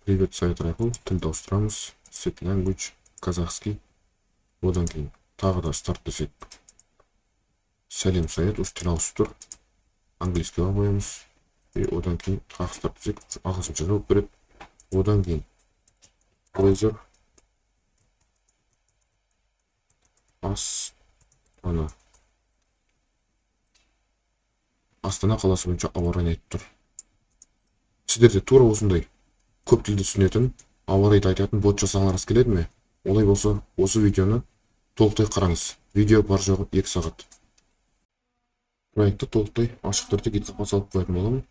Привет сайт арқылы тілді ауыстырамыз. Set language, казахский. Одан кейін тағы да старт десек. Сәлем сайт, осы тіл ауысып тұр. Английскийға қоямыз. Одан кейін тағы старт десек, ағылшынша жауап береді. Одан кейін weather Астана қаласы бойынша ауа райын айтып тұр. Сіздерде тура осындай көп тілді түсінетін, ауа райды айтатын бот жасағыларыңыз келеді ме? Олай болса, осы видеоны толықтай қараңыз. Видео бар жоғы 2 сағат. Проектті толықтай ашық түрде гитхабқа салып қоятын боламын.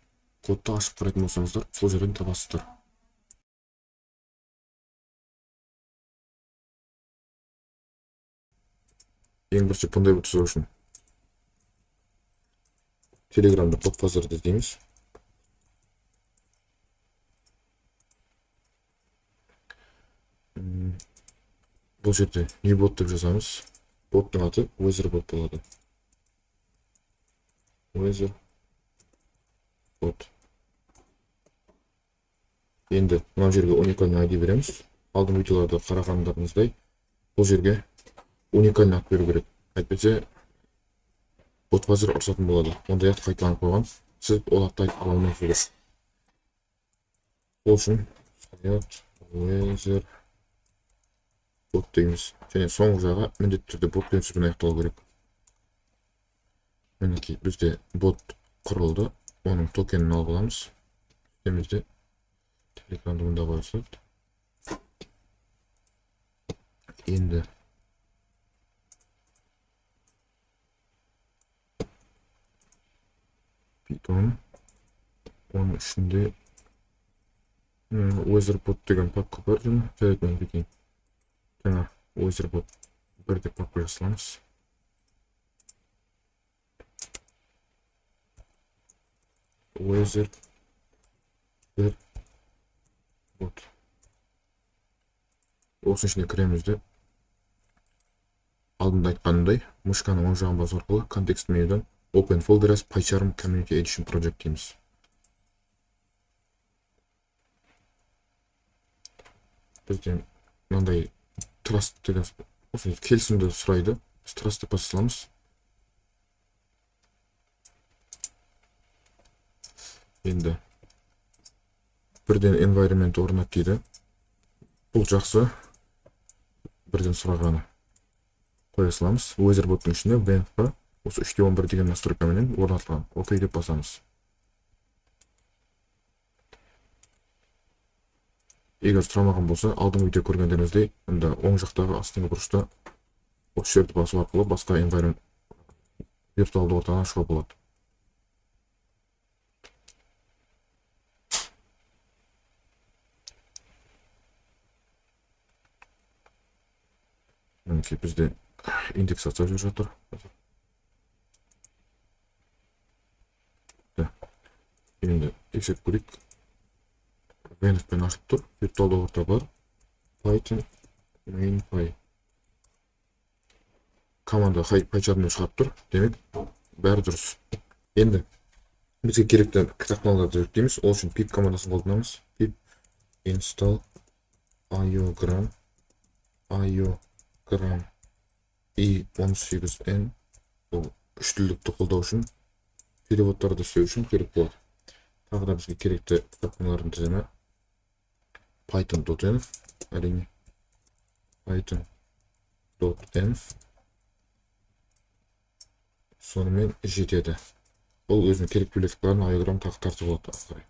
Кодты ашып қарайтын болсаңыздар, сол жерден табасыздар. Ең бірінші бұндай түзу үшін Телеграмда подфазарды іздейміз. Бұл жерде new bot деп жазамыз. Боттың аты weather bot болады. Weather bot. Енді мына жерге уникальный ID береміз. Алдың видеоларда қарағандарыңыздай бұл жерге уникальный ат беру керек. Әйтпесе подфазер ұрсатын болады. Ондай ат қайталанып қойған. Сіз ол атты ала алмайсыз. Ол үшін weather bot дейміз. Және соңғы жағы міндетті түрде бот принципімен аяқталу керек. Мінекей бізде бот құрылды. Оның токенін алып аламыз. Системімізде Телеграмды мұнда қойсақ. Енді Python оның ішінде weather bot деген папка бар және жарайтын кетейін. Жаңа weather bot бір деп папка жасаламыз. Weather bot. Осының ішіне кіремізді. Алдында айтқанымдай, мышканың оң жағын басу арқылы контекст менюдан Open folder as PyCharm Community Edition Project дейміз. Бізден мынандай Trust деген осындай келісімді сұрайды. Біз Trust деп басыламыз. Енді бірден environment орнат дейді. Бұл жақсы. Бірден сұрағаны қоя саламыз. Weather bot'ың ішіне Bench'қа осы 3.11 деген настройкаменен орнатылған. Окей деп басамыз. Егер сұрамаған болса, алдыңғы видео көргендеріңіздей, онда оң жақтағы астыңғы бұрышта осы жерді басу арқылы басқа environment виртуалды ортаға шығуға болады. Мінекей бізде индексация жүріп жатыр. Енді тексеріп көрейік. Venus'пен ашып тұр. Виртуалды орта бар. Python main.py команда PyCharm'дан шығарып тұр. Демек, бәрі дұрыс. Енді бізге керекті кітапханаларды жүктейміз. Ол үшін pip командасын қолданамыз. Pip install iogram i18n. Бұл үш тілдікті қолдау үшін, переводтарды істеу үшін керек болады. Тағы да бізге керекті кітапханалардың тізімі python.env, әрине python.env сонымен жетеді. Бұл өзінің керек библиотекаларын iogram тағы тартып болады ары қарай.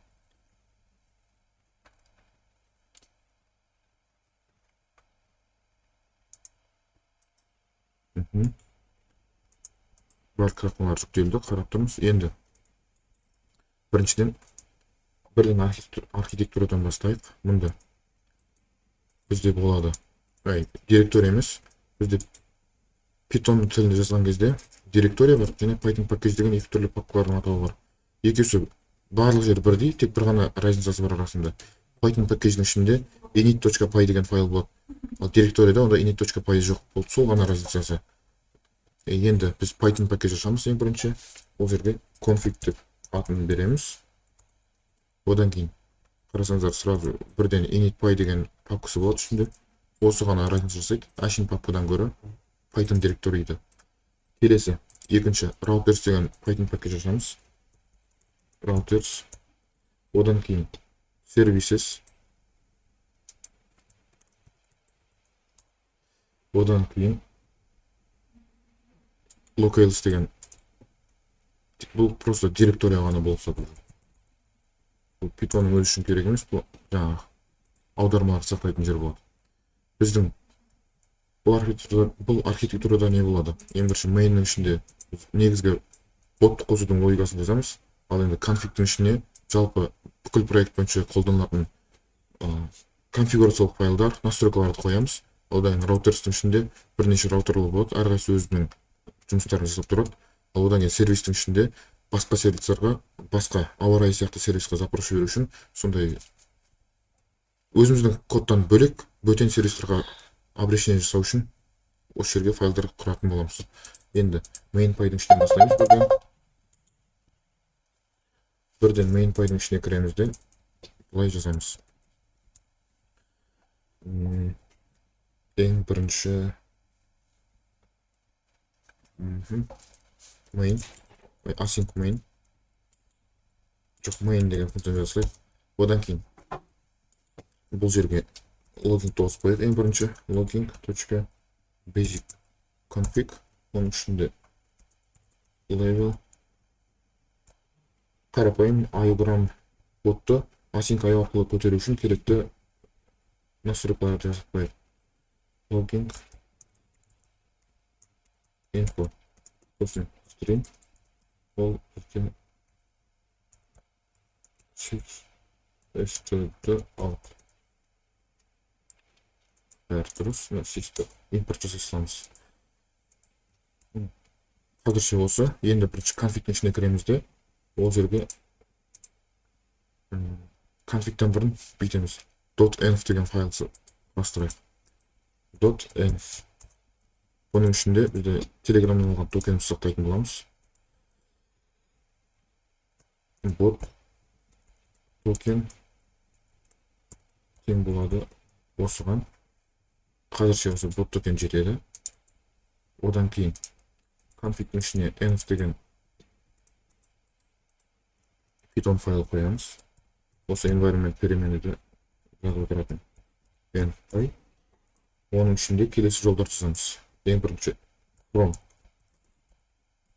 Бар кітапханалар жүктелді, қарап тұрмыз. Енді біріншіден бірден архитектурадан бастайық. Мұнда бізде болады директория емес. Бізде Python тілінде жазған кезде директория бар және Python package деген екі түрлі папкалардың атауы бар. Екеуісі барлық жер бірдей, тек бір ғана разницасы бар арасында. Python package-дің ішінде init.py деген файл болады. Ал директорияда онда init.py жоқ. Бұл сол ғана разницасы. Енді біз Python package ашамыз ең бірінші. Ол жерге config деп атын береміз. Одан кейін Қарасаңыздар, сразу бірден initpy деген папкасы болады ішінде. Осы ғана разница жасайды. Ашин папкадан гөрі Python директорийді. Келесі, екінші routers деген Python пакет жасаймыз. Routers. Одан кейін services. Одан кейін locales деген. Бұл просто директория ғана болып сатылады. Бұл Python'ның өзі үшін керек емес, бұл жаңағы аудармалар сақтайтын жер болады. Біздің бұл архитектурада не болады? Ең бірінші main'ның ішінде негізгі ботты қосудың логикасын жазамыз. Ал енді конфигтің ішіне жалпы бүкіл проект бойынша қолданылатын конфигурациялық файлдар, настройкаларды қоямыз. Одан раутерстің ішінде бірнеше раутерлер болады, әрқайсысы өзінің жұмыстарын жасап тұрады. Ал одан кейін сервистің ішінде басқа сервистерге, басқа ауа райы сияқты сервиске запрос жіберу үшін сондай өзіміздің кодтан бөлек бөтен сервистерге обращение жасау үшін осы жерге файлдар құратын боламыз. Енді main.py-дің ішінен бастаймыз. Бірден main.py-дің ішіне кіреміз де бұлай жазамыз. Ең бірінші main, async main. Жоқ, main деген функция жасайды. Одан кейін бұл жерге logging тоғыз қояды. Ең бірінші logging.basic config. Оның ішінде level қарапайым iOgram ботты async IO арқылы көтеру үшін керекті настройкаларды жасап қояды. Logging info сосын string ол бізде std out бәрі дұрыс. Импорт жасай саламыз. Қазірше осы. Енді бірінші конфигтің ішіне кіреміз де ол жерге конфигтен бұрын бүйтеміз. .env деген файлсы бастырайық. .env. Бұның ішінде бізде телеграмнан алған токенімізді сақтайтын боламыз. Bot токен тең болады осыған. Қазірше осы bot токен жетеді. Одан кейін конфигтің ішіне env деген Python файл қоямыз. Осы environment переменеді жазып отыратын env. Оның ішінде келесі жолдар жазамыз. Ең бірінші from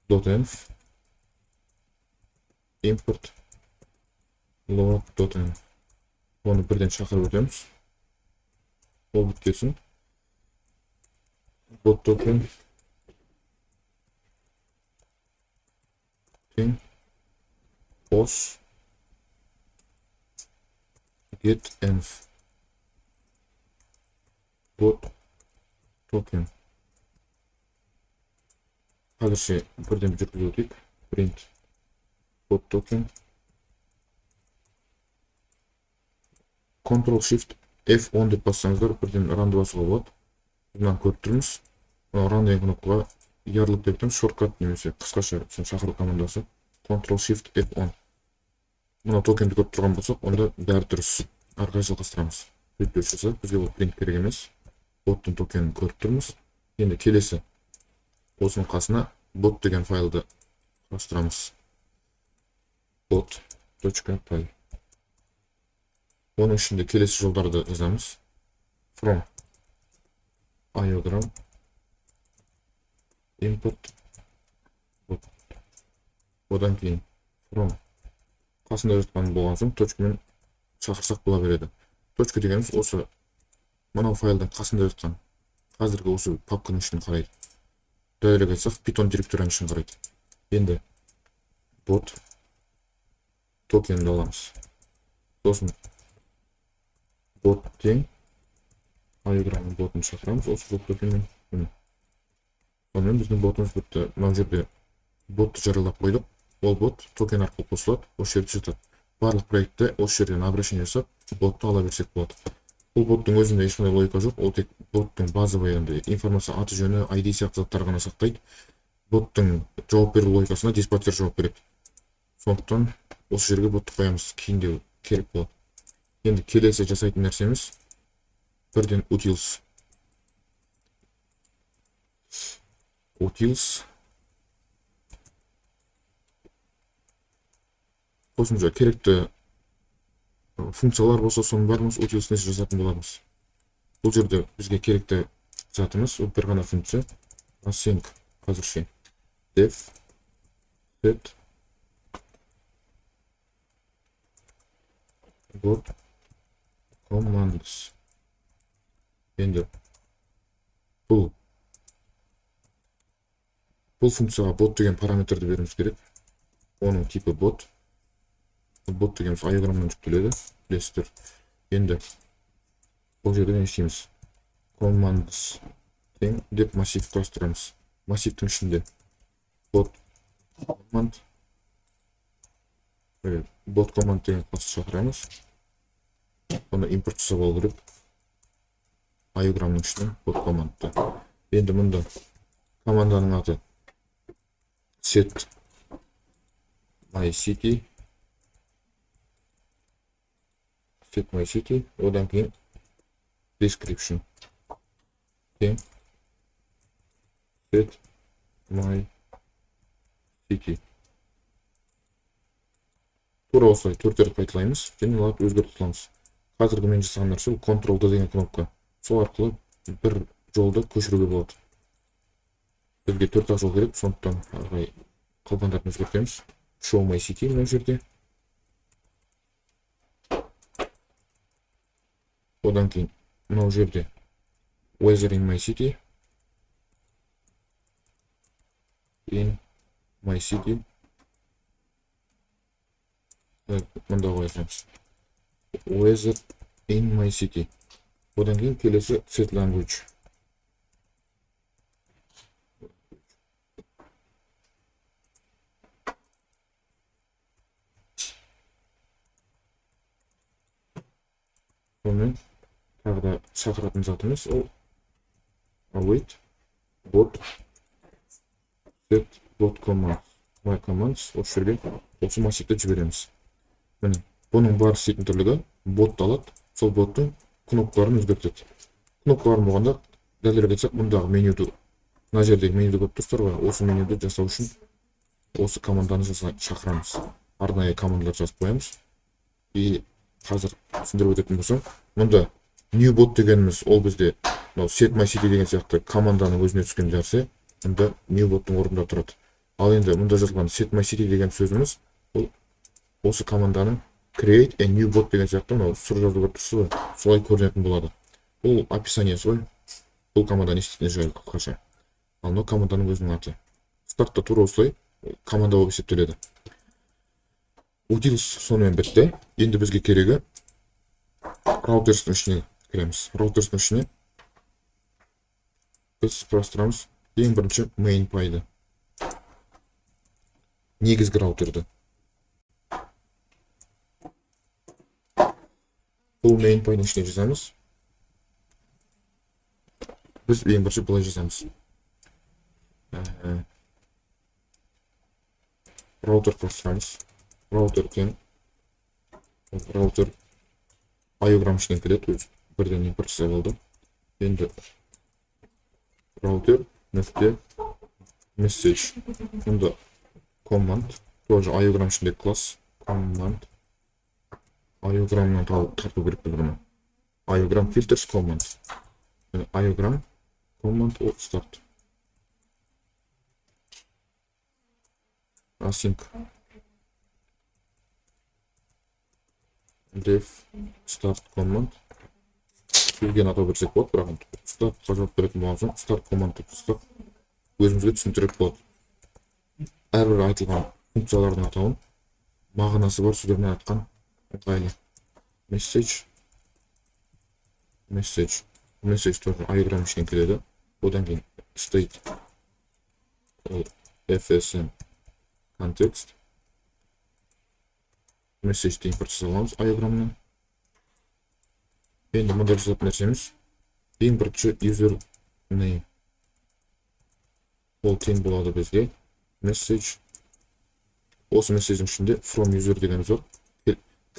.env import log.env. Оны бірден шақырып өтеміз. Ол біткесін. Bot token тең pos get env bot token. Қазірше бірден жүргізіп өтейік. Print bot token. Ctrl-Shift F10 деп бассаңыздар бірден ранды басуға болады. Бұдан көріп тұрмыз. Ран деген кнопкаға ярлық деп тұрмыз. Шорткат немесе қысқаша шақыру командасы. Ctrl-Shift F10. Мұна токенді көріп тұрған болсақ, онда бәрі дұрыс. Арқай жалғастырамыз. Сөйтіп жасап, бізге ол print керек емес. Боттың токенін көріп тұрмыз. Енді келесі осының қасына bot деген файлды құрастырамыз. bot.py. Оның ішінде келесі жолдарды жазамыз. From iOgram import bot. Одан кейін from қасында жатқан болған соң точкамен шақырсақ бола береді. Точка дегеніміз осы мынау файлдың қасында жатқан қазіргі осы папканың ішін қарайды. Дәлірек айтсақ, Python директорияның ішін қарайды. Енді bot токенді аламыз. Сосын bot тең iOgram ботын шақырамыз. Осы bot токенмен. Сонымен біздің ботымыз бітті. Мына жерде ботты жариялап қойдық. Ол бот токен арқылы қосылады, осы жерде жатады. Барлық проектте осы жерден обращение жасап, ботты ала берсек болады. Бұл боттың өзінде ешқандай логика жоқ. Ол тек боттың базовый информация, аты жөні, ID сияқты заттар ғана сақтайды. Боттың жауап беру логикасына диспатчер жауап береді. Сондықтан осы жерге ботты қоямыз. Кейінде керек болады. Енді келесі жасайтын нәрсеміз бірден utils қосымша керекті функциялар болса соның бәрін utils жасатын боламыз. Бұл жерде бізге керекті затымыз бір ғана функция async қазірше def set bot commands. Енді бұл функцияға bot деген параметрді беруіміз керек. Оның типі bot дегеніміз айограмман жүктеледі, білесіздер. Енді бұл жерде не істейміз? Commands деп массив құрастырамыз. Массивтің ішінде bot command деген класты шақырамыз. Оны импорт жасап алу керек. Айограммның ішінен bot commandты. Енді мұнда команданың аты set my city, одан кейін description set my city. Тура осылай төрт рет қайталаймыз және оларды өзгертіп аламыз. Қазіргі мен жасаған нәрсе Ctrl-D деген кнопка. Сол арқылы бір жолды көшіруге болады. Бізге 4 жол керек, сондықтан қалғандарын өзгертеміз. Show my city мына жерде. Одан кейін мына жерде weather in my city. Мұнда қойсаңыз weather in my city. Одан кейін келесі set language. Сонымен тағы да шақыратын затымыз ол await bot set bot commands. Осы жерге осы массивті жібереміз. Міне бұның бар істейтін түрлігі ботты алады, сол боттың кнопкаларын өзгертеді. Кнопкаларын болғанда дәлірек айтсақ, мұндағы менюді, мына жердегі менюді көріп тұрсыздар ғой, осы менюді жасау үшін осы команданы шақырамыз. Арнайы командалар жазып қоямыз. И қазір түсіндіріп өтетін болсам, мұнда new bot дегеніміз ол бізде set my city деген сияқты команданың өзіне түскен нәрсе, мұнда new boттың орнында тұрады. Ал енді мұнда жазылған set my city деген сөзіміз ол осы команданың create a new bot деген сияқты сұр жазу көріп тұрсыз ғой, солай көрінетін болады. Бұл описание ғой, бұл команда не істейтіні жайлы қысқаша. Ал мына команданың өзінің аты. Стартта тура осылай команда болып есептеледі. Utils сонымен бітті. Енді бізге керегі раутерстың ішіне кіреміз. Раутерстың ішіне біз құрастырамыз ең бірінші main пайды. Негізгі раутерді. Бұл main пайдың ішіне жазамыз. Біз ең бірінші бұлай жазамыз. Раутер құрастырамыз. Раутер айограмм ішінен келеді, бірден импорт жасап алды. Енді раутер нүкте message. Мұнда command, тоже айограмм ішінде класс command. Айограммнан тарту керек бұны. Айограмм filters command. Айограмм command от start. Async def start command. Келген атау берсек болады, бірақ startқа жауап беретін болған соң start command тұстық өзімізге түсіндіріп болады. Әрбір айтылған функциялардың атауын мағынасы бар сөздермен атқан ыңғайлы. Message тоже айограмм ішінен келеді. Одан кейін state fsm context. Message'ді импорт жасап аламыз айограммнан. Енді мұнда жазатын нәрсеміз ең бірінші user name. Ол тең болады бізге. Message. Осы месседждің ішінде from user дегеніміз бар.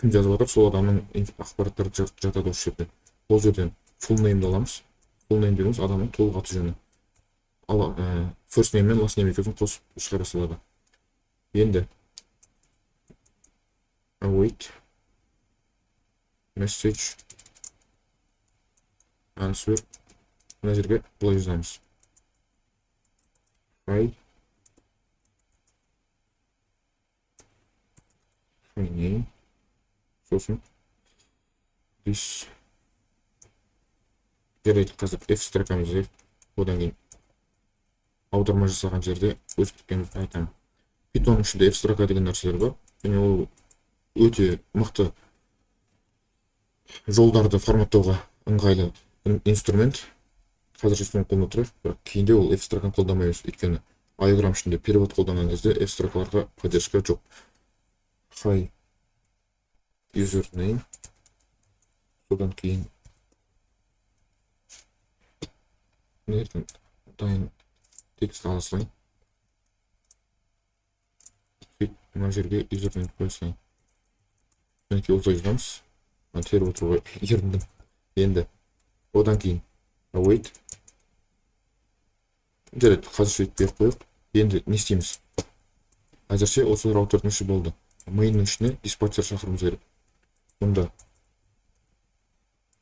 кім жазып жатыр, сол адамның ақпараттары жатады осы жерде. Ол жерден full name'ді аламыз. Full name дегеніміз адамның толық аты жөні. Ал first name мен last name екеуін қосып шығара салады. Енді await message answer мына жерге былай жазамыз. Hi name сосын this жарайды, қазір F строкамызды жазайық. Одан кейін аударма жасаған жерде өзгерткенімізді айтамын. Pythonның ішінде F строка деген нәрселер бар, және ол өте мықты жолдарды форматтауға ыңғайлы инструмент. Қазір инструмент қолданып тұрайық, бірақ кейінде ол F строканы қолданбаймыз, өйткені iOgram ішінде перевод қолданған кезде F строкаларға поддержка жоқ. Hi username, содан кейін дайын текст ала салайын. Мына жерге username қоя салайын. Мінекей осылай жазамыз. Теріп отыруға еріндім. Енді одан кейін await. Жарайды, қазір сөйтіп беріп қойып. Енді не істейміз? Әзірше осы раутердің іші болды. Mainның ішіне диспатчер шақыруымыз керек. Мұнда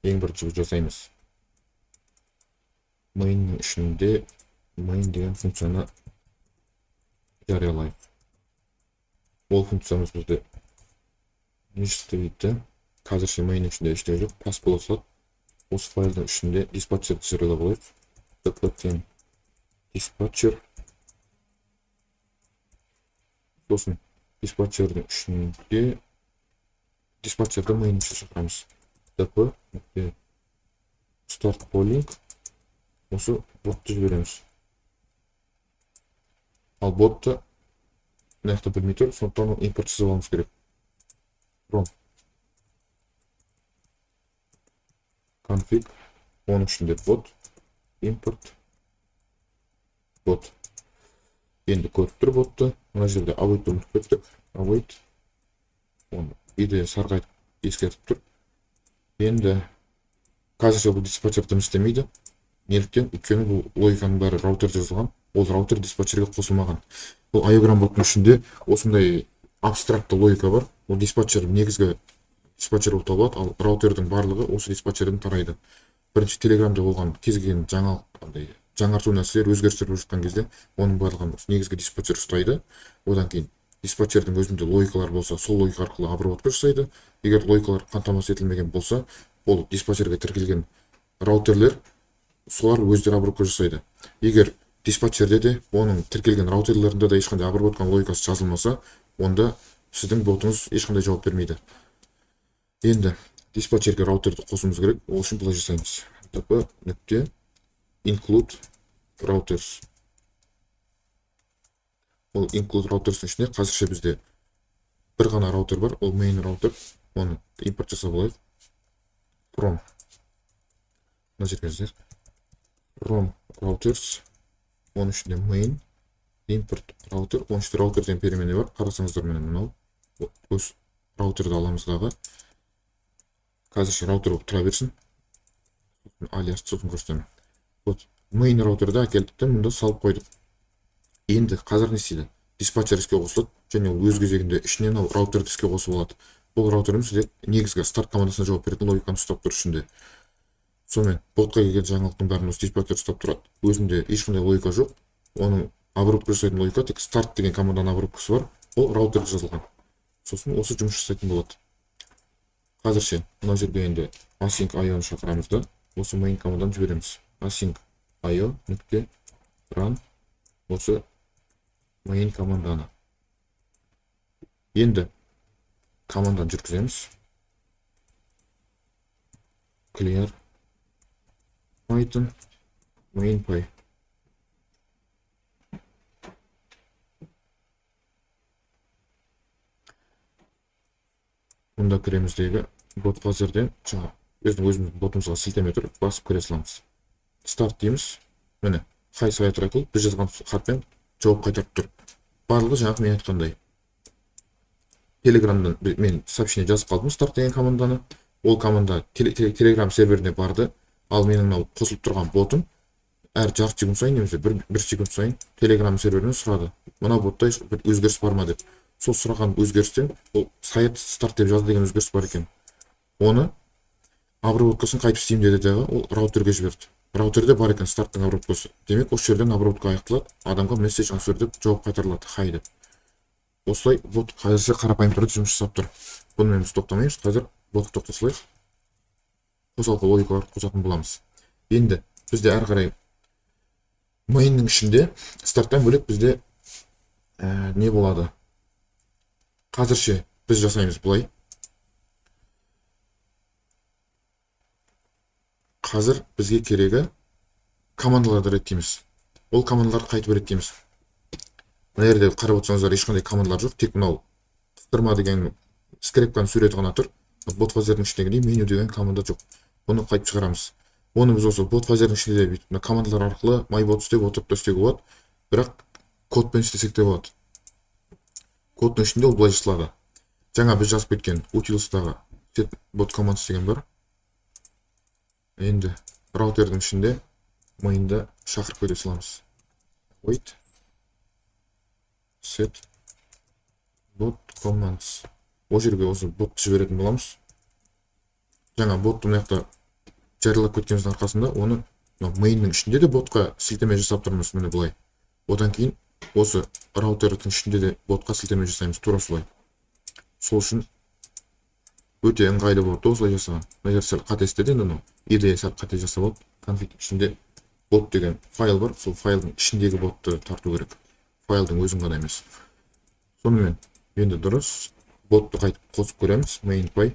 ең бірінші жасаймыз. Mainның ішінде main деген функцияны жариялайық. Ол функциямыз бізде не істейді? Қазірше mainның ішінде ештеңе жоқ. Пас бола салады. Осы файлдың ішінде диспатчерді жариялап алайық. Даплаттен диспатчер. Сосын диспатчердің ішінде диспатчерді mainның ішіне шақырамыз. dp start polling. Осы ботты жібереміз. Ал ботты нақты білмей тұр, сондықтан импорт жасап алуымыз керек. From config, оның ішінде bot, import bot. Енді көріп тұр ботты. Мына жерде await ұмытып кеттік. Await. Оны идея сарғайтып ескертіп тұр. Енді қазірше бұл диспатчер жұмыс істемейді. Неліктен? Өйткені бұл логиканың бәрі раутерде жазылған. Ол раутер диспатчерге қосылмаған. Бұл iOgram боттың ішінде осындай абстрактты логика бар. Ол диспатчер негізгі диспатчер болып табылады, ал раутердің барлығы осы диспатчерден тарайды. Бірінші Телеграмда болған кез келген жаңарту нәрселер, өзгерістер болып жатқан кезде оның барлығын негізгі диспатчер ұстайды. Одан кейін диспатчердің өзінде логикалар болса, сол логика арқылы обработка жасайды. Егер логикалар қамтамасыз етілмеген болса, ол диспатчерге тіркелген раутерлер солар өздері обработка жасайды. Егер диспатчерде де оның тіркелген раутерлерінде де ешқандай обработка логикасы жазылмаса, онда сіздің ботыңыз ешқандай жауап бермейді. Енді диспатчерге раутерді қосуымыз керек. Ол үшін былай жасаймыз. include routers. Ол include routers ішінде қазірше бізде бір ғана раутер бар, ол main раутер. Оны импорт жасап алайық. From мына жерге жазайық. From routers, оның ішінде main, import router, оның ішінде раутерден перемене бар. Қарасаңыздар менен мынау. Өз раутерді аламыздағы. Қазірше раутер болып тұра берсін. Алиасты сосын көрсетемін. Вот main раутерді әкелдік, мұнда салып қойдық. Енді қазір не істейді? Диспатчер іске қосылады, және ол өз кезегінде ішінен раутерді іске қосып алады. Бұл раутеріміз негізгі старт командасына жауап беретін логиканы ұстап тұр ішінде. Сонымен ботқа келген жаңалықтың бәрін осы диспатчер ұстап тұрады. Өзінде ешқандай логика жоқ. Оның обработка жасайтын логика тек старт деген команданың обработкасы бар. Ол раутерде жазылған. Сосын осы жұмыс жасайтын болады. Қазірше мына жерге енді async io-ны шақырамыз да, осы main команданы жібереміз. Async io нүкте run осы main команданы. Енді команданы жүргіземіз. Clear Python main.py. Мұнда кіреміздегі бот қазірден өзіміз ботымызға сілтеме тұрып басып кіре саламыз. Start дейміз. Міне, hi сайт арқылы біз жазған хатпен жауап қайтарып тұр. Барлығы жаңағы мен айтқандай. Телеграмдан мен сообщение жазып қалдым старт деген команданы. Ол команда телеграм серверіне барды. Ал менің мынау қосылып тұрған ботым әр жарты секунд сайын немесе бір секунд сайын телеграм серверінен сұрады. Мына ботта бір өзгеріс бар ма деп. Сол сұраған өзгерістен ол сайт старт деп жазды деген өзгеріс бар екен. Оны обработкасын қайтып істеймін деді дағы, ол раутерге жіберді. Раутерде бар екен старттың обработкасы. Демек осы жерден обработка аяқталады, адамға месседж ансвер деп жауап қайтарылады, хай деп. Осылай бот қазірше қарапайым түрде жұмыс жасап тұр. Бұнымен біз тоқтамаймыз, қазір ботты тоқтай салайық. Қосалқы логикаларды қосатын боламыз. Енді бізде әрі қарай mainның ішінде старттан бөлек бізде не болады? Қазірше біз жасаймыз бұлай. Қазір бізге керегі командаларды реттейміз. Ол командаларды қайтып реттейміз. Мына жерде қарап отырсаңыздар ешқандай командалар жоқ, тек мынау қыстырма деген скрипканың суреті ғана тұр. Бот фазердің ішіндегідей меню деген команда жоқ. Оны қайтып шығарамыз. Оны біз осы бот фазердің ішінде бүйтіп командалар арқылы MyBot істеп отырып та істеуге болады. Бірақ кодпен істесек те болады. Кодтың ішінде ол былай жасалады. Жаңа біз жазып кеткен utils'тағы setBot commands деген бар. Енді раутердің ішінде main'да шақырып кете саламыз. Wait setBot commands. Ол жерге осы ботты жіберетін боламыз. Жаңа ботты мына жақта жариялап кеткеніміздің арқасында оны main'ның ішінде де ботқа сілтеме жасап тұрмыз, міне былай. Одан кейін осы раутердің ішінде де ботқа сілтеме жасаймыз, тура солай. Сол үшін өте ыңғайлы болды осылай жасаған. Мына жер сәл қате істеді, енді идея сәл қате жасап алып, конфиг ішінде бот деген файл бар, сол файлдың ішіндегі ботты тарту керек. Файлдың өзін ғана емес. Сонымен енді дұрыс. Ботты қайтып қосып көреміз, main.py.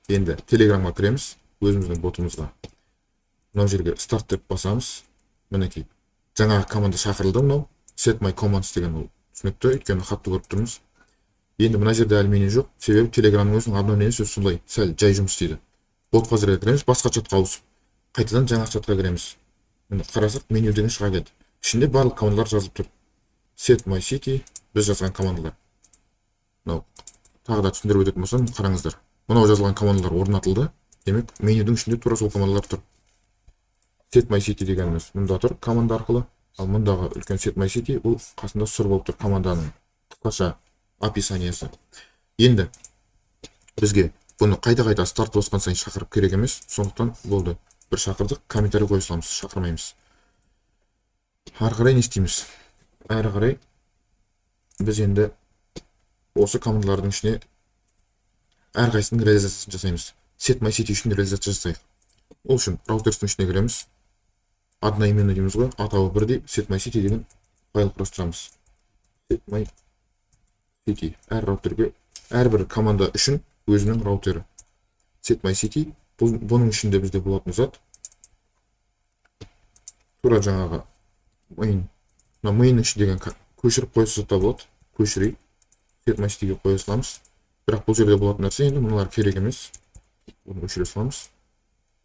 Енді телеграмға кіреміз, өзіміздің ботымызға. Мынау жерге старт деп басамыз. Мінекей. Жаңа команда шақырылды, мынау set my commands деген ол түсінікті, өйткені хатты көріп тұрмыз. Енді мына жерде әлі меню жоқ, себебі телеграмның өзінің обновлениесі солай, сәл жай жұмыс істейді. Бот фазерге кіреміз, басқа чатқа ауысып, қайтадан жаңа чатқа кіреміз. Енді қарасақ меню деген шыға келді. Ішінде барлық командалар жазылып тұр. Set my city, біз жазған командалар. Мынау тағы да түсіндіріп өтетін болсам, қараңыздар. Мынау жазылған командалар орнатылды. Демек, менюдің ішінде тура сол командалар тұр. Set my city дегеніміз мұнда тұр команда арқылы. Ал мұндағы үлкен set my city бұл қасында сұр болып тұр команданың қысқаша описаниесі. Енді бізге бұны қайта старт басқан сайын шақырып керек емес. Сондықтан болды. Бір шақырдық, комментарий қоя саламыз, шақырмаймыз. Ары қарай не істейміз? Әрі қарай біз енді осы командалардың ішіне әрқайсының реализациясын жасаймыз. Set my city үшін реализация жасайық. Ол үшін раутерстің ішіне кіреміз. Одноименно дейміз ғой, атауы бірдей set my city деген файл құрастырамыз. Set my city. Әр раутерге, әрбір команда үшін өзінің раутері. Set my city. Бұның ішінде бізде болатын зат. Тура жаңағы main'ның ішіндегі көшіріп қойса да болады. Көшірейік. Set my cityге қоя саламыз. Бірақ бұл жерде болатын нәрсе енді мұналар керек емес. Бұны өшіре саламыз.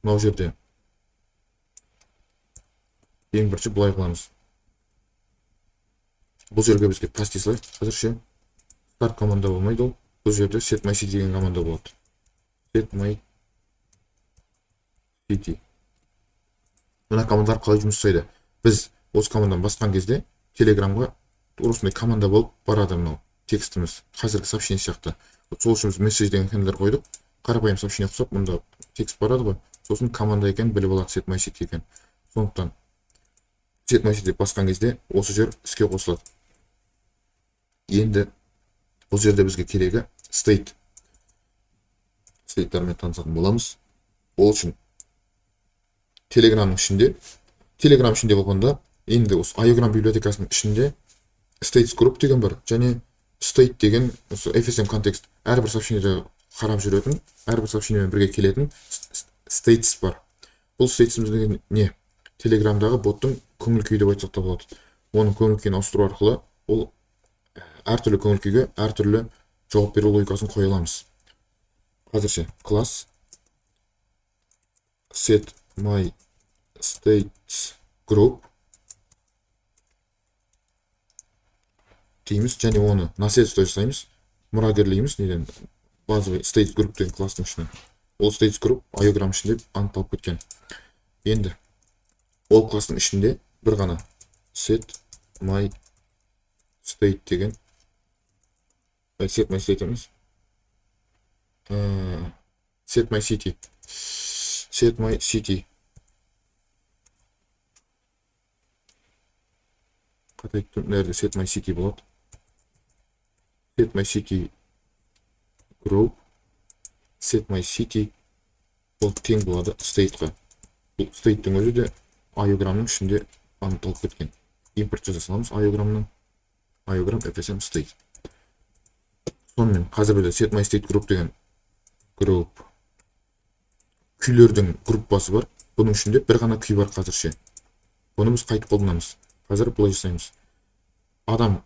Мынау жерде ең бірінші бұлай қыламыз. Бұл жерге бізге пасти салайық. Қазірше start команда болмайды ол. Бұл жерде set my city деген команда болады. Set my city. Мына командалар қалай жұмыс жасайды? Біз осы командадан басқан кезде телеграмға осындай команда болып барады мынау текстіміз. Қазіргі сообщение сияқты. Сол үшін біз message деген хендлер қойдық. Қарапайым сообщение қосып, мұнда текст барады ғой. Сосын команда екен біліп алады set my city екен. Сондықтан set my city басқан кезде осы жер іске қосылады. Енді бұл жерде бізге керегі state. Стейттармен танысатын боламыз. Ол үшін телеграмның ішінде, телеграм ішінде болғанда, енді осы IOgram библиотекасының ішінде states group деген бар, және state деген осы FSM контекст. Әрбір сообщениеде қарап жүретін, әрбір сообщениемен бірге келетін states бар. Бұл statesіміз не? Телеграмдағы боттың көңіл күйі деп айтсақ та болады. Оның көңіл күйін ауыстыру арқылы ол әртүрлі көңіл күйге әртүрлі жауап беру логикасын қоя аламыз. Қазірше класс set my states group дейміз және оны наследство жасаймыз, мұрагерлейміз неден базовый states group деген класстың ішінен. Ол states group iOgram ішінде анықталып кеткен. Енді ол класстың ішінде бір ғана set my state деген set my state емес, set my city қатайтын нәрді set my city болады. Set my city group set my city ол тең болады state'қа. Бұл state'тің өзі де iOgramның ішінде анықталып кеткен. Импорт жаза саламыз iOgramның iOgram fsm state. Сонымен қазір бізде set my state group деген group күйлердің группасы бар. Бұның ішінде бір ғана күй бар қазірше. Бұны біз қайтып қолданамыз. Қазір бұлай жасаймыз. Адам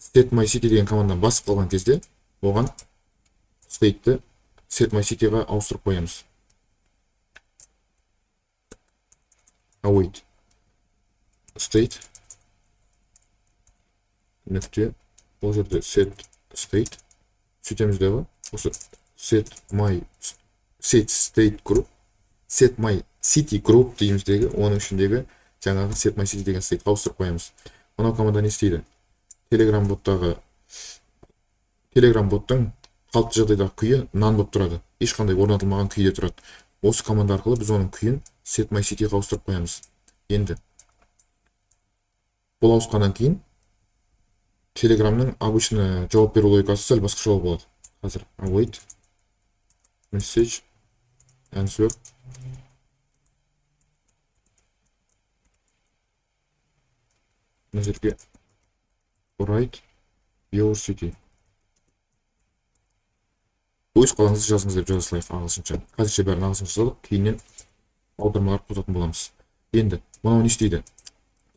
set my city деген командадан басып қалған кезде оған state'ті set my city'ға ауыстырып қоямыз. Await state нүкте ол жерде set state сөйтеміз деп осы set my city group дейміздегі оның ішіндегі жаңағы set my city деген state'қа ауыстырып қоямыз. Мынау команда не істейді? Telegram боттың қалыпты жағдайдағы күйі none болып тұрады. Ешқандай орнатылмаған күйде тұрады. Осы команда арқылы біз оның күйін set my city'ға ауыстырып қоямыз. Енді бұл ауысқаннан кейін Telegramның обычно жауап беру логикасы сәл басқаша болады. Қазір await message answer мына жерге write your city өз қалаңызды жазыңыз деп жаза салайық ағылшынша. Қазірше бәрін ағылшынша жаздық, кейіннен аудармалар қосатын боламыз. Енді мынау не істейді?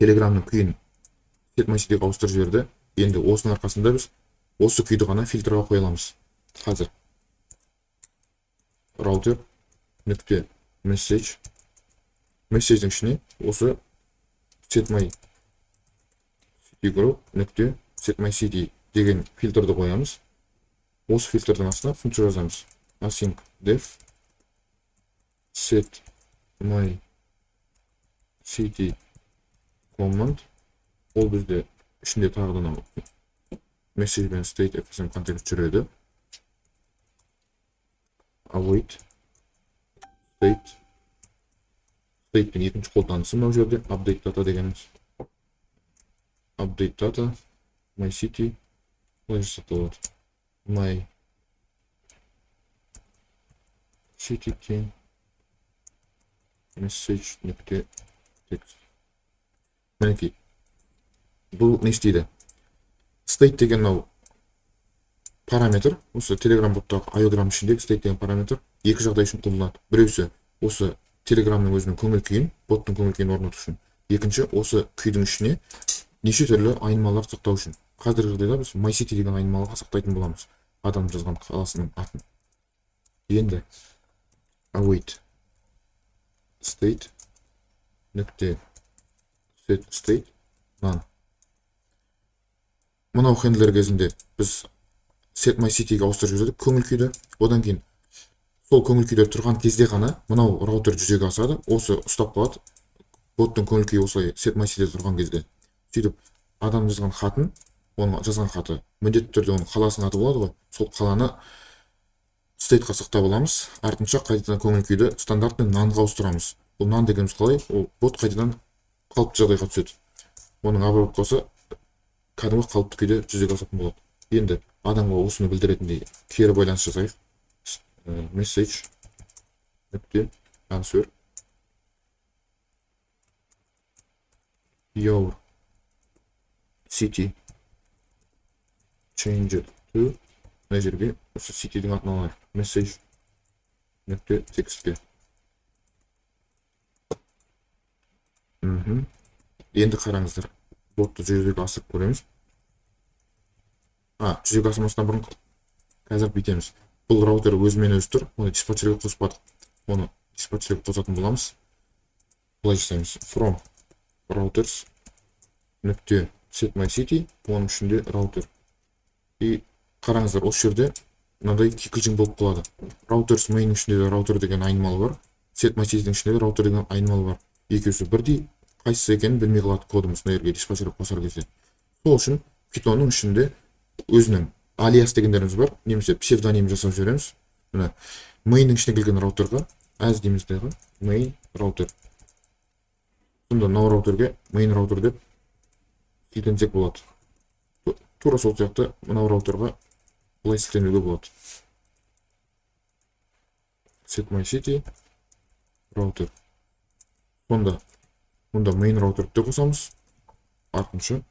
Telegramның күйін set my city'ға ауыстырып жіберді. Енді осының арқасында біз осы күйді ғана фильтрға қоя аламыз. Қазір router нүкте message'дің ішіне осы set my city group нүкте set my city деген фильтрді қоямыз. Осы фильтрдің астына функция жазамыз. Async def set my city command ол бізде ішінде тағы да message бен state fsm контекст жүреді. Await state'тің екінші қолданысы мынау жерде update data дегеніміз. Update data my city былай жасақталады. My city тең message нүкте text. Мінекей бұл не істейді? State деген мынау параметр, осы Telegram боттағы iOgram ішіндегі state деген параметр екі жағдай үшін қолданылады. Біреусі осы Telegramның өзінің көңіл күйін, боттың көңіл күйін орнату үшін. Екінші осы күйдің ішіне неше түрлі айнымалар сақтау үшін. Қазіргі жағдайда біз my city деген айнымалға сақтайтын боламыз. Адам жазған қаласының атын. Енді await state нүкте set state none. Мынау хендлер кезінде біз set my city'ге ауыстырып жібердік көңіл күйді. Одан кейін сол көңіл күйде тұрған кезде ғана мынау раутер жүзеге асады. Осы ұстап қалады. Боттың көңіл күйі осылай set my city'де тұрған кезде. Сөйтіп адам жазған хатын, оның жазған хаты міндетті түрде оның қаласының аты болады ғой. Сол қаланы state'қа сақтап аламыз. Артынша қайтадан көңіл күйді стандартты nonға ауыстырамыз. Бұл none дегеніміз қалай? Ол бот қайтадан қалыпты жағдайға түседі. Оның обработкасы кәдімгі қалыпты күйде жүзеге асатын болады. Енді адамға осыны білдіретіндей кері байланыс жасайық. Message нүкте answer your city changed to мына жерге осы city'дің атын алайық. Message нүкте текстке. Енді қараңыздар. Ботты жүзеге асырып көреміз. Жүзеге асырмастан бұрын қазір бүйтеміз. Бұл раутер өзімен өзі тұр. Оны диспатчерге қоспадық. Оны диспатчерге қосатын боламыз. Бұлай жасаймыз. From routers нүкте set my city, оның ішінде раутер. И қараңыздар, осы жерде мынандай кикілжің болып қалады. Routers main ішінде де раутер деген айнымалы бар. Set my city'дің ішінде де раутер деген айнымалы бар. Екеуісі бірдей, қайсысы екенін білмей қалады кодымыз мына жерге диспатчерге қосар кезде. Сол үшін Pythonның ішінде өзінің алиас дегендеріміз бар, немесе псевдоним жасап жібереміз. Мына mainның ішіне келген раутерға as дейміз дағы main раутер. Сонда мына раутерге main раутер деп сілтенсек болады. Тура сол сияқты мына раутерға былай сілтенуге болады. Set my city раутер. Сонда мұнда main раутер деп қосамыз. Артынша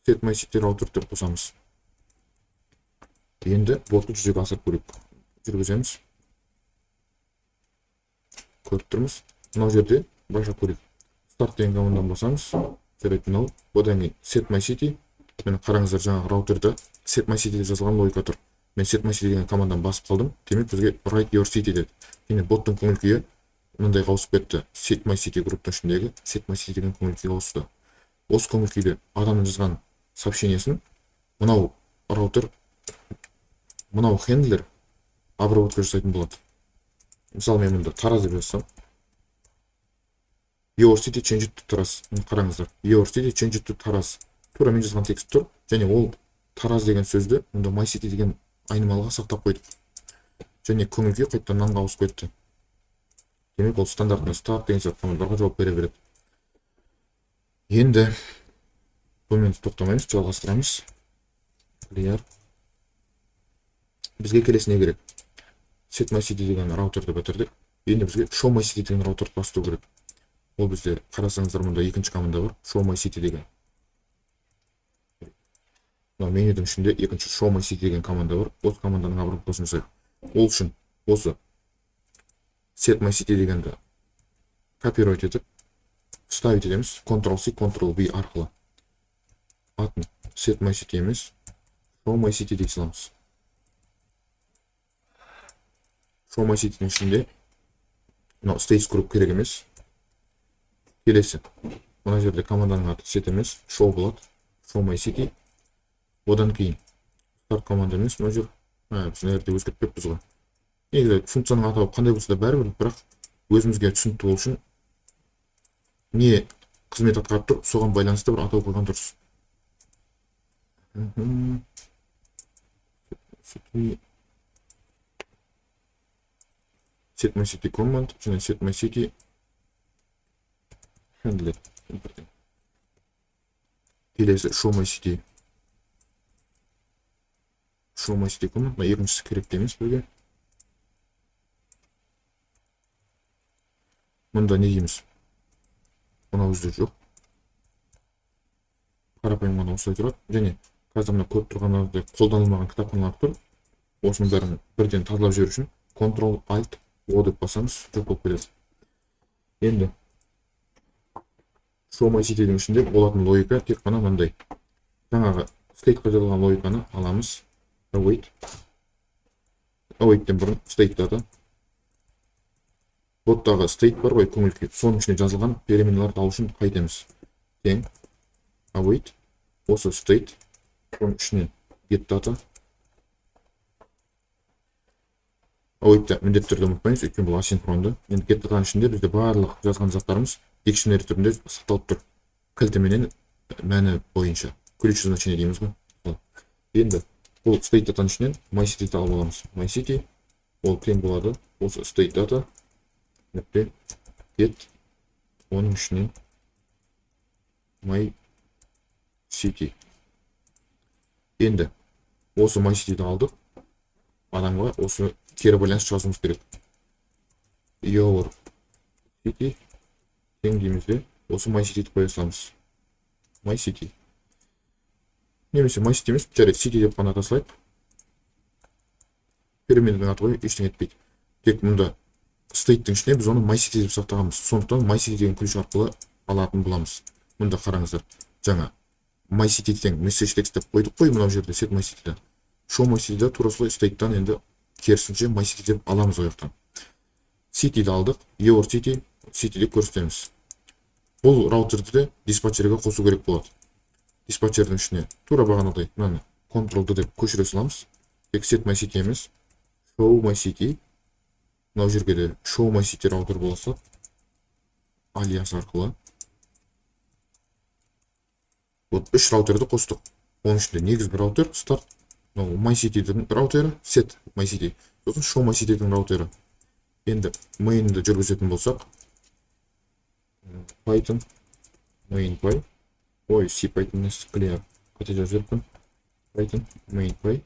set my city раутер деп қосамыз. Енді ботты жүзеге асырып көрейік. Жүргіземіз. Көріп тұрмыз. Мына жерде байқап көрейік. Start деген командадан басамыз. Жарайды, мынау. Одан кейін set my city. Мені қараңыздар, жаңағы раутерді set my city деп жазылған логика тұр. Мен set my city деген командадан басып қалдым. Демек бізге write your city деді. Және боттың көңіл күйі мындай ауысып кетті. Set my city групптың ішіндегі set my city деген көңіл күйге ауысты. Осы көңіл күйде адамның жазған сообщениесін мынау раутер, мынау хендлер обработка жасайтын болады. Мысалы мен мұнда Тараз деп жазсам, your city change to Тараз. Қараңыздар, your city change to Тараз. Тура мен жазған текст тұр, және ол Тараз деген сөзді мұнда my city деген айнымалыға сақтап қойдық. Және көңіл күй қайтадан нанға ауысып кетті. Демек ол стандартында start деген сияқты командаларға жауап бере береді. Енді бұнымен тоқтамаймыз, жалғастырамыз. Clear. Бізге келесі не керек? Set my city деген раутерді бітірдік. Енді бізге show my city деген раутерді бастау керек. Ол бізде қарасаңыздар мұнда екінші команда бар, show my city деген. Менюдің ішінде екінші show my city деген команда бар. Осы команданың обработкасын жасайық. Ол үшін осы set my city дегенді копировать етіп вставить етеміз. Ctrl-C, Ctrl-V арқылы. Атын set my city емес, show my city дей саламыз. Show my city'дің ішінде states group керек емес. Келесі. Мына жерде команданың аты set емес, show болады. Show my city. Одан кейін start команда емес, мына жер. Біз мына жерде өзгертпеппіз ғой. Негізі функцияның атауы қандай болса да бәрібір, бірақ өзімізге түсінікті болу үшін не қызмет атқарып тұр, соған байланысты бір атау қойған дұрыс. Set my city command және set my city handler. Келесі show my city. Show my city command. Екіншісі керек емес бізге. Мұнда не дейміз? Мұна өзде жоқ. Қарапайым ғана осылай тұрады. Және қазір мына көріп тұрғандардай қолданылмаған кітапханалар тұр. Осының бәрін бірден тазалап жіберу үшін Ctrl-Alt-O деп басамыз, жоқ болып келеді. Енді show my city'дің ішінде болатын логика тек қана мынандай. Жаңағы state'қа жазылған логиканы аламыз. Await-тен бұрын state data. Боттағы state бар ғой, көңіл күй. Соның ішіне жазылған переменаларды алу үшін қайтеміз. Тең await, осы state, соның ішіне get data. Await-та міндетті түрде ұмытпаймыз, өйткені бұл асинхронды. Енді get dataның ішінде бізде барлық жазған заттарымыз dictionary түрінде сақталып тұр. Кілтіменен мәні бойынша. Ключ значение дейміз ғой. Енді бұл state dataның ішінен my city алып аламыз. My city ол тең болады. Осы state data get оның ішінен my city. Енді осы my city'ді алдық. Адамға осы кері байланыс жазуымыз керек. Your city тең дейміз де осы my city'ді қоя саламыз. My city. Немесе my city емес, жарайды city деп қана тасылайық. Перемендің аты ғой, ештеңе етпейді. Тек мұнда state'дің ішіне біз оны my city деп сақтағанбыз. Сондықтан my city деген ключ арқылы алатын боламыз. Мұнда қараңыздар. Жаңа my city тең message text деп қойдық қой мынау жерде set my city'да. Show my city'да тура солай state'тан енді керісінше my city деп аламыз ояқтан. City'ді алдық, your city деп көрсетеміз. Бұл раутерді де диспатчерге қосу керек болады. диспатчердің ішіне тура бағанағыдай мынаны Ctrl-D деп көшіре саламыз. Тек set my city емес, show my city. Мынау жерге де show my city раутер болса, алиас арқылы. Вот 3 раутерді қостық. Оның ішінде негізгі раутер start, мынау my city-дің раутері, set my city, сосын show my city-дің раутері. Енді main'ді жүргізетін болсақ, Python main.py, ой, C Python емес, clear, қате жазып жүріппін. Python main.py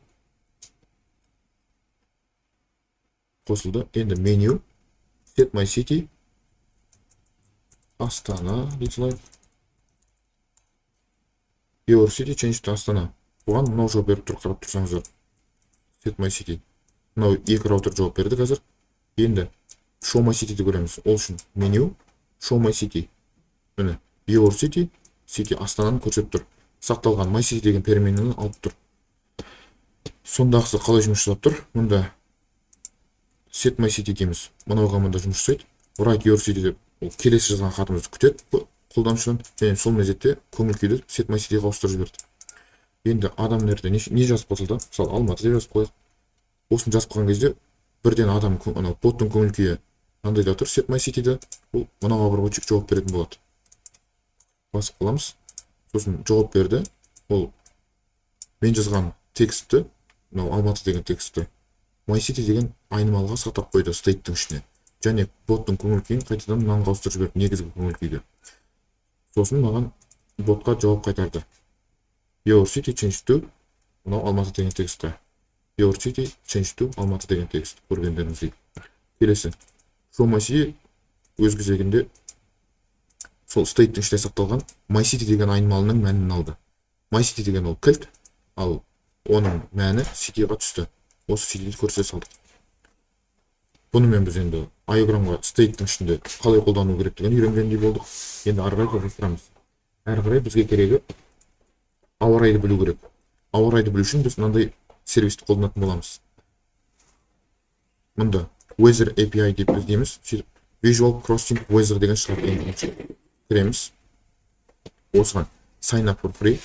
қосылды. Енді меню, set my city, Астана, дейсілай. Your city change to Астана. Бұған мынау жауап беріп тұр, қарап тұрсаңыздар. Set my city. Мынау екі раутер жауап берді қазір. Енді show my city-ді көреміз. Ол үшін меню, show my city. Міне, your city, city Астананы көрсетіп тұр. Сақталған my city деген переменені алып тұр. Сондағысы қалай жұмыс жасап тұр? Мұнда set my city дейміз. Мынау команда жұмыс жасайды. Write your city деп ол келесі жазған хатымызды күтеді қолданушыдан. Және сол мезетте көңіл күйді set my city-ға ауыстырып жіберді. Енді адам нәрде не жазып қосылды? Мысалы Алматы деп жазып қояйық. Осыны жазып қойған кезде бірден адам боттың көңіл күйі қандай тұр set my city-ді, ол мынауға бір очек жауап беретін болады. Басып қаламыз. Сосын жауап берді. Ол мен жазған текстті, мынау Алматы деген текстті my city деген айнымалыға сақтап қойды стейттің ішіне. Және боттың көңіл күйін қайтадан мынанға ауыстырып жіберді, негізгі көңіл күйді. Сосын маған ботқа жауап қайтарды. Your city change to, мынау Алматы деген текстті. Your city change to Алматы деген текст. Көргендеріңіздей. Келесі. Show my city өз кезегінде сол стейттің ішінде сақталған my city деген айнымалының мәнін алды. My city деген ол кілт, ал оның мәні city-ға түсті. Осы city-ді көрсете салдық. Бұнымен біз енді айограмға стейттің ішінде қалай қолдану керектігін үйренгендей болдық. Енді ары қарай жалғастырамыз. Әрі қарай бізге керегі ауа райды білу керек. Ауа райды білу үшін біз мынандай сервисті қолданатын боламыз. Мұнда Weather API деп іздейміз. Visual Crossing Weather деген шығады енгізіп кіреміз. Осыған sign up for free.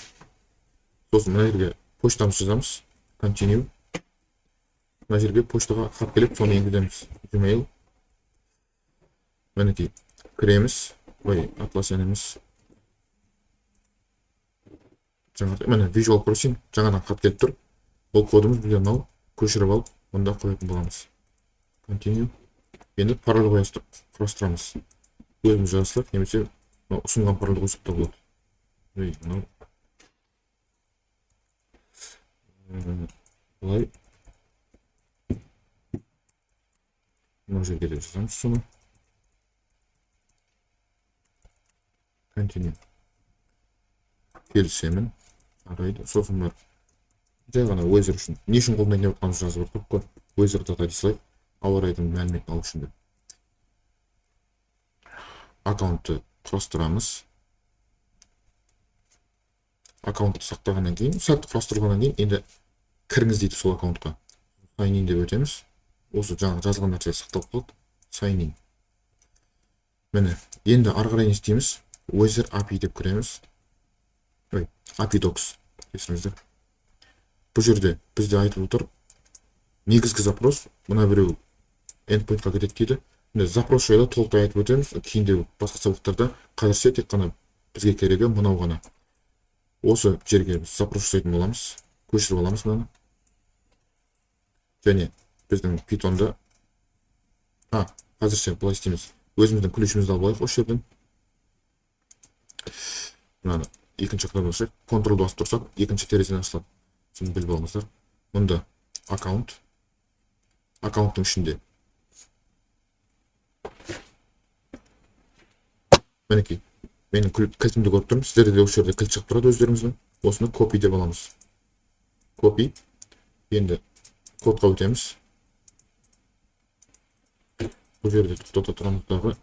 Сосын мына жерге поштамызды жазамыз. Continue. Мына жерге поштаға хат келіп, соны енгіземіз. Gmail. Мінекей кіреміз. Ой, Atlassian емес. Міне Visual Crossing жаңадан хат келіп тұр. Бұл кодымыз бізде мынау көшіріп алып, мұнда қоятын боламыз. Continue. Енді пароль құрастырамыз. Өзіміз жазсақ, немесе ұсынған парольді қойсақ та болады. Мынау былай. Мына жерге де жазамыз соны. Continue. Келісемін. Арайды. Сосын бар. Жай ғана Weather үшін. Не үшін қолдайын деп отқанымыз жазып ұрдық қой. Weather data дислайк. Ауа райдың мәліметін алу үшін. Аккаунтты құрастырамыз. Аккаунтты сақтағаннан кейін, сәтті құрастырғаннан кейін, енді кіріңіз дейді сол аккаунтқа. Sign in деп өтеміз. Осы жаңа жазылған нәрсе сақталып қалды. Sign in. Міне, енді ары қарай не істейміз? Weather API деп кіреміз. Ой, API Docs. Есіңіздер. Бұл жерде бізде айтып отыр. Негізгі запрос, мына біреу endpoint-қа кетеді дейді. Міне запрос жайлы толықтай айтып өтеміз. Кейінде басқа сабақтарда қазірше тек қана бізге керегі мынау ғана. Осы жерге запрос жасайтын боламыз. Көшіріп аламыз мынаны. Және біздің Python'да қазірше былай істейміз. Өзіміздің ключімізді алып алайық осы жерден. Мынаны екінші кнопканы басайық. Ctrl басып тұрсақ, екінші терезені ашылады. Соны біліп алыңыздар. Мұнда аккаунт. Аккаунттың ішінде мінекей, менің кілтімді көріп тұрмын. Сіздерде де осы жерде кілт шығып тұрады өздеріңіздің. Осыны copy деп аламыз. Copy. Енді кодқа өтеміз. Бұл жерде тоқтата тұрамыздағы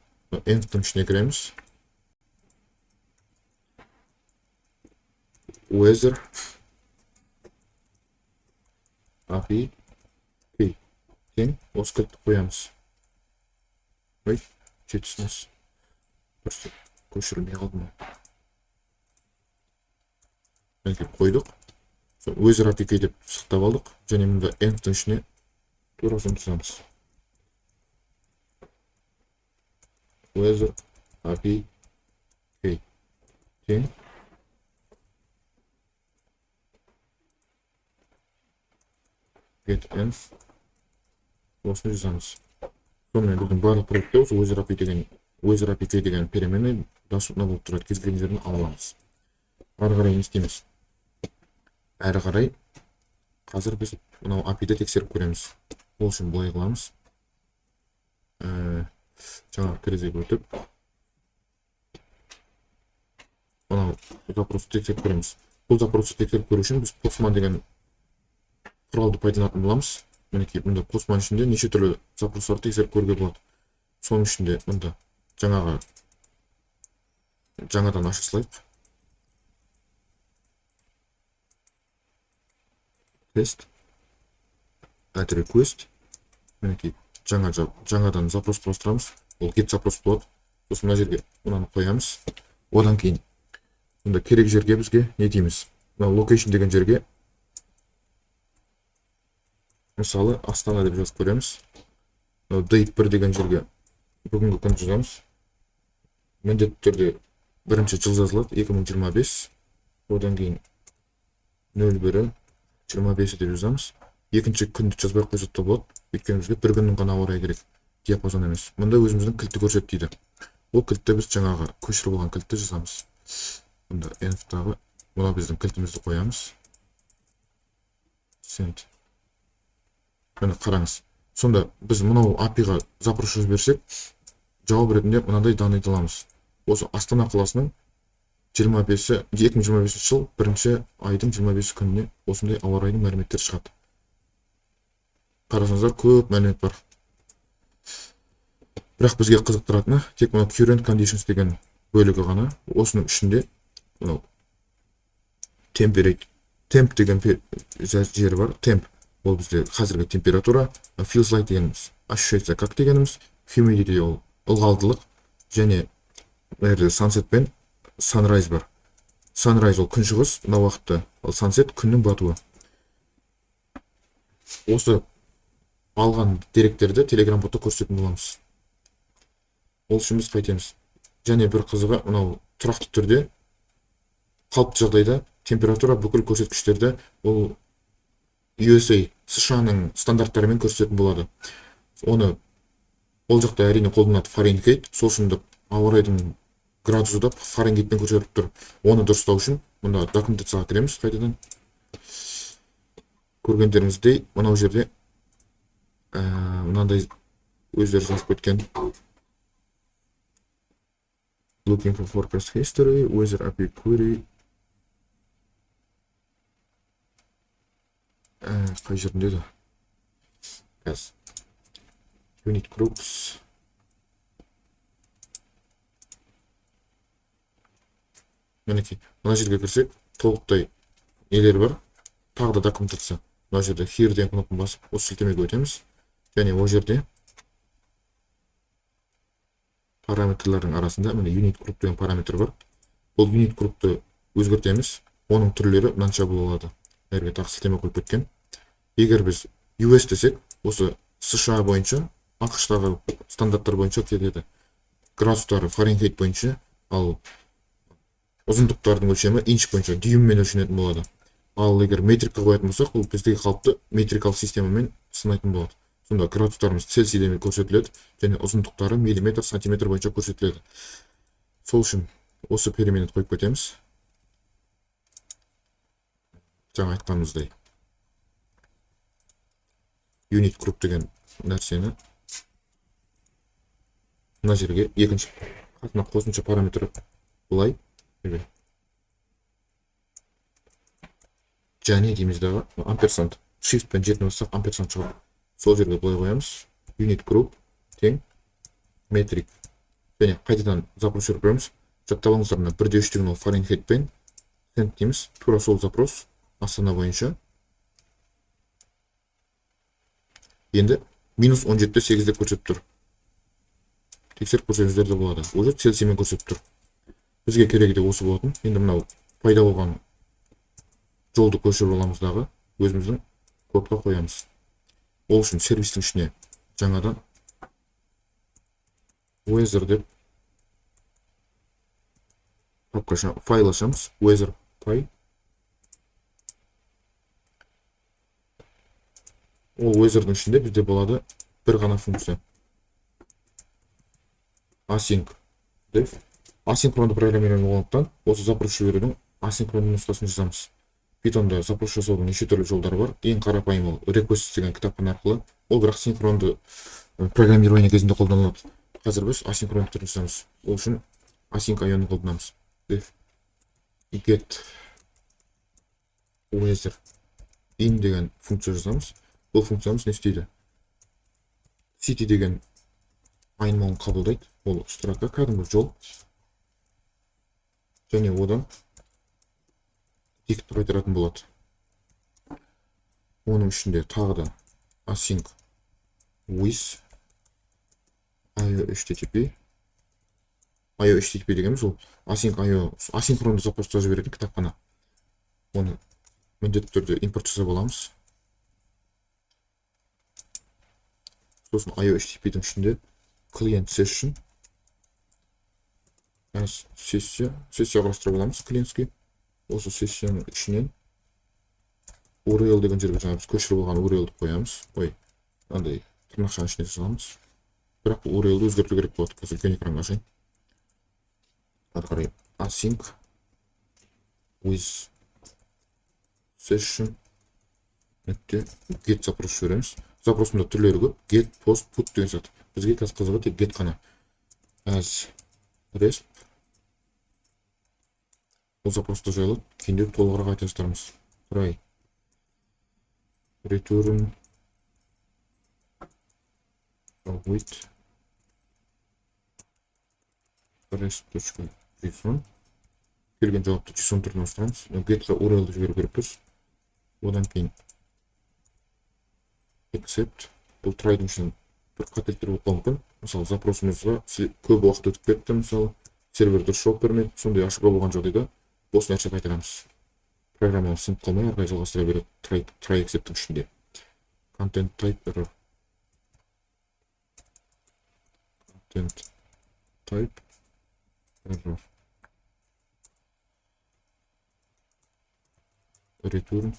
end'тің ішіне кіреміз. Weather API тең осы кілтті қоямыз. Ой, жетісіңіз. Просто көшірілмей қалды ма? қойдық. Weather APK деп сақтап алдық. Және мұнда env'тің ішіне тура соны жазамыз. Weather APK тең get env осыны жазамыз. Сонымен біздің барлық проектте осы Weather APK деген переменный доступна болып тұрады. Кез келген жерден ала аламыз. Ары қарай не істейміз? Әрі қарай қазір біз мынау API-ді тексеріп көреміз. Ол үшін былай қыламыз. Жаңа терезеге өтіп, мынау запросты тексеріп көреміз. Бұл запросты тексеріп көру үшін біз Postman деген құралды пайдаланатын боламыз. Мінекей, мұнда Postman ішінде неше түрлі запростарды тексеріп көруге болады. Соның ішінде мұнда жаңадан аша салайық. Тест, add request. Мінекей, жаңадан запрос құрастырамыз. Ол get запрос болады. Сосын мына жерге мынаны қоямыз. Одан кейін мұнда керек жерге бізге не дейміз? Location деген жерге мысалы Астана деп жазып көреміз. Date 1 деген жерге бүгінгі күн жазамыз. Міндетті түрде бірінші жыл жазылады, 2025. Одан кейін 01-25 деп жазамыз. Екінші күнді жазбай қойсақ та болады. Өйткені бізге бір күннің ғана ауа райы керек. Диапазон емес. Мұнда өзіміздің кілтті көрсетеді. Ол кілтті біз жаңағы көшіріп алған кілтті жазамыз. Мұнда env-тағы мына біздің кілтімізді қоямыз. Send. Міне қараңыз. Сонда біз мынау API-ға запрос жіберсек, жауап ретінде мынандай данныйды аламыз. Осы Астана қаласының 2025 жыл 1 айдың 25 күніне осындай ауа райының мәліметтері шығады. Қарасаңыздар, көп мәлімет бар. Бірақ бізге қызықтыратыны тек мына current conditions деген бөлігі ғана. Осының ішінде temp деген жері бар. Temp ол бізде қазіргі температура, feels like дегеніміз, ощущается как дегеніміз, humidity ол ылғалдылық, және sunset пен sunrise бар. Sunrise ол күншығыс, мына уақытта, ал sunset күннің батуы. Осы алған деректерді Telegram ботта көрсететін боламыз. Ол үшін біз қайтеміз. Және бір қызығы, мынау тұрақты түрде қалыпты жағдайда температура бүкіл көрсеткіштерді ол USA, США-ның стандарттарымен көрсететін болады. Ол жақта әрине қолданады Fahrenheit, сол үшін ауа райдың градусы да Fahrenheit-пен көрсетіп тұр. Оны дұрыстау үшін мұнда документацияға кіреміз қайтадан. Көргендеріңіздей, мынау жерде мынандай өздері жазып кеткен. Looking for forecast history, weather API query. Қай жерінде еді? Unit groups. Мінекей, мына жерге кірсек, толықтай нелер бар. Тағы да документация. Мына жерде here деген кнопканы басып, осы сілтемеге өтеміз. Және ол жерде параметрлердің арасында міне unit group деген параметр бар. Бұл unit groupты өзгертеміз. Оның түрлері мынанша болады. Әрге тағы сілтеме қойып кеткен. Егер біз US десек, осы США бойынша, ақш-тағы стандарттар бойынша кетеді. Градустары Fahrenheit бойынша, ал ұзындықтардың өлшемі инч бойынша дюйммен өлшенетін болады. Ал егер метрикқа қоятын болсақ, ол біздегі қалыпты метрикалық системамен сынайтын болады. Сонда градустарымыз Цельсийде көрсетіледі, және ұзындықтары миллиметр, сантиметр бойынша көрсетіледі. Сол үшін осы переменді қойып кетеміз. Жаңа айтқанымыздай unit group деген нәрсені мына жерге екінші қасына қосымша параметр былай және дейміз дағы амперсант shift пен жетіне бассақ амперсант шығады. Сол жерге былай қоямыз. Unit group тең метрик. Және қайтадан запрос жүріп көреміз. Жаттап алыңыздар, мына 1.3 деген ол Fahrenheit пен send дейміз. Тура сол запрос Астана бойынша. Енді -17.8 деп көрсетіп тұр. Тексеріп көрсеңіздер де болады. Уже Цельсиймен көрсетіп тұр. Бізге керегі де осы болатын. Енді мынау пайда болған жолды көшіріп аламыз дағы өзіміздің кодқа қоямыз. Ол үшін сервистің ішіне жаңадан weather деп файл ашамыз. weather file. Ол weather'дың ішінде бізде болады бір ғана функция. Async деп. Асинхронды программирование болғандықтан осы запрос жіберудің асинхронды нұсқасын жазамыз. Python'да запрос жасаудың неше түрлі жолдары бар. Ең қарапайым ол request деген кітапхана арқылы. Ол бірақ синхронды программирование кезінде қолданылады. Қазір біз асинхронды түрде жасаймыз. Ол үшін async.io-ны қолданамыз. Get weather in деген функция жазамыз. Бұл функциямыз не істейді? City деген айнымалын қабылдайды. Ол строка кәдімгі жол. Және одан текстті қайтаратын болады. Оның ішінде тағы да async with IO HTTP дегеніміз ол async.io асинхронды запростар жіберетін кітапхана. Оны міндетті түрде импорт жасап аламыз. Сосын IO HTTP-дің ішінде client session сессия құрастырып аламыз клиентский. Осы сессияның ішінен URL деген жерге жаңа біз көшіріп алған URL-ді қоямыз. Андай тырнақшаның ішіне саламыз. Бірақ бұл URL-ді өзгерту керек болады. Қазір үлкен экранға ашайын. Ары қарай async with session get запрос жібереміз. Запросында түрлері көп. Get, post, put деген сияқты. Бізге қазір қызығы тек get қана. As resp бұл запросты жайлы кейінде толығырақ айта жатармыз. Try return with resp.json келген жауапты JSON түріне ауыстырамыз. Get'қа URL-ді жіберу керекпіз. Одан кейін accept. Бұл try-дың ішінен бір қателіктер болып қалуы мүмкін. Мысалы запросымызға көп уақыт өтіп кетті, мысалы сервер дұрыс жауап бермеді. Сондай ашық болған жағдайда осы нәрсе қайтарамыз. Программаны сынып қалмай әрі қарай жалғастыра береді try accept-тің ішінде. Content type error. Content type error. Return.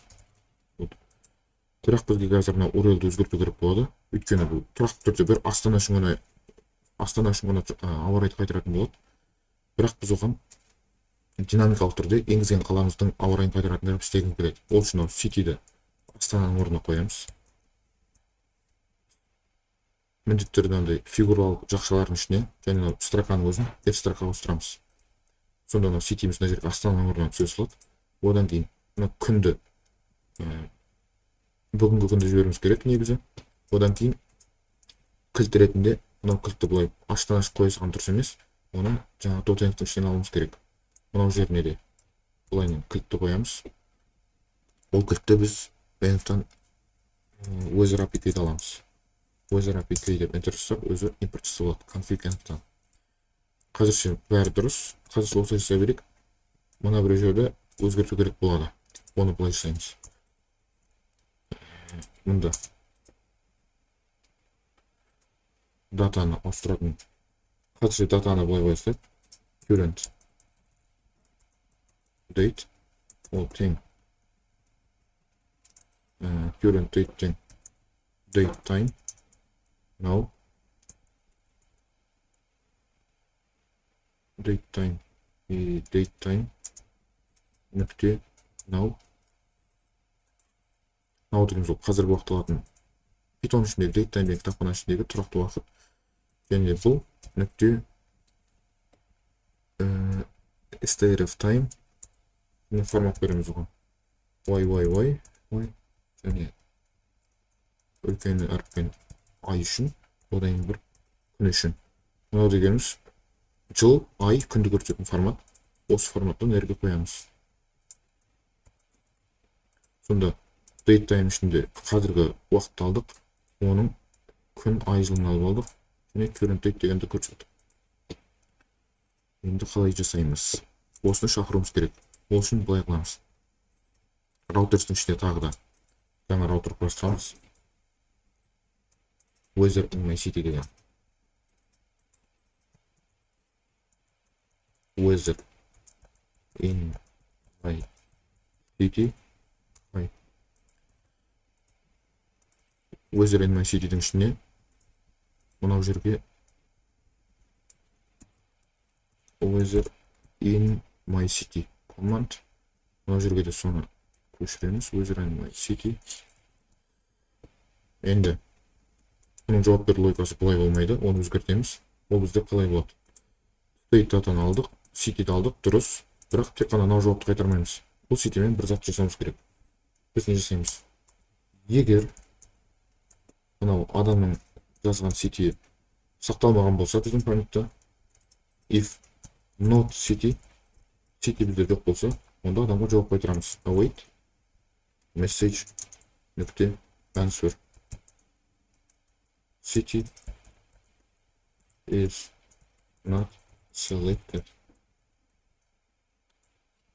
Бірақ бізге қазір URL-ді өзгерту керек болады. Өйткені бұл тұрақты түрде бір Астана үшін ғана ауа райды қайтаратын болады. Бірақ біз оған динамикалық түрде енгізген қаламыздың ауа райын қайтаратын етіп істегім келеді. Ол үшін City-ді Астананың орнына қоямыз. Міндетті түрде андай фигуралық жақшалардың ішіне және строканың өзін F строка ауыстырамыз. Сонда City-міз мына жерге Астананың орнына түсе салады. Одан кейін күнді бүгінгі күнді жіберуіміз керек негізі. Одан кейін кілт ретінде мынау кілтті былай аштан ашып қоя салған дұрыс емес. Оны жаңа .env-тің ішінен алуымыз керек. Мынау жеріне де былайынан кілтті қоямыз. Ол кілтті біз env-тан weather API-ді аламыз. Weather API деп enter жасап, өзі импорт жасап алады config env-тан. Қазірше бәрі дұрыс. Қазір осылай жасай берейік. Мына бір жерде өзгерту керек болады. Оны былай жасаймыз. Мұнда датаны ауыстыратын. Қазірше датаны былай бастайды. Current date ол тең current date тең date time now date time и date time нүкте now дегеніміз ол қазіргі уақыт алатын Python ішіндегі date time деген кітапхана ішіндегі тұрақты уақыт. Және бұл нүкте strf time формат береміз оған. y және үлкен әріппен ай үшін, одан бір күн үшін. Мынау дегеніміз жыл, ай, күнді көрсететін формат. Осы форматтан әрге қоямыз. Сонда date time ішінде қазіргі уақытты алдық, оның күн, ай, жылын алып алдық, және current date дегенді көрсеттік. Енді қалай жасаймыз? Осыны шақыруымыз керек. Ол үшін былай қыламыз. раутерстің ішінде тағы да жаңа раутер құрастырамыз. Weather in my city деген. Weather in my city. Weather in my city'дің ішіне мынау жерге Weather in my city command. Мынау жерге де соны көшіреміз. Weather in my city. Енді бұның жауап беру логикасы бұлай болмайды, оны өзгертеміз. Ол бізде қалай болады? State датаны алдық, city'ді алдық, дұрыс. Бірақ тек қана мынау жауапты қайтармаймыз. Бұл city'мен бір зат жасауымыз керек. Біз не жасаймыз? Егер мынау адамның жазған city сақталмаған болса біздің памятта, if not city бізде жоқ болса, онда адамға жауап қайтарамыз. Await message нүкте answer city is not selected.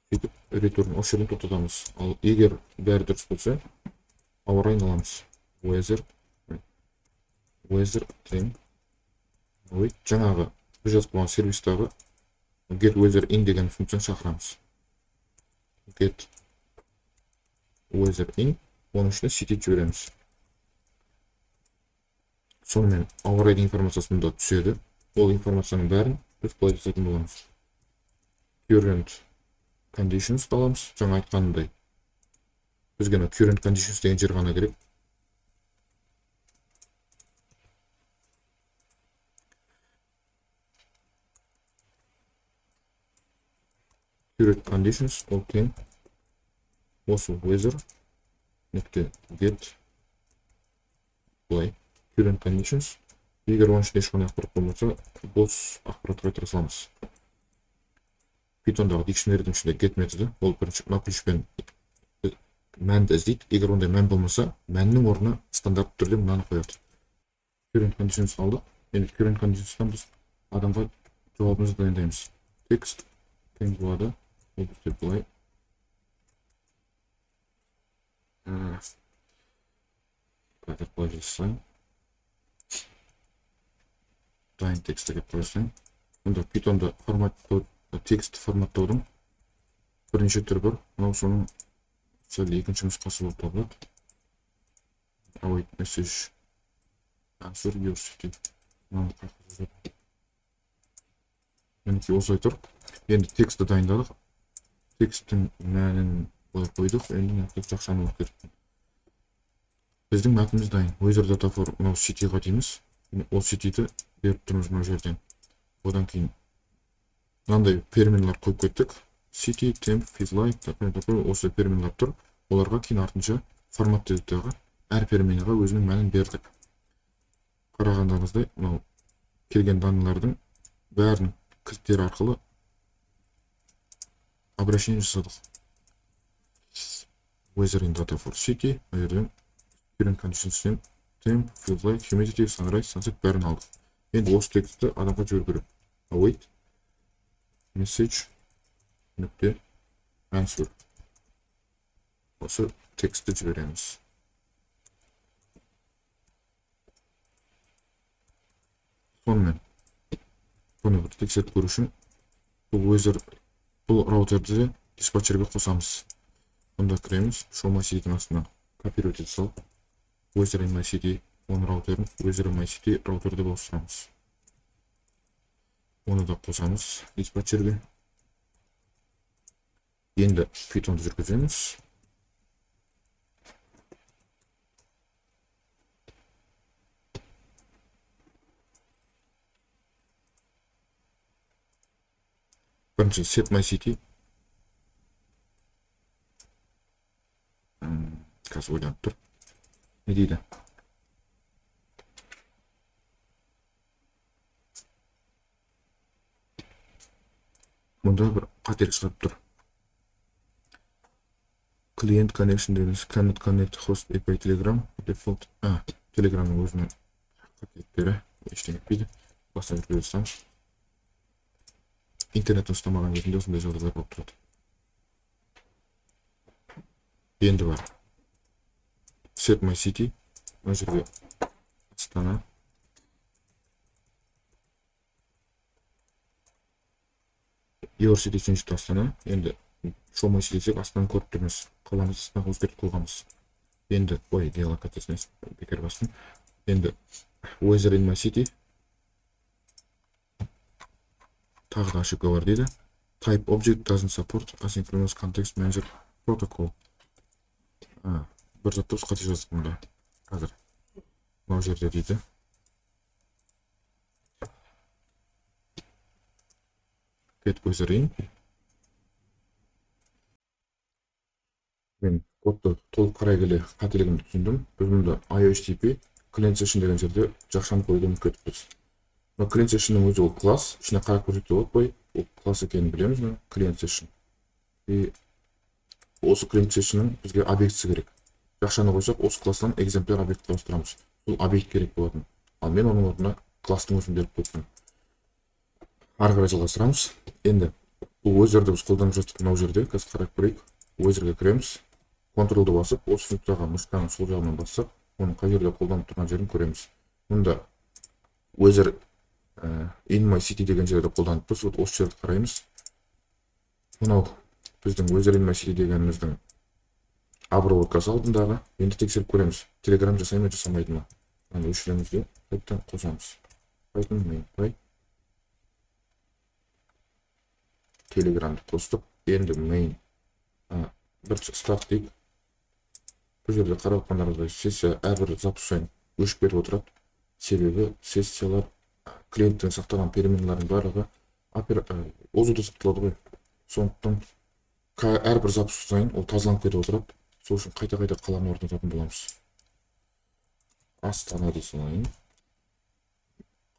Сөйтіп return осы жерден тоқтатамыз. Ал егер бәрі дұрыс болса, ауа райын аламыз. Weather thing. Жаңағы біз жазып қойған сервистағы get weather in деген функцияны шақырамыз. Get weather in, оның ішіне city жібереміз. Сонымен ауа райдың информациясы мұнда түседі. Ол информацияның бәрін біз былай жасайтын боламыз. Current conditions аламыз. Жаңа айтқанымдай бізге current conditions деген жер ғана керек. Current conditions ол тең осы weather нүкте get былай current conditions. Егер оның ішінде ешқандай ақпарат болмаса, бос ақпаратты қайтара саламыз. Pythonдағы dictionary'дің ішінде get методы ол бірінші мына ключпен мәнді іздейді. Егер ондай мән болмаса, мәннің орнына стандартты түрде мынаны қояды. Current conditions алдық. Енді current conditions'тан біз адамға жауабымызды дайындаймыз. Text тең болады. Ол бізде былай. Қайтып былай жасайын. Дайын текстті кеп қойсаң. Онда Python'да текст форматтаудың бірнеше түрі бар. Мынау соның сәл екінші нұсқасы болып табылады. Await message answer your city. Мінекей осылай тұр. Енді текстті дайындадық. Тексттің мәнін былай қойдық. Енді нәтиже жақшаны өткер. Біздің мәтініміз дайын. Weather data for мынау city'ға дейміз. Ол city'ді беріп тұрмыз мына жерден. Одан кейін мынандай перминлар қойып кеттік. City, temp, feedlight, осы перминлар тұр. Оларға кейін артынша формат дедіктегі әр перминға өзінің мәнін бердік. Қарағандағыздай, мынау келген данылардың бәрін кілттер арқылы обращение жасадық. Weather in data for city, жерден current conditions'тен temp, feedlight, humidity, sunrise, sunset бәрін алдық. Енді осы текстті адамға жіберу керек. Await message нүкте answer. Осы текстті жібереміз. Сонымен бұны бір тексеріп көру үшін бұл раутерді диспатчерге қосамыз. Онда кіреміз, show my city'дің астына копировать ете салып, weather in my city оның раутерін weather in my city раутерді ауыстырамыз. Оны да қосамыз диспатчерге. Енді Python'ды жүргіземіз. Бірінші set my city. Қазір ойланып тұр. Не дейді? Мұнда бір қателік шығып тұр. Client connection дегеніз cannot connect host API Telegram default. Telegramның өзінің қателіктері ештеңе етпейді. Басқа бір көрсеңіз. Интернет ұстамаған кезінде осындай жағдайлар болып тұрады. енді бар set my city, мына жерге Астана, your city change to Астана. Енді show my city десек Астананы көріп тұрмыз, қаламызды Астанаға өзгертіп қойғанбыз. Енді ой, геолокациясын бекер бастым. Енді weather in my city тағы да ошибка бар дейді. Type object doesn't support asynchronous context manager protocol. Бір затты біз қате жаздық мұнда. Қазір мынау жерде дейді. Get weather in. Мен кодты толық қарай келе қателігімді түсіндім. Біз мұнда IOHTTP client session деген жерде жақшаны қоюды ұмытып кетіппіз. Но client sessionның өзі ол класс, ішіне қарап көрсетуге болады қой. Ол класс екенін білеміз, client session. И осы client sessionның бізге объектісі керек. Жақшаны қойсақ, осы класстан экземпляр объектті ауыстырамыз. Бұл объект керек болатын. Ал мен оның орнына класстың өзін беріп қойдым. Ары қарай жалғастырамыз. Енді бұл weather'ды біз қолданып жатырмыз мынау жерде. Қазір қарап көрейік. Weather'ға кіреміз. Контролды басып, осы функцияға мышканың сол жағынан бассақ, оның қай жерде қолданып тұрған жерін көреміз. Мұнда weather in my city деген жерде қолданыппыз. Осы жерді қараймыз. Мынау біздің weather in my city дегеніміздің обработкасы алдындағы. Енді тексеріп көреміз. Telegram жасай ма, жасамайды ма? Оны өшіреміз де, қайттан қосамыз. Python main Telegramды қостық. Енді main бірінші start дейік. Бұл жерде қарап отқандарыңыздай сессия әрбір запуск сайын өшіп кетіп отырады. Себебі сессиялар клиенттің сақтаған переменалардың барлығы озуда сақталады ғой. Сондықтан әрбір запуск сайын ол тазаланып кетіп отырады. Сол үшін қайта-қайта қаланы орнататын боламыз. Астана дей салайын.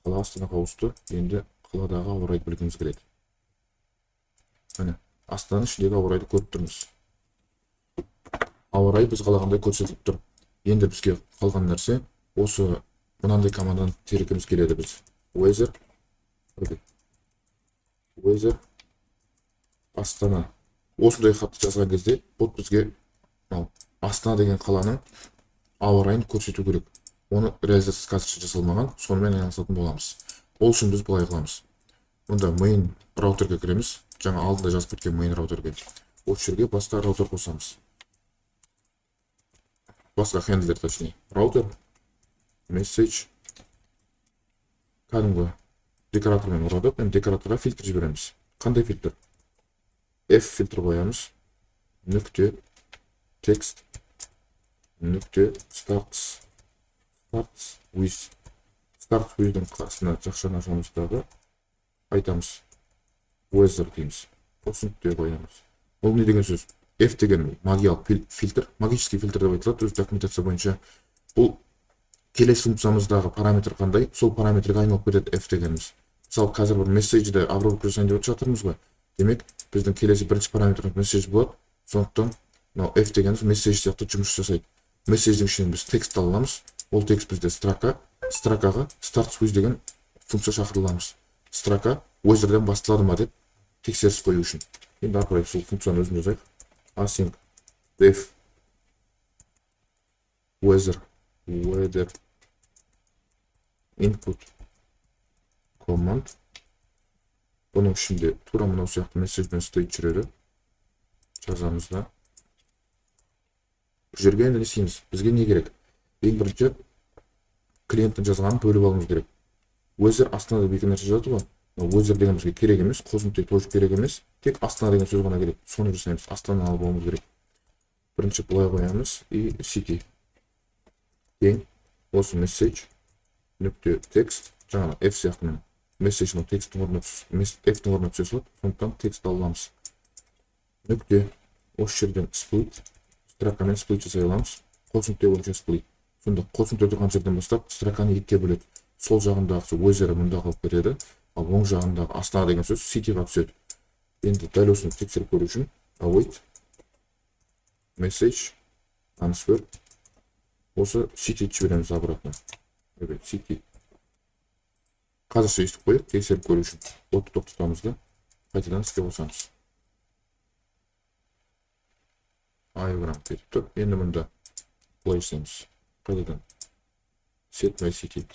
Қала Астанаға ауысты. Енді қаладағы ауа райды білгіміз келеді. Міне, Астананың ішіндегі ауа райды көріп тұрмыз. Ауа райы біз қалағандай көрсетіп тұр. Енді бізге қалған нәрсе осы мынандай команданы терекіміз келеді біз. Weather Астана. Осындай хатты жазған кезде бот бізге Астана деген қаланың ауа райын көрсету керек. Оны реализациясы қазірше жасалмаған, сонымен айналысатын боламыз. Ол үшін біз былай қыламыз. Мұнда main раутерге кіреміз. Жаңа алдында жазып кеткен main раутерге. Осы жерге басқа раутер қосамыз. Басқа хендлер, точнее. Раутер, message, кәдімгі декоратормен ұрадық, декораторға фильтр жібереміз. Қандай фильтр? F фильтр қоямыз. Нүкте, текст, нүкте, starts with. Starts with'дің қасына жақшаны ашамыздағы айтамыз. Weather дейміз. Осы нүкте қоямыз. Бұл не деген сөз? F деген магиялық фильтр, магический фильтр деп айтылады, өз документация бойынша. Бұл келесі функциямыздағы параметр қандай, сол параметрге айналып кетеді F дегеніміз. Мысалы, қазір бір месседжді обработка жасайын деп жатырмыз ғой. Демек, біздің келесі бірінші параметріміз месседж болады. Сондықтан, F дегеніміз месседж сияқты жұмыс жасайды. Месседждің ішінен біз текст аламыз. Ол текст бізде строка. Строкаға starts with деген функция шақырыламыз. Строка weather'дан басталады ма деп тексеріс қою үшін. Енді ары қарай сол функцияны өзін жазайық. Async def weather input command. Бұның ішінде тура мынау сияқты месседжбен state жүреді. Жазамыз да. Бұл жерге енді не істейміз? Бізге не керек? Ең бірінші клиенттің жазғанын бөліп алуымыз керек. Weather Астанада бір нәрсе жазады ғой. Weather деген бізге керек емес, қосымша точка керек емес. Тек Астана деген сөз ғана керек. Соны жасаймыз. Астана алып алуымыз керек. Бірінші былай қоямыз и city. Тең осы message нүкте текст, жаңа F сияқтының message'ның тексттің орнына F-тің орнына түсе салады. Сондықтан текст аламыз. Нүкте осы жерден split, строкамен split жасай аламыз. Қосымша бойынша split. Сонда қосымша тұрған жерден бастап строканы екіге бөледі. Сол жағындағы weather мұнда қалып кетеді. Ал оң жағындағы Астана деген сөз city-ға түседі. Енді дәл осыны тексеріп көру үшін await message transfer осы city жібереміз обратно. City. Қазақша естіп қойып, тексеріп көру үшін отты тоқтатамыз да қайтадан іске қосамыз. iOgram кетіп тұр. Енді мұнда былай жасаймыз. Қайтадан set my city.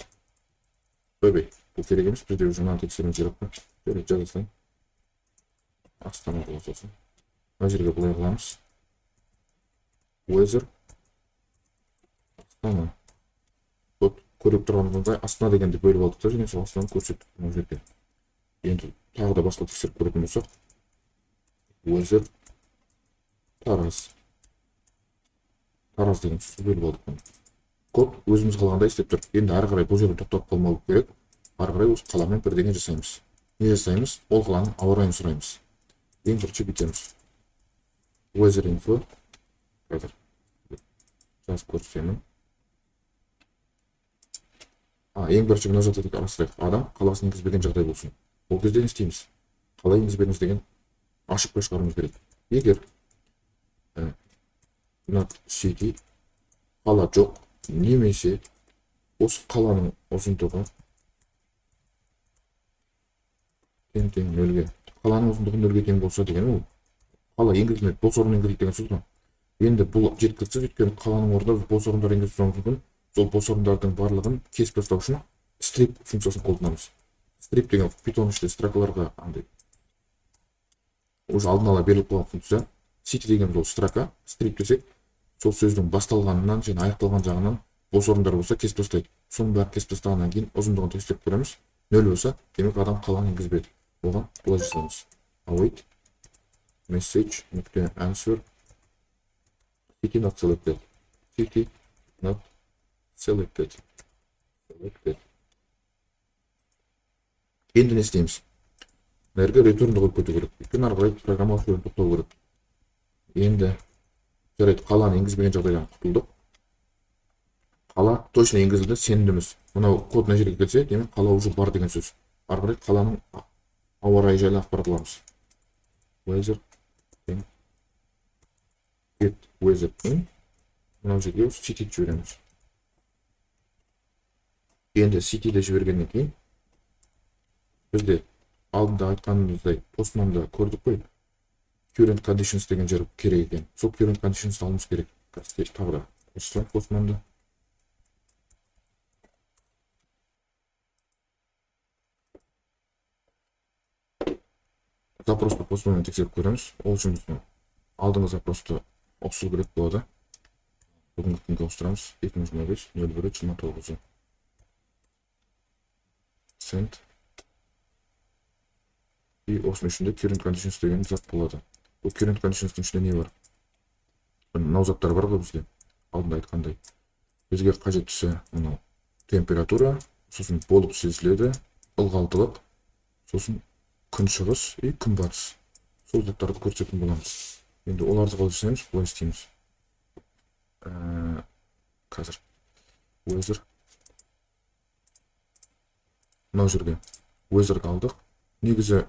Ойбай, бұл керек емес, бізде уже мынаны тексеруіміз керек па? Жарайды, жаза салайын. Астана болсын. Мына жерге былай қыламыз. Weather Астана. Вот көріп тұрғанымыздай Астана дегенді бөліп алдық та, және сол Астананы көрсеттік мына жерде. Енді тағы да басқа тексеріп көретін болсақ, Weather Тараз. Тараз деген сөзді бөліп алдық. Код өзіміз қалғандай істеп тұр. Енді ары қарай бұл жерде тоқтап қалмау керек. Ары қарай осы қаламен бірдеңе жасаймыз. Не жасаймыз? Ол қаланың ауа райын сұраймыз. Ең бірінші бүйтеміз. Weather info. Қазір жазып көрсетемін. Ең бірінші мына жағдайды қарастырайық. Адам қаласын енгізбеген жағдай болсын. Ол кезде не істейміз? Қала енгізбеңіз деген ашып шығаруымыз керек. Егер not city қала жоқ, немесе осы қаланың ұзындығы тең нөлге. Қаланың ұзындығы нөлге тең болса деген ол қала енгізілмеді, бос орын енгізілді деген сөз ғой. Енді бұл жеткіліксіз, өйткені қаланың орнында бос орындар енгізілуі мүмкін. Сол бос орындардың барлығын кесіп тастау үшін strip функциясын қолданамыз. Strip деген Python ішінде строкаларға андай уже алдын ала беріліп қойған функция. City деген ол строка, strip десек, сол сөздің басталғанынан және аяқталған жағынан бос орындар болса кесіп тастайды. Соның бәрін кесіп тастағаннан кейін ұзындығын тексеріп көреміз. Нөл болса, демек адам қаланы енгізбеді. Оған былай жасаймыз. Await message answer city not selected. City not selected. Енді не істейміз? Нәрге ретурнды қойып кету керек. Өйткені ары қарай программалық жолын тоқтау керек. Енді жарайды, қаланы енгізбеген жағдайдан құтылдық. Қала точно енгізілді, сенімдіміз. Мынау код мына жерге келсе, демек қала уже бар деген сөз. Ары қарай қаланың ауа райы жайлы ақпарат аламыз. Weather get weather in. Мынау жерге city жібереміз. Енді city-де жібергеннен кейін бізде алдында айтқанымыздай Postman-да көрдік қой. Current conditions деген жер керек екен. Сол current conditions алуымыз керек. Тағы да қосып Postman-да. Запросты Postman-мен тексеріп көреміз. Ол үшін біздің алдыңғы запросты ауыстыру керек болады. Бүгінгі күнге ауыстырамыз. 2025-01-29. Send. И осының ішінде current conditions деген зат болады. Бұл current conditions-тың ішінде не бар? Мынау заттар бар ғой бізде. Алдында айтқандай. Бізге қажеттісі мынау температура, сосын болып сезіледі, ылғалдылық, сосын күншығыс и күнбатыс. Сол заттарды көрсететін боламыз. Енді оларды қалай жасаймыз? Бұлай істейміз. Қазір weather мынау жерге weather-ды алдық. Негізі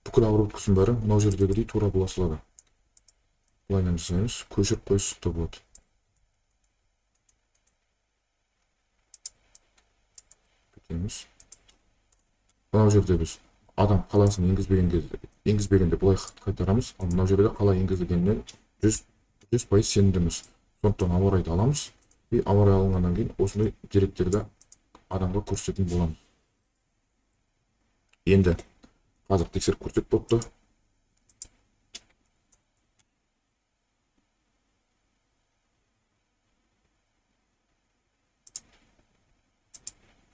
бүкіл ауыр өткізім бәрі мынау жердегідей тура бола салады. Бұлайнан жасаймыз, көшіріп қойсақ та болады. Кетеміз. Мынау жерде біз адам қаласын енгізбегенде бұлай қайтарамыз. Ал мынау жерде қала енгізілгеннен 100% сенімдіміз. Сондықтан ауа райды аламыз. И ауа райы алынғаннан кейін осындай деректерді адамға көрсететін боламыз. Енді қазір тексеріп көрсек болды.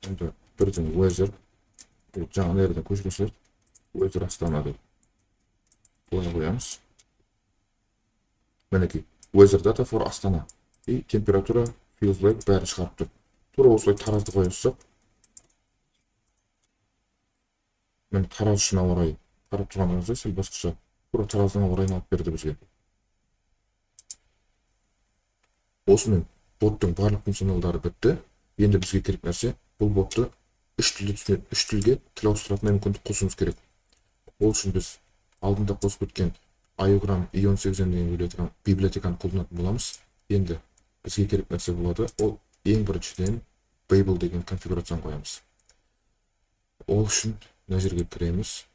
Енді бірден weather жаңа нерден көшіресілер. Weather Астана деп бұлай қоямыз. Мінекей weather data for Астана. И температура feels like бәрін шығарып тұр. Тура осылай таразды қойсақ. Мен Тараз үшін ауа райы қарап тұрғанымызда сәл басқаша. Тура Тараздың ауа райын алып берді бізге. Осымен боттың барлық функционалдары бітті. Енді бізге керек нәрсе бұл ботты үш тілде түсінеді. Үш тілге тіл ауыстыратын мүмкіндік қосуымыз керек. Ол үшін біз алдында қосып өткен iOgram i18 деген библиотеканы қолданатын боламыз. Енді бізге керек нәрсе болады. Ол ең біріншіден Babel деген конфигурацияны қоямыз. Ол үшін мына жерге кіреміз.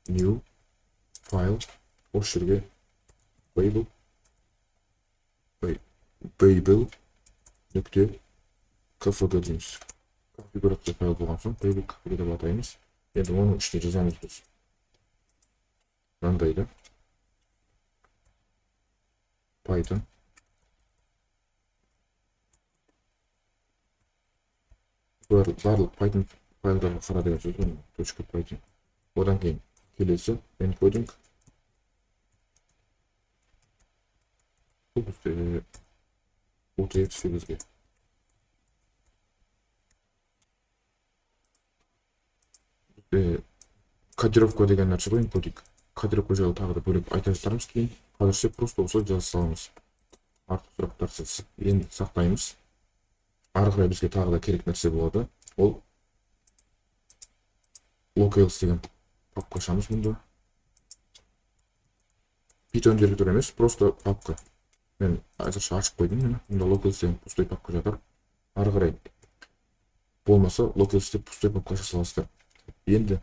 New file. Осы жерге Babel babel нүкте kfg дейміз. Конфигурация файл болған соң babel kfg деп атаймыз. Енді оның ішіне жазамыз біз. Мынандай да Python барлық Python файлдарға қара деген сөз ғой. .python. Одан кейін келесі encoding. Бұл бізде UTF-8-ге. Кодировка деген нәрсе ғой, encoding. Кодировка жайлы тағы да бөлек айта жатармыз кейін. Қазірше просто осылай жаза саламыз. Артық сұрақтарсыз енді сақтаймыз. Ары қарай бізге тағы да керек нәрсе болады. Ол locales деген папка ашамыз мұнда. Python директоры емес, просто папка. Мен әзірше ашып қойдым. Мұнда locales деген пустой папка жатыр. Ары қарай болмаса locales деп пустой папка аша саласыздар. Енді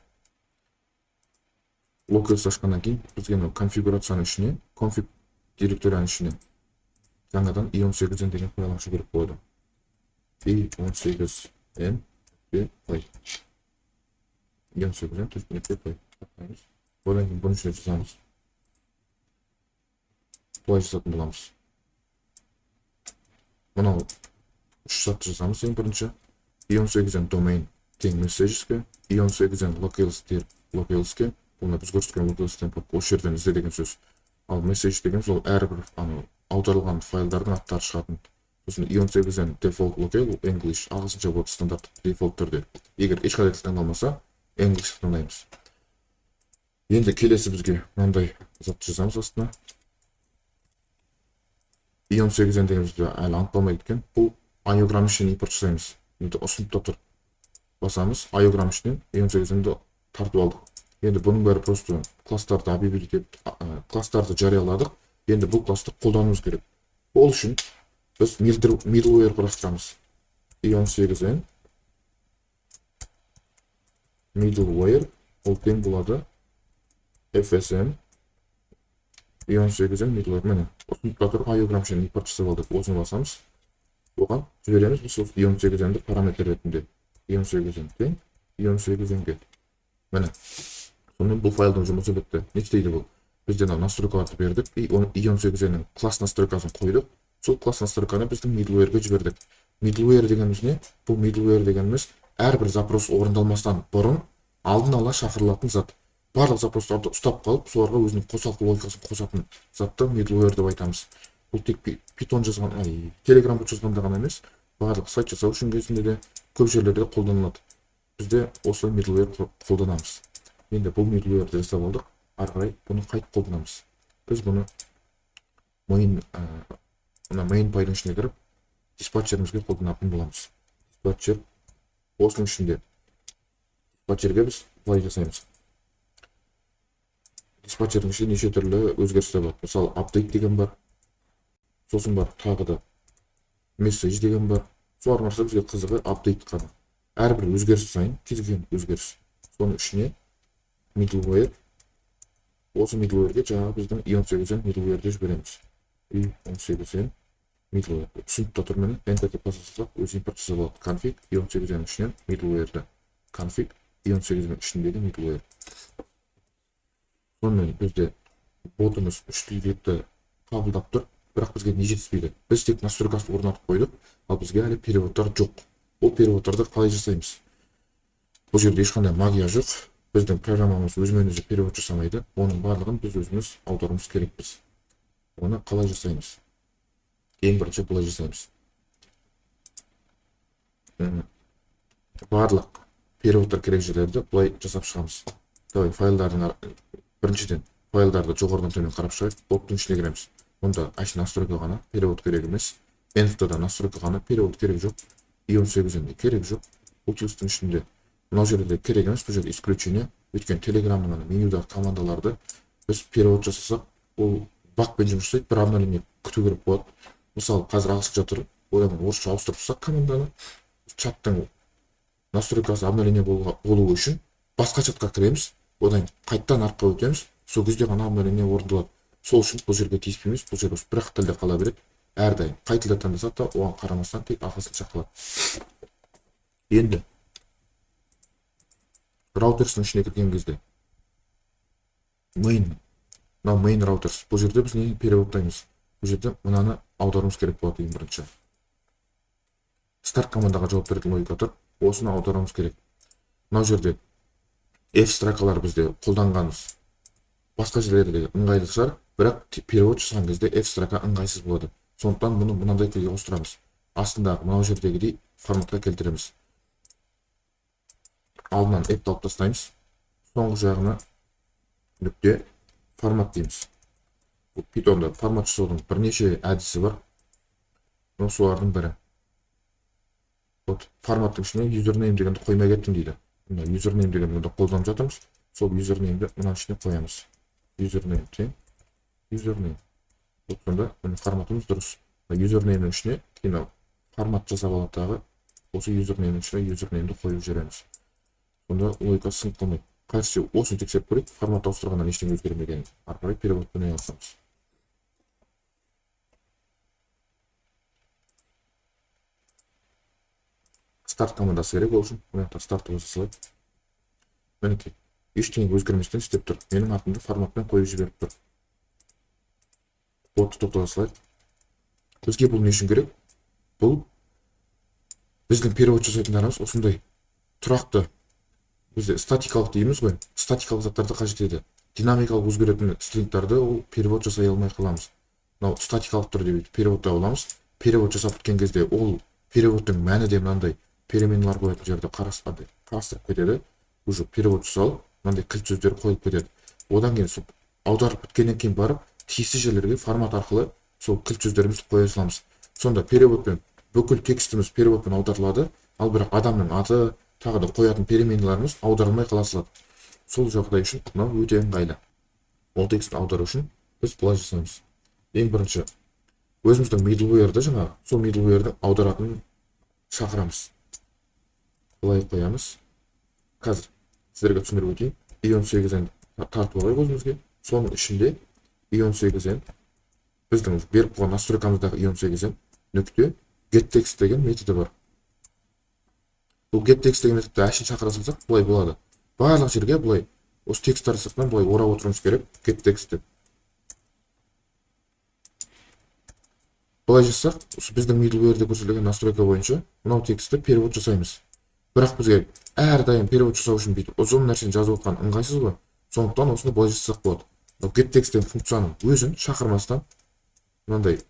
locales ашқаннан кейін бізге конфигурацияның ішіне, config директорияның ішіне жаңадан i18n деген файл ашу керек болады. i18n i18n.py. Одан кейін бұның ішіне жазамыз. Бұлай жазатын боламыз. Мынау үш затты жазамыз. Ең бірінші i18n domain тең messagesке, i18n localesке, бұны біз көрсеткен localestен осы жерден ізде деген сөз. Ал message деген сол әрбір аударылған файлдардың аттары шығатын. Сосын i18n default local English ағылшынша болады стандарт дефолт түрде. Егер ешқандай тіл таңдалмаса, English таңдаймыз. Енді келесі бізге мынандай затты жазамыз астына. i18n дегенімізді әлі анықталмай кеткен. Бұл iOgram ішіне импорт жасаймыз. Енді ұсыныпта тұр. Басамыз, iOgram ішінен i18nді тартып алдық. Енді бұның бәрі просто класстарды класстарды жарияладық. Енді бұл классты қолдануымыз керек. Ол үшін біз middleware құрастырамыз. i18n middleware ол тең болады fsm i18n middleware. Міне ұсыныпта тұр, iOgram ішінен импорт жасап алдық. Осыны басамыз. Оған жібереміз біз i18nді параметр ретінде. i18n тең i18nге. Міне сонымен бұл файлдың жұмысы бітті. Не істейді бұл? Бізден настройкаларды бердік, i18nнің класс настройкасын қойдық. Сол класс настройканы біздің middleware'ге жібердік. Middleware дегеніміз не? Бұл middleware дегеніміз әрбір запрос орындалмастан бұрын алдын ала шақырылатын зат. Барлық запростарды ұстап қалып, соларға өзінің қосалқы логикасын қосатын затты middleware деп айтамыз. Бұл тек Python жазған, Telegram бот жазғанда ғана емес, барлық сайт жасау үшін кезінде де көп жерлерде қолданылады. Бізде осы middleware қолданамыз. Енді бұл middleware'ді жасап алдық. Ары қарай бұны қайтып қолданамыз. Біз бұны main пайдың ішіне кіріп, диспатчерімізге қолданатын боламыз. Диспатчер осының ішінде. Диспатчерге біз былай жасаймыз. Диспатчердің ішінде неше түрлі өзгерістер бар. Мысалы, update деген бар. Сосын бар, тағы да message деген бар. Солардың арасында бізге қызығы update қана. Әрбір өзгеріс сайын, кез келген өзгеріс. Соның ішіне middleware, осы middleware'ге жаңағы біздің i18n middleware'ді жібереміз. i18n middleware. Түсінікті тұр мені, enter басасақ, өзі импорт жасап алады. Config i18n ішінен middleware'ді. Config i18n ішіндегі middleware. Сонымен бізде ботымыз үш тілдерді қабылдап тұр, бірақ бізге не жетіспейді. Біз тек настройкасын орнатып қойдық, ал бізге әлі переводтар жоқ. Ол переводтарды қалай жасаймыз? Бұл жерде ешқандай магия жоқ. Біздің программамыз өзімен өзі перевод жасамайды. Оның барлығын біз өзіміз аударуымыз керекпіз. Оны қалай жасаймыз? Ең бірінші бұлай жасаймыз. Барлық переводтар керек жерлерді бұлай жасап шығамыз. Давай файлдардың біріншіден файлдарды жоғарыдан төмен қарап шығайық. Боттың ішіне кіреміз. Онда аш настройка ғана перевод керек емес. Env'да настройка ғана перевод керек жоқ. i18nде керек жоқ. Utility'стің ішінде мынау жерде керек емес, бұл жерде исключение. Өйткені Telegramның менюдағы командаларды біз перевод жасасақ, ол бакпен жұмыс жасайды, бір обновление күту керек болады. Мысалы, қазір ағылшынша тұр, одан орысша ауыстырып тастасақ команданы, чаттың настройкасы обновление болуы үшін басқа чатқа кіреміз, одан қайттан артқа өтеміз, сол кезде ғана обновление орындалады. Сол үшін бұл жерге тиіспейміз, бұл жер бір ақ тілде қала береді. әрдайым қай тілді таңдаса да оған қарамастан тек алғашқы шақырылады. Енді раутерстің ішіне кірген кезде main роутерс. Бұл жерде біз не переводтаймыз? Бұл жерде мынаны аударуымыз керек болады ең бірінші. Start командаға жауап беретін логика тұр. Осыны аударуымыз керек. Мынау жерде F строкалар бізде қолданғанымыз басқа жерлерде ыңғайлы шығар, бірақ перевод жасаған кезде F строка ыңғайсыз болады. Сондықтан бұны мынандай тілге ауыстырамыз. Астындағы мынау жердегідей форматқа келтіреміз. Алдынан F-ті алып тастаймыз. Соңғы жағына нүкте формат дейміз. Бұл Python'да формат жасаудың бірнеше әдісі бар. Солардың бірі. Форматтың ішіне username дегенді қоймай кеттім дейді. Username дегенді қолданып жатырмыз. Сол username-ді мына ішіне қоямыз. Username тең username. Сонда форматымыз дұрыс. Username-нің ішіне кейін формат жасап алатағы осы username-нің ішіне username-ді қойып жібереміз. Сонда логика сынып қалмайды. Қайсы осыны тексеріп көрейік, формат ауыстырғаннан ештеңе өзгермегенін. Ары қарай переводпен айналысамыз. Старт командасы керек ол үшін. Мына жақта старт жасалады. Мінекей, ештеңе өзгерместен істеп тұр. Менің атымды форматпен қойып жіберіп тұр. Кодты тоқтата салайық. Бізге бұл не үшін керек? Бұл біздің перевод жасайтындарымыз осындай тұрақты. Бізде статикалық дейміз ғой. Статикалық заттарды қажет еді. Динамикалық өзгеретін стрингтарды ол перевод жасай алмай қаламыз. Мынау статикалық түрде переводтай аламыз. Перевод жасап біткен кезде ол переводтың мәні де мынандай переменалар қоятын жерде қарастырып кетеді. Уже перевод жасалып, мынандай кілт сөздер қойылып кетеді. Одан кейін аударып біткеннен кейін барып, тиісті жерлерге формат арқылы сол кілт сөздерімізді қоя саламыз. Сонда переводпен бүкіл текстіміз переводпен аударылады, ал бірақ адамның аты, тағы да қоятын переменаларымыз аударылмай қала салады. Сол жағдай үшін мынау өте ыңғайлы. Ол текстті аудару үшін біз былай жасаймыз. Ең бірінші өзіміздің middleware-ді жаңағы сол middleware-ді аударатын шақырамыз. Былай қоямыз. Қазір сіздерге түсіндіріп өтейін. i18-ін тартып алайық өзімізге. Соның ішінде i18-ін біздің беріп қойған настройкамыздағы i18-ін нүкте getText деген методы бар. Бұл getText деген методты әшін шақыра салсақ былай болады. Барлық жерге былай осы тексттер сыртынан былай орап отыруымыз керек. getText деп. Былай жасақ, біздің middleware-де көрсетілген настройка бойынша мынау текстті перевод жасаймыз. Бірақ бізге әрдайым перевод жасау үшін бүйтіп ұзын нәрсені жазып отқан ыңғайсыз ғой. Сондықтан осыны былай жасақ болады. getText деген функцияның өзін шақырмастан мынандай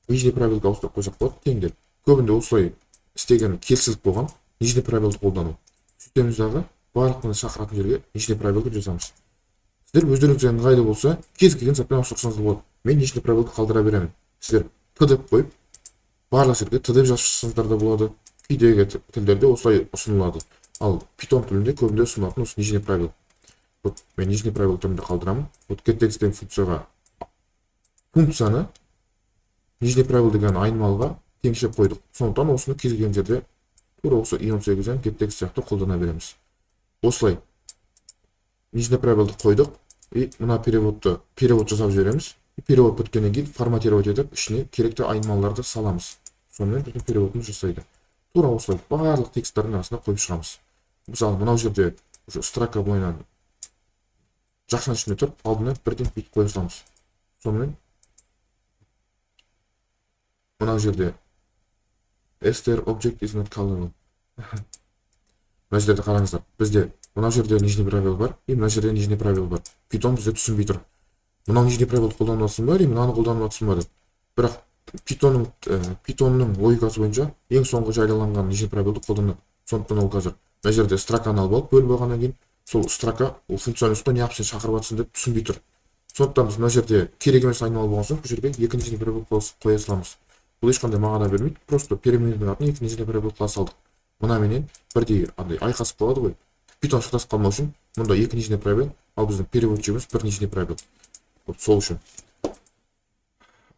нижний пробелге ауыстырып қойсақ болады, теңдеп. Көбінде осылай істеген келісіліп болған нижний пробелді қолдану. Сөйтеміз дағы барлығын шақыратын жерге нижний пробелді жасамыз. Сіздер өздеріңізге ыңғайлы болса, кез келген затпен ауыстырсаңыз болады. Мен нижний пробелді қалдыра беремін. Сіздер т деп қойып, барлық жерге т деп жазсаңыздар да болады. Кейдегі тілдерде осылай ұсынылады. Ал Python тілінде көбінде ұсынылатын осы нижний пробел. Мен нижний пробел түрінде қалдырамын. getText деген функцияны нижний пробел деген айнымалыға теңшеп қойдық. Сондықтан осыны кез келген жерде тура осы i18-ден getText сияқты қолдана береміз. Осылай нижний пробелді қойдық и мына перевод жасап жібереміз. Перевод біткеннен кейін форматировать етіп, ішіне керекті айнымаларды саламыз. Сонымен біздің переводымыз жасайды. Тура осылай барлық тексттердің арасына қойып шығамыз. Мысалы, мынау жерде строка бойынан жақшаның ішінде тұрып, алдына бірден бүйтіп қоя саламыз. Сонымен мынау жерде str object is not callable. Мына жерде қараңыздар. Бізде мынау жерде нижний пробел бар, и мына жерде нижний пробел бар. Python бізде түсінбей тұр. Мынау нижний пробелді қолданып жатсың ба, мынаны қолданып жатсың ба деп. Бірақ Pythonның логикасы бойынша ең соңғы жарияланған нижний пробелді қолданады. Сондықтан ол қазір мына жерде строканы алып алып бөліп алғаннан кейін сол строка ол функционалистті неғып сен шақырып жатсың деп түсінбей тұр. Сондықтан біз мына жерде керек емес айнымалы болған соң бұл жерге екі нижний пробел қоя саламыз. Бұл ешқандай мағына бермейді, просто перемендің атын екі нижний пробел қоя салдық. Мына менен бірдей андай айқасып қалады ғой. Python шатасып қалмау үшін мұнда екі нижний пробел, ал біздің переводчигіміз бір нижний пробел. Сол үшін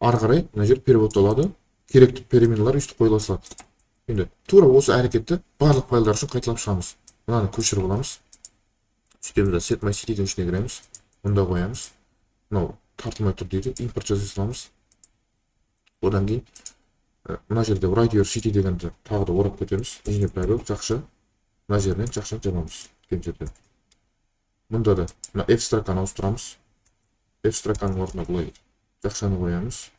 ары қарай мына жер переводталады, керекті переменалар өйстіп қойыла салады. Енді тура осы әрекетті барлық файлдар үшін қайталап шығамыз. Мынаны көшіріп аламыз. Сөйтеміз, setMyCity'дің ішіне кіреміз. Мұнда қоямыз. Мынау тартылмай тұр дейді, импорт жасай саламыз. Одан кейін мына жерде write your city дегенді тағы да орап кетеміз. Изне правил жақша. Мына жерінен жақшаны жабамыз. Кен жерде. Мұнда да мына F строканы ауыстырамыз. F строканың орнына бұлай жақшаны қоямыз.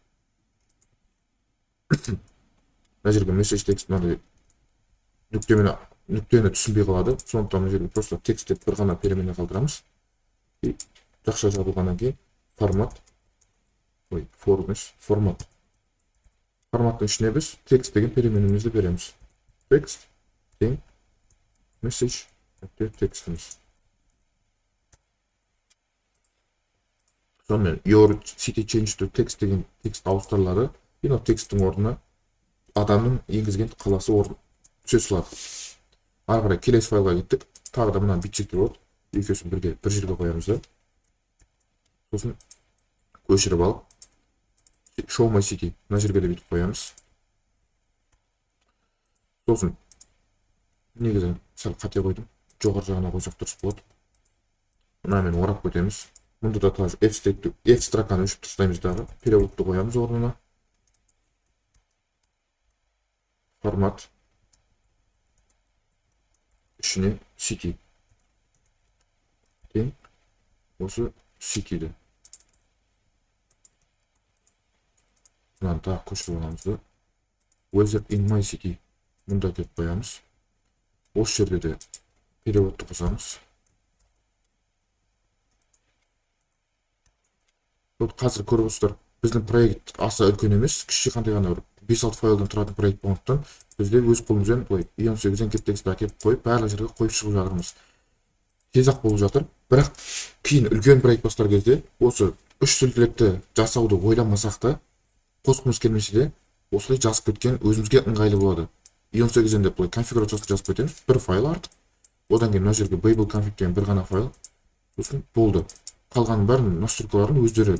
Мына жерге message text мынандай нүктені түсінбей қалады. Сондықтан мына жерге просто текст деп бір ғана перемене қалдырамыз. И жақша жабылғаннан кейін формат форматтың ішіне біз текст деген переменемізді береміз. Текст тең message текстіміз. Сонымен your city change to text деген текст ауыстырылады. И мына тексттің орнына адамның енгізген қаласы орын түсе салады. Ары қарай келесі файлға кеттік. Тағы да мына битчектер болады. Екеуісін бір жерге қоямыз да. Сосын көшіріп алып show my city мына жерге де бүйтіп қоямыз. Сосын негізі сәл қате қойдым. Жоғары жағына қойсақ дұрыс болады. Мынамен орап көтеміз. Мұнда да тоже F строканы өшіп тастаймыз дағы. Переводты қоямыз орнына. Формат ішіне city тең осы city'ді. Мынаны тағы көшіріп аламыз. Whether in my city мұнда деп қоямыз. Осы жерде де переводты қосамыз. Қазір көріп отырсыздар, біздің проект аса үлкен емес, кіші қандай ғана 5-6 файлдан тұратын проект болғандықтан бізде өз қолымызбен былай ion8-ден кептексті әкеліп қойып, барлық жерге қойып шығып жатырмыз. Тез-ақ болып жатыр, бірақ кейін үлкен проект бастар кезде осы үш сүлділекті жасауды ойламасақ та, қосқымыз келмесе де, осылай жазып кеткен өзімізге ыңғайлы болады. ion8-ден деп былай конфигурациясын жазып кетеміз, бір файл артық. Одан кейін мына жерге babel config деген бір ғана файл. Сосын болды. Қалған бәрін настройкаларын өздері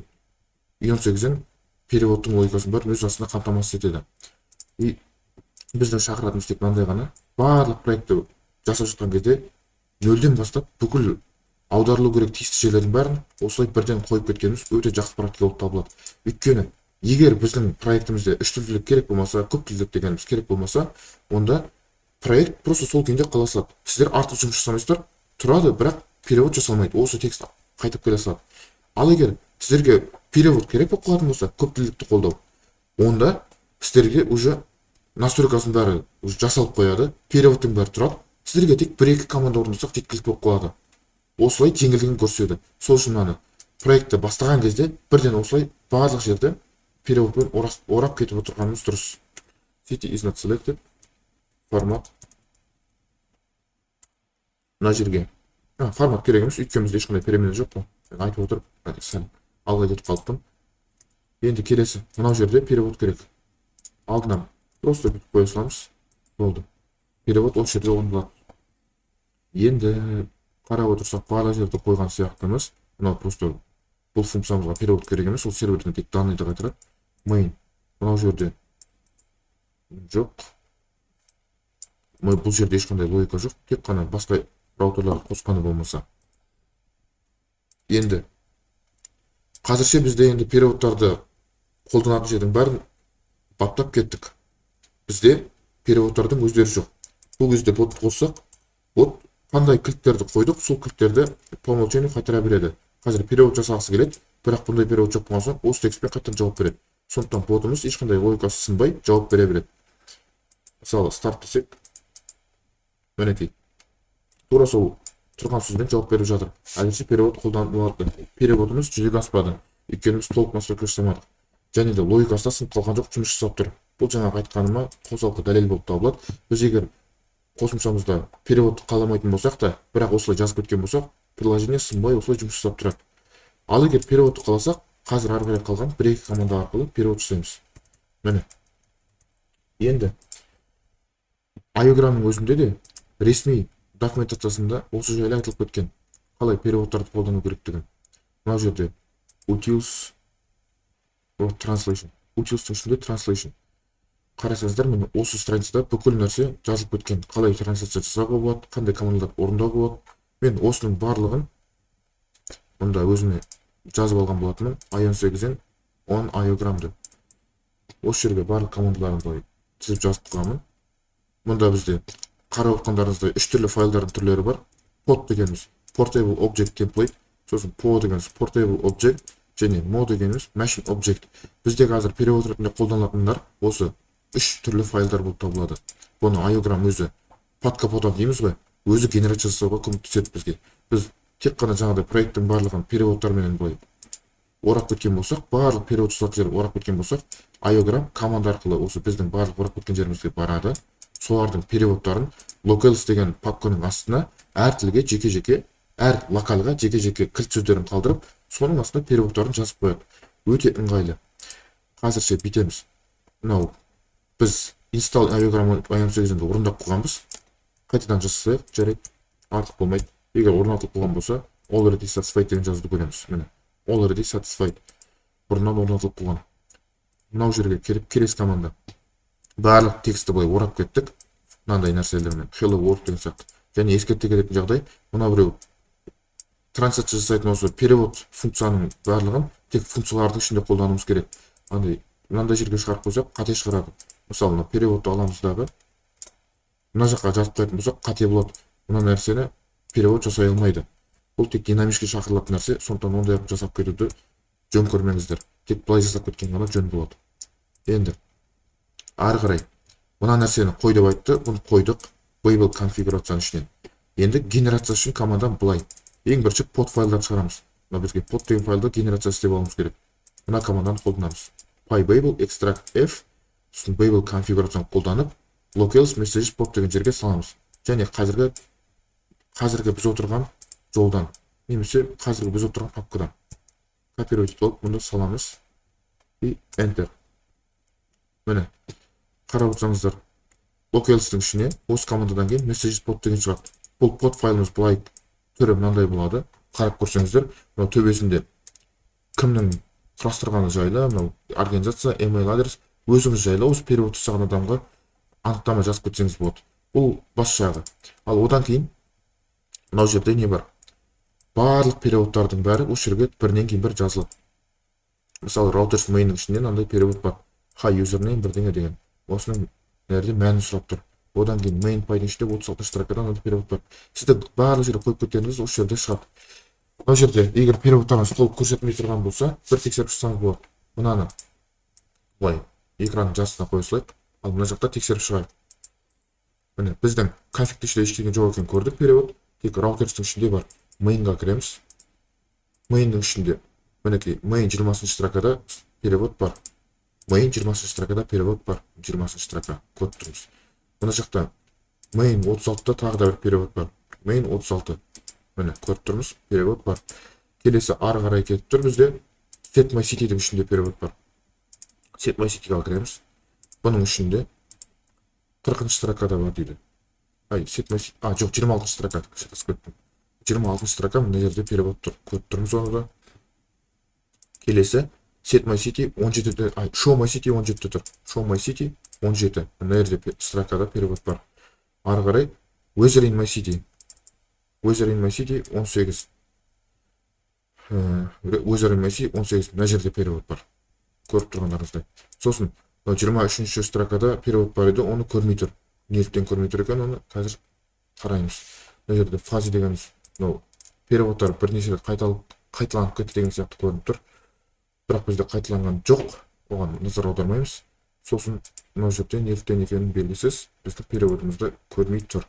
ion8-ден переводтың логикасын бәрін өз астында қамтамасыз етеді. И біздің шақыратымыз тек мынандай ғана. Барлық проектті жасап жатқан кезде нөлден бастап бүкіл аударылу керек тиісті жерлердің бәрін осылай бірден қойып кеткеніміз өте жақсы практика болып табылады. Өйткені егер біздің проектімізде үш тілділік керек болмаса, көп тілділік дегеніміз керек болмаса, онда проект просто сол күйінде қала салады. Сіздер артық жұмыс жасамайсыздар, тұрады, бірақ перевод жасалмайды. Осы текст қайтып келе салады. Ал егер сіздерге перевод керек болып қалатын болса, көп тілдікті қолдау, онда сіздерге уже настройкасының бәрі жасалып қояды, переводтың бәрі тұрады. Сіздерге тек 1-2 команда орындасақ жеткілікті болып қалады. Осылай жеңілдігін көрсетеді. Сол үшін мынаны проектті бастаған кезде бірден осылай барлық жерде переводпен орап кетіп отырғанымыз дұрыс. City is not selected. Формат. Мына жерге формат керек емес, өйткені бізде ешқандай перемене жоқ қой. Мен айтып отырып, сәл алға кетіп қалыппын. Енді келесі, мынау жерде перевод керек. Алдынан просто бүйтіп қоя саламыз. Болды. Перевод осы жерде орындалады. Енді қарап отырсақ, барлық жерде қойған сияқтымыз. Мынау просто бұл функциямызға перевод керек емес, ол серверден тек данныйды қайтарады. Main. Мынау жерде жоқ. Бұл жерде ешқандай логика жоқ, тек қана басқа раутерларды қосқаны болмаса. Енді қазірше бізде енді переводтарды қолданатын жердің бәрін баптап кеттік. Бізде переводтардың өздері жоқ. Бұл кезде ботты қоссақ, бот қандай кілттерді қойдық, сол кілттерді по умолчанию қайтара береді. Қазір перевод жасағысы келеді, бірақ бұндай перевод жоқ болған соң осы текстпен қайтадан жауап береді. Сондықтан ботымыз ешқандай логикасы сынбай жауап бере береді. Мысалы, старт десек, мінекей. Тура сол тұрған сөзбен жауап беріп жатыр. Әзірше перевод қолданылады. Переводымыз жүзеге аспады. Өйткені біз толық настройка жасамадық. Және де логикасы да сынып қалған жоқ, жұмыс жасап тұр. Бұл жаңағы айтқаныма қосалқы дәлел болып табылады. Біз егер қосымшамызда переводты қаламайтын болсақ та, бірақ осылай жазып кеткен болсақ, приложение сынбай осылай жұмыс жасап тұрады. Ал егер переводты қаласақ, қазір ары қарай қалған 1-2 команда арқылы перевод жасаймыз. Міне. Енді iogramның өзінде де ресми документациясында осы жайлы айтылып кеткен. Қалай переводтарды қолдану керектігін. Мына жерде utils translation. Utils ішінде translation. Қарасаңыздар, міне осы страницада бүкіл нәрсе жазылып кеткен. Қалай трансляция жасауға болады, қандай командаларды орындауға болады. Мен осының барлығын мұнда өзіме жазып алған болатынмын. ion8-ден on iogramды. осы жерге барлық командаларымды тізіп жазып қойғанмын. Мұнда бізде қарап отқандарыңыздай 3 түрлі файлдардың түрлері бар. Pod дегеніміз Portable Object Template, сосын PO дегеніміз Portable Object, және Mo дегеніміз Machine Object. Бізде қазір перевод ретінде қолданылатындар осы 3 түрлі файлдар болып табылады. Бұны IOgram өзі под капотан дейміз ғой, өзі генерация жасауға көмектеседі бізге. Біз тек қана жаңағыдай проекттің барлығын переводтармен былай орап кеткен болсақ, барлық перевод жасалатын жер орап кеткен болсақ, IOgram команда арқылы осы біздің барлық орап кеткен жерімізге барады. Солардың переводтарын locales деген папканың астына әр тілге жеке-жеке, әр локалға жеке-жеке кілт сөздерін қалдырып, соның астына переводтарын жазып қояды. Өте ыңғайлы. Қазірше бүйтеміз. Мынау біз install IOgram IM8-ді орындап қойғанбыз. Қайтадан жасасақ, жарайды, артық болмайды. Егер орнатылып қойған болса, already satisfied деген жазуды көреміз. Міне, already satisfied. Бұрыннан орнатылып қойған. Мынау жерге келіп, келесі команда. Барлық тексті былай орап кеттік. Мынандай нәрселермен hello world деген сияқты. Және ескерте кететін жағдай, мына біреу трансляция жасайтын осы перевод функцияның барлығын тек функциялардың ішінде қолдануымыз керек. Мынандай жерге шығарып қойсақ, қате шығарады. Мысалы, переводты аламыздағы мына жаққа жазып қоятын болсақ, қате болады. Мына нәрсені перевод жасай алмайды. Бұл тек динамикке шақырылатын нәрсе, сондықтан ондай жасап кетуді жөн көрмеңіздер. Тек былай жасап кеткен ғана жөн болады. Енді ары қарай мына нәрсені қой деп айтты, бұны қойдық Babel конфигурацияның ішінен. Енді генерация үшін командадан былай. Ең бірінші pod файлдан шығарамыз. Мына бізге pod деген файлды генерация істеп алуымыз керек. Мына команданы қолданамыз. PyBabel extract f, сосын Babel конфигурацияны қолданып, locales messages pod деген жерге саламыз. Және қазіргі біз отырған жолдан, немесе қазіргі біз отырған папкадан копировать болып, мұнда саламыз и enter. Міне, қарап отырсаңыздар, locales'тің ішіне осы командадан кейін messages pod деген шығады. Бұл pod файлымыз былай түрі мынандай болады. Қарап көрсеңіздер, мынау төбесінде кімнің құрастырғаны жайлы, мынау организация, email адрес, өзіңіз жайлы осы перевод жасаған адамға анықтама жазып кетсеңіз болады. Бұл бас жағы. Ал одан кейін мынау жерде не бар? Барлық переводтардың бәрі осы жерге бірінен кейін бір жазылады. Мысалы, routers main'нің ішінде мынандай перевод бар. Hi username бірдеңе деген. Осының нәрде мәнін сұрап тұр. Одан кейін main пайдың ішінде 36 строкадан мынандай перевод бар. Сізді барлық жерге қойып кеткеніңіз осы жерде шығады. Мына жерде егер переводтарыңыз толық көрсетілмей тұрған болса, бір тексеріп шықсаңыз болады. Мынаны былай экранның жасына қоя салайық, ал мына жақта тексеріп шығайық. Міне, біздің конфигтің ішінде ештеңе жоқ екенін көрдік перевод. Тек раутерстің ішінде бар. Main'ға кіреміз. Main'нің ішінде мінекей main 20 строкада перевод бар. Main 20 строкада перевод бар. 20 строка көріп тұрмыз. Мына жақта main 36-да тағы да бір перевод бар. Main 36. Міне, көріп тұрмыз, перевод бар. Келесі ары қарай кетіп тұр, бізде set my city'дің ішінде перевод бар. Set my city'ға кіреміз. Бұның ішінде 40 строкада бар дейді. Set my city, жоқ, 26 строка. 26 строка мына жерде перевод тұр. Көріп тұрмыз оны да. Келесі set my city 17-де, show my city 17-де тұр. Show my city 17. Мына жерде строкада перевод бар. Ары қарай weather in my city. Weather in my city 18. Weather in my city 18. Мына жерде перевод бар. Көріп тұрғандарыңыздай. Сосын 23-ші строкада перевод бар еді, оны көрмей тұр. Неліктен көрмей тұр екен, оны қазір қараймыз. Мына жерде фази дегеніміз, переводтар бірнеше рет қайталанып кетті деген сияқты көрініп тұр. Бірақ бізде қайталанған жоқ, оған назар аудармаймыз. Сосын мына жерде неліктен екенін белгісіз, біздің переводымызды көрмей тұр.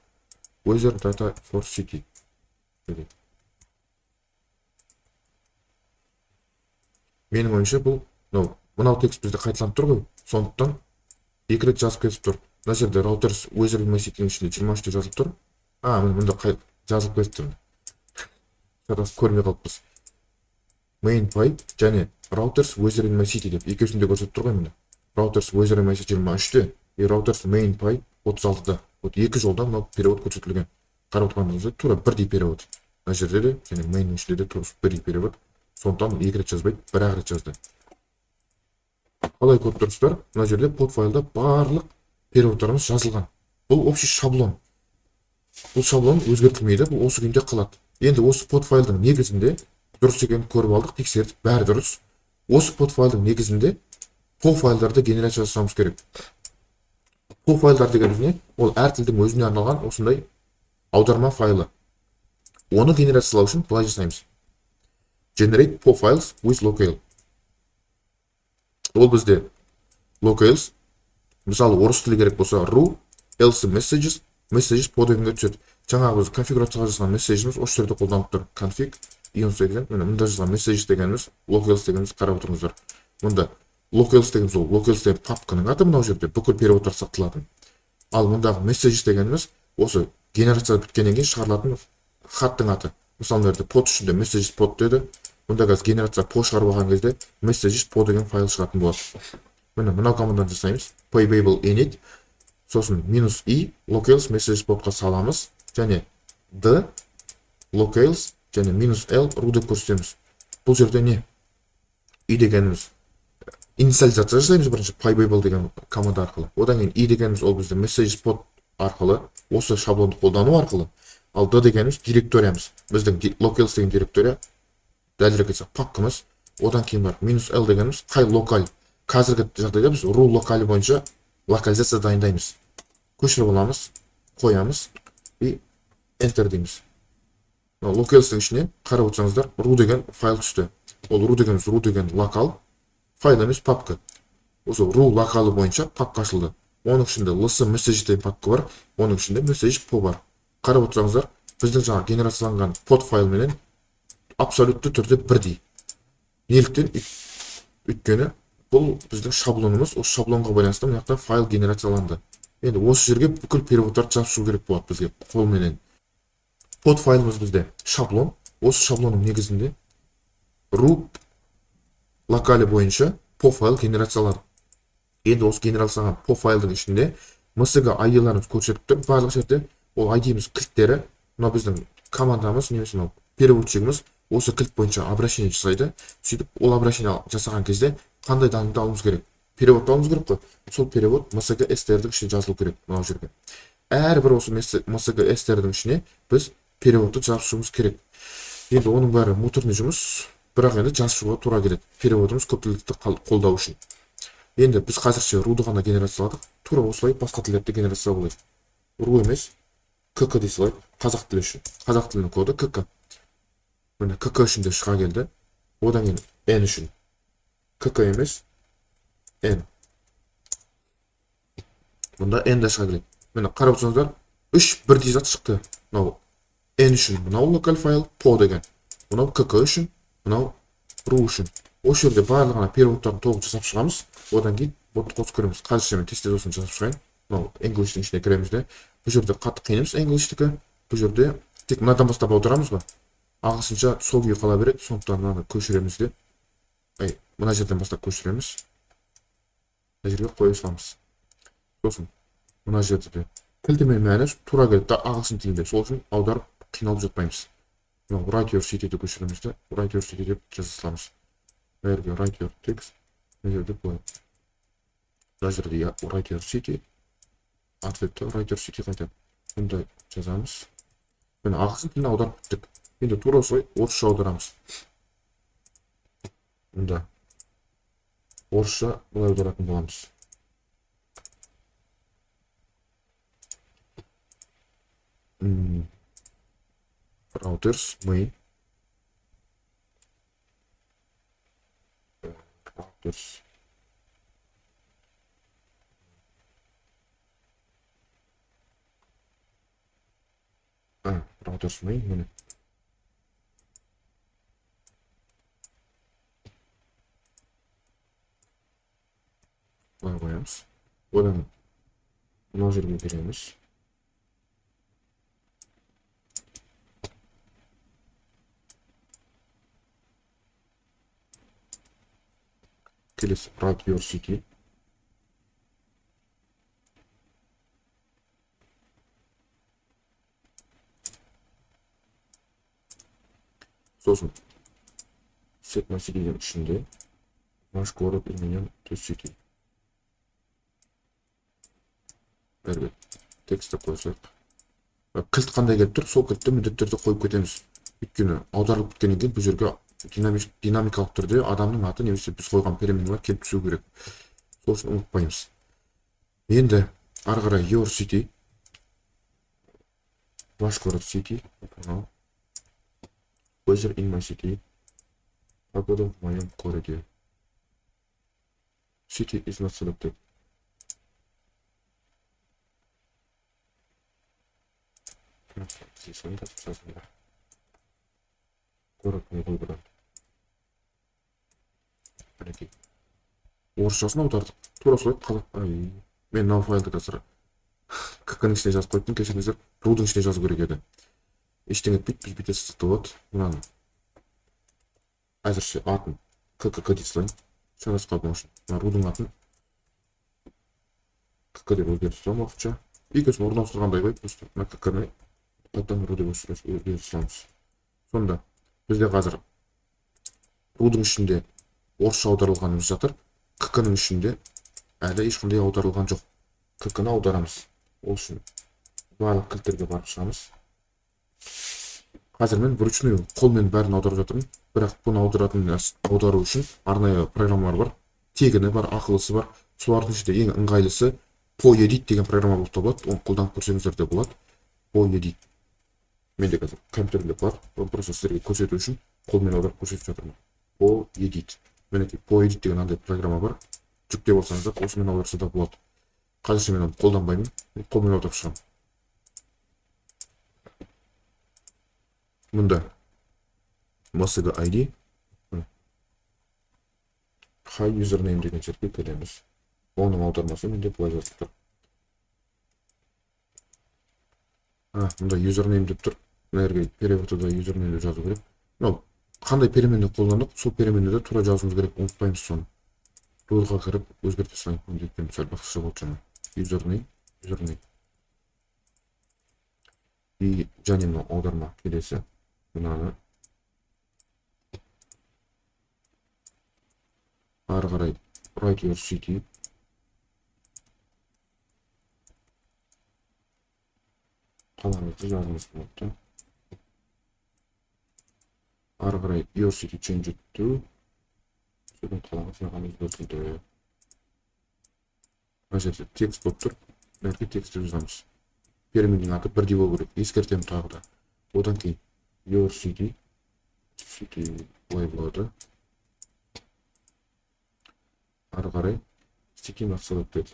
Weather data for city. Менің ойымша бұл, мынау текст бізде қайталанып тұр ғой, сондықтан екі рет жазып кетіп тұр. Мына жерде routers weather in my city-ның ішінде 23-те жазылып тұр. Мұнда жазылып кетіп тұр. Көрмей қалыппыз. Main pipe және routers weather in my city деп екеусінде көрсетіп тұр ғой міне. Routers weather in my city 23-те, routers main pipe 36-да. Екі жолда мынау перевод көрсетілген. Қарап отырғаныңызда тура бірдей перевод. Мына жерде де және main-нің ішінде де тура бірдей перевод. Сондықтан екі рет жазбайды, бір-ақ рет жазды. Қалай көріп тұрсыздар? Мына жерде pod файлда барлық переводтарымыз жазылған. Бұл общий шаблон. Бұл шаблон өзгертілмейді, бұл осы күйінде қалады. Енді осы pod файлдың негізінде дұрыс екенін көріп алдық, тексердік, бәрі дұрыс. Осы pod файлдың негізінде по файлдарды генерация жасауымыз керек. По файлдар дегеніміз не? Ол әр тілдің өзіне арналған осындай аударма файлы. Оны генерациялау үшін былай жасаймыз. Generate po files with locale. Ол бізде locales, мысалы орыс тілі керек болса ru, else messages по дегенге түседі. Жаңағы біз конфигурацияға жазған месседжіміз осы жерде қолданылып тұр. Config ions деген, мында жазған messages дегеніміз, locales дегеніміз қарап отырыңыздар. Мұнда locales дегеніміз ол locales деген папканың аты, мынау жерде бүкіл переводтар сақталатын. Ал мұндағы messages дегеніміз осы генерация біткеннен кейін шығарылатын хаттың аты. Мысалы мына жерде pod ішінде messages pod деді. Мұнда қазір генерация по шығарып алған кезде messages po деген файл шығатын болады. Мынау команданы жасаймыз. Pybabel init, сосын -i locales messages podқа саламыз, және d locales және -l ru деп көрсетеміз. Бұл жерде не? i дегеніміз инициализация жасаймыз бірінші pybabel деген команда арқылы. Одан кейін i дегеніміз ол бізде messages pod арқылы, осы шаблонды қолдану арқылы. Ал d дегеніміз директориямыз. Біздің locales деген директория дәлірек айтсақ папкамыз. Одан кейін бар -l дегеніміз қай локаль. Қазіргі жағдайда біз ru локалі бойынша локализация дайындаймыз. Көшіріп аламыз, қоямыз и enter дейміз. Locales'тің ішіне қарап отырсаңыздар ru деген файл түсті. Ол ru дегеніміз ru деген локал, файл емес папка. Осы ru локалы бойынша папка ашылды. Оның ішінде ls message деген папка бар, оның ішінде message po бар. Қарап отырсаңыздар біздің жаңа генерацияланған pod файл менен абсолютті түрде бірдей. Неліктен? Өйткені бұл біздің шаблонымыз, осы шаблонға байланысты мына жақта файл генерацияланды. Енді осы жерге бүкіл переводтарды жазып керек болады бізге қолменен. Pod файлымыз бізде шаблон. Осы шаблонның негізінде ru локалі бойынша po файл генерациялады. Енді осы генерацияланған po файлдың ішінде msg ID-ларымыз көрсетіп тұр. Барлық жерде ол ID-міз кілттері, мына біздің командамыз, немесе мынау переводчигіміз осы кілт бойынша обращение жасайды. Сөйтіп ол обращение жасаған кезде қандай данымды алуымыз керек? Переводты алуымыз керек қой. Сол перевод msg str-дің ішіне жазылу керек мынау жерге. Әрбір осы msg str-дің ішіне біз переводты жазуымыз керек. Енді оның бәрі муторный жұмыс, бірақ енді жазуға тура келеді. Переводымыз көптілдікті қолдау үшін. Енді біз қазірше ru-ды ғана генерацияладық. Тура осылай басқа тілдерді генерациялау болады. ru емес, kk дей салайық. Қазақ тілі үшін. Қазақ тілінің коды kk. Міне kk үшін де шыға келді. Одан кейін n үшін. kk емес, n. Мұнда n де шыға келеді. Міне қарап отырсаңыздар, 3 бірдей зат шықты. Мынау n үшін мынау локаль файл po деген. Мынау kk үшін, мынау ru үшін. Осы жерде барлығына переводтарын толық жасап шығамыз. Одан кейін ботты қосып көреміз. Қазірше мен тестте осыны жасап шығайын. Мынау English'тің ішіне кіреміз де. Бұл жерде қатты қиын емес English'тікі. Бұл жерде тек мынадан бастап аударамыз ғой. Ағылшынша сол күйі қала береді. Сондықтан мынаны көшіреміз де. Мына жерден бастап көшіреміз. Мына жерге қоя саламыз. Сосын мына жерде де тілдеме мәні тура келеді ағылшын тілінде. Сол үшін аударып қиналып жатпаймыз. Write your city-ді көшіреміз де. Write your city деп жаза саламыз. Берге write your text. Мына жерде былай. Мына жерде write your city. Ответті write your city қайтады. Мұнда жазамыз. Міне ағылшын тіліне аударып біттік. Енді тура осылай орысша аударамыз. Мұнда орысша былай аударатын боламыз. Routers, мы. Routers. Routers, мы. Міне. Былай қоямыз. Одан мына жерге береміз. Келесі write your city. Сосын set мәселенің ішінде наш город именем to city. Бәрі текстті қойсақ. Кілт қандай келіп тұр, сол кілтті міндетті түрде қойып кетеміз. Өйткені аударылып біткеннен кейін бұл жерге динамикалық түрде адамның аты немесе біз қойған переменналар келіп түсу керек. сол үшін ұмытпаймыз. Енді ары қарай your city, ваш город city, weather in my city, погода в моем городе. City is not selected. Здесь он сказано. Город не выбран. Мінекей. Орысшасын аудардық. Тура солай қазақ. Мен мынау файлды қазір КК-ның ішіне жазып қойыптым, кешіріңіздер. Рудың ішіне жазу керек еді. Ештеңе етпейді, біз бүйтесіз сызықты болады. Мынаны әзірше атын КК дей салайын. Шарасы қалпын үшін. Мына рудың атын КК деп өзгертіп саламын уақытша. Екеуісін орын ауыстырғандай қойып, мына КК-ны қайтадан ру деп өзгертіп саламыз. Сонда бізде қазір рудың ішінде орысша аударылғанымыз жатыр. КК-ның ішінде әлі ешқандай аударылған жоқ. КК-ны аударамыз. Ол үшін барлық кілттерге барып шығамыз. Қазір мен вручную қолмен бәрін аударып жатырмын. Бірақ бұны аудару үшін арнайы программалар бар. Тегіні бар, ақылысы бар. Солардың ішінде ең ыңғайлысы PoEdit деген программа болып табылады. Оны қолданып көрсеңіздер де болады. PoEdit. Менде қазір компьютерде бар. Оны просто сіздерге көрсету үшін қолмен аударып көрсетіп жатырмын. PoEdit. Мінекей PoEdit деген андай программа бар. Жүктеп алсаңыздар, осымен аударса да болады. Қазірше мен оны қолданбаймын. Қолмен аударып шығамын. Мұнда MSG ID, High Username деген жерге келеміз. Оның аудармасы менде былай жазып тұр. Мұнда username деп тұр. Мына жерге переводта username деп жазу керек. Қандай переменді қолдандық, сол переменді тура жазуымыз керек, ұмытпаймыз соны. Рулға кіріп өзгерте салайық. Өндіктен сәл басқаша болды жаңа. Username. И және мына аударма келесі. Мынаны ары қарай write your city. Қалаңызды жазыңыз болады. Ары қарай your city change it to. Сөйтіп қалаңыз маған өзгертілді. Мына жерде текст болып тұр. Мына жерге текстті жазамыз. Переменнің аты бірдей болу керек. Ескертемін тағы да. Одан кейін your city былай болады. Ары қарай city not selected.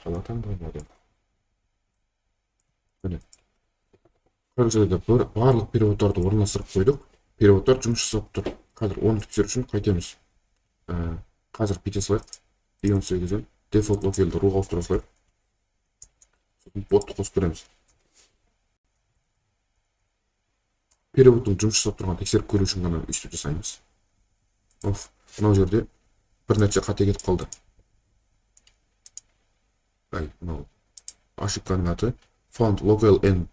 Қала таңдалмады. Міне. Қазірде барлық переводтарды орналастырып қойдық. Переводтар жұмыс жасап тұр. Қазір оны тексеру үшін қайтеміз. Қазір бүйте салайық. E18-ден default localды руға ауыстыра салайық. Ботты қосып көреміз. Переводтың жұмыс жасап тұрған тексеріп көру үшін ғана өйстіп жасаймыз. Мынау жерде бір нәрсе қате кетіп қалды. Мынау ошибканың аты found local n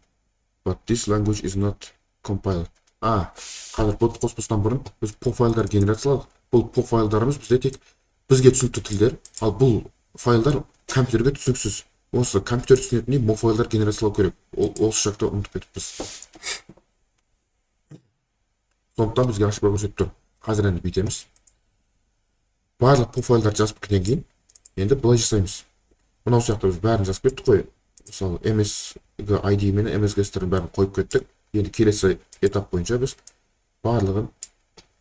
but this language is not compiled. Қазір ботты қоспастан бұрын біз по файлдар генерацияладық. Бұл по файлдарымыз бізде тек бізге түсінікті тілдер, ал бұл файлдар компьютерге түсініксіз. Осы компьютер түсінетіндей мо файлдар генерациялау керек. Осы жақта ұмытып кетіппіз. Сондықтан бізге ашып көрсетіп тұр. Қазір енді бүйтеміз. Барлық по файлдарды жазып біткеннен кейін енді былай жасаймыз. Мынау сияқты біз бәрін жазып кеттік қой. Мысалы MSG ID мен MSG-стерін бәрін қойып кеттік. Енді келесі этап бойынша біз барлығын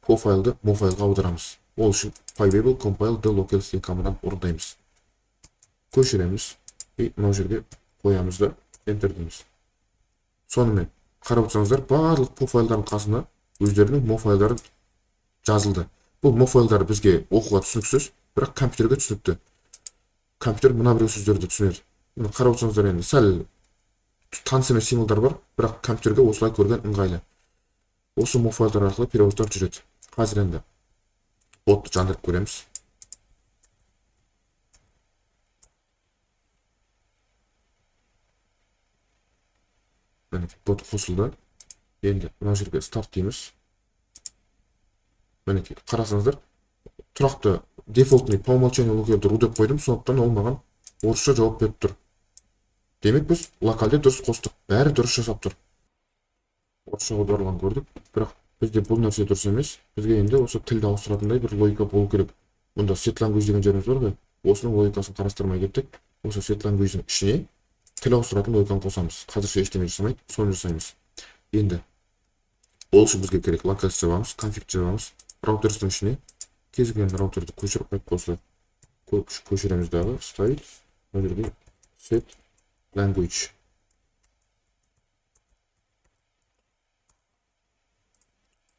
по файлды мо файлға аударамыз. Ол үшін pybabel compile the local string команданы орындаймыз. Көшіреміз. Мынау жерге қоямыз да enter дейміз. Сонымен қарап отырсаңыздар, барлық по файлдардың қасына өздерінің мо файлдары жазылды. Бұл мо файлдар бізге оқуға түсініксіз, бірақ компьютерге түсінікті. Компьютер мына біреу сөздерді түсінеді. Қарап отырсаңыздар, енді сәл таныс емес символдар бар, бірақ компьютерге осылай көрген ыңғайлы. Осы мо файлдар арқылы переводтар жүреді. Қазір енді ботты жандырып көреміз. Бот қосылды. Енді мына жерге старт дейміз. Мінекей, қарасаңыздар, тұрақты дефолтный по умолчанию локалды ру деп қойдым, сондықтан ол маған орысша жауап беріп тұр. Демек біз локалде дұрыс қостық, бәрі дұрыс жасап тұр. орысша аударылған көрдік. Бірақ бізде бұл нәрсе дұрыс емес. Бізге енді осы тілді ауыстыратындай бір логика болу керек. Мұнда set language деген жеріміз бар ғой. Осының логикасын қарастырмай кеттік. Осы set language'дің ішіне тіл ауыстыратын логиканы қосамыз. Қазірше ештеңе жасамайды, соны жасаймыз. Енді ол үшін бізге керек localhost жабамыз, config жабамыз. Раутерстің ішіне кез келген раутерді көшіріп қайтып болса көшіреміз дағы, ставить. Мына жерге set language.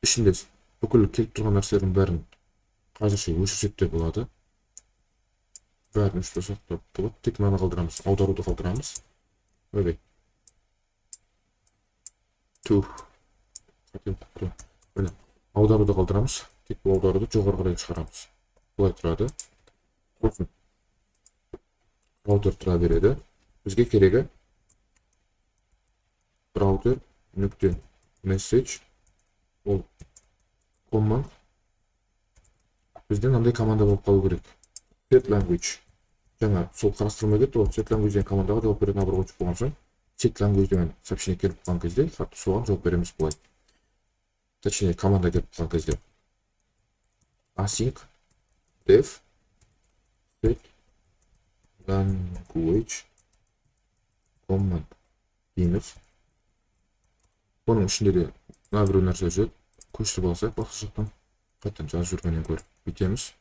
Ішінде бүкіл келіп тұрған нәрселердің бәрін қазірше өшірсек те болады. Бәрін өшірсек те болады. Тек мынаны қалдырамыз, аударуды қалдырамыз. Өйдей. Міне, аударуды қалдырамыз. Тек бұл аударуды жоғары қарай шығарамыз. Бұлай тұрады. Сосын раутер тұра береді. Бізге керегі раутер нүкте message ол command. Бізден андай команда болып қалу керек. Set language. Жаңа сол қарастырмай кетті, ол set language деген командаға жауап беретін абыройшы болған соң, set language деген сообщение келіп қалған кезде, соған жауап береміз бұлай. Точнее, команда келіп қалған кезде. Async def set language command дейміз. Оның ішінде де мына бір нәрсе жүреді. Көшіріп алсақ, басқа жақтан қайтадан жазып жүргеннен көріп бүйтеміз.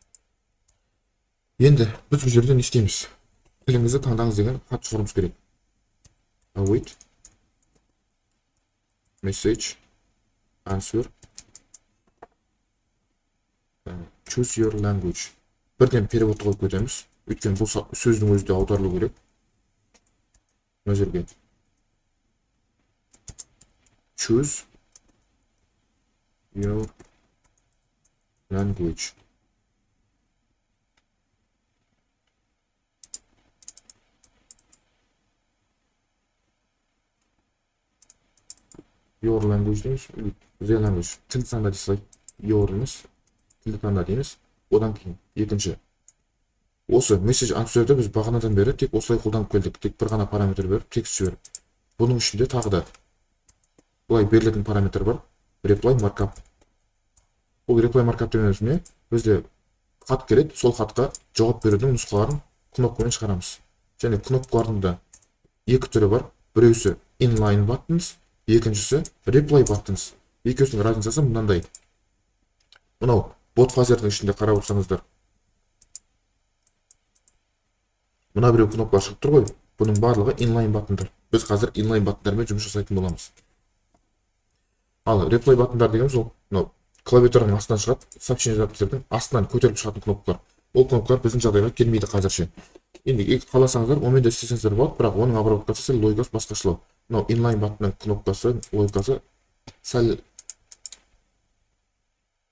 Енді біз бұл жерде не істейміз? Тіліңізді таңдаңыз деген хат шығаруымыз керек. Await message answer choose your language. Бірден перевод қойып кетеміз. Өйткені бұл сөздің өзі де аударылу керек. Мына жерге choose your language. Your language дейміз. The language. Тілді таңда дейсіз. Your емес. Тілді таңда дейміз. Одан кейін екінші. Осы message answer'ді біз бағанадан бері тек осылай қолданып келдік. Тек бір ғана параметр беріп, текст жіберіп. Бұның ішінде тағы да бұлай берілетін параметр бар. Reply markup. Бұл reply markup демеміз не? Бізде хат келеді, сол хатқа жауап берудің нұсқаларын кнопкамен шығарамыз. Және кнопкалардың да екі түрі бар. Біреусі inline buttons, екіншісі reply buttons. Екеуісінің разницасы мынандай. Мынау bot фазердің ішінде қарап отырсаңыздар. Мына біреу кнопка шығып тұр ғой. Бұның барлығы inline баттындар. Біз қазір inline баттындармен жұмыс жасайтын боламыз. Ал reply баттындар дегеніміз ол клавиатураның астынан шығады, сообщение запистердің астынан көтеріліп шығатын кнопкалар. Ол кнопкалар біздің жағдайға келмейді қазірше. Енді қаласаңыздар, онымен де істесеңіздер болады, бірақ оның обработкасы логикасы басқашалау. Мынау inline баттының кнопкасы, логикасы сәл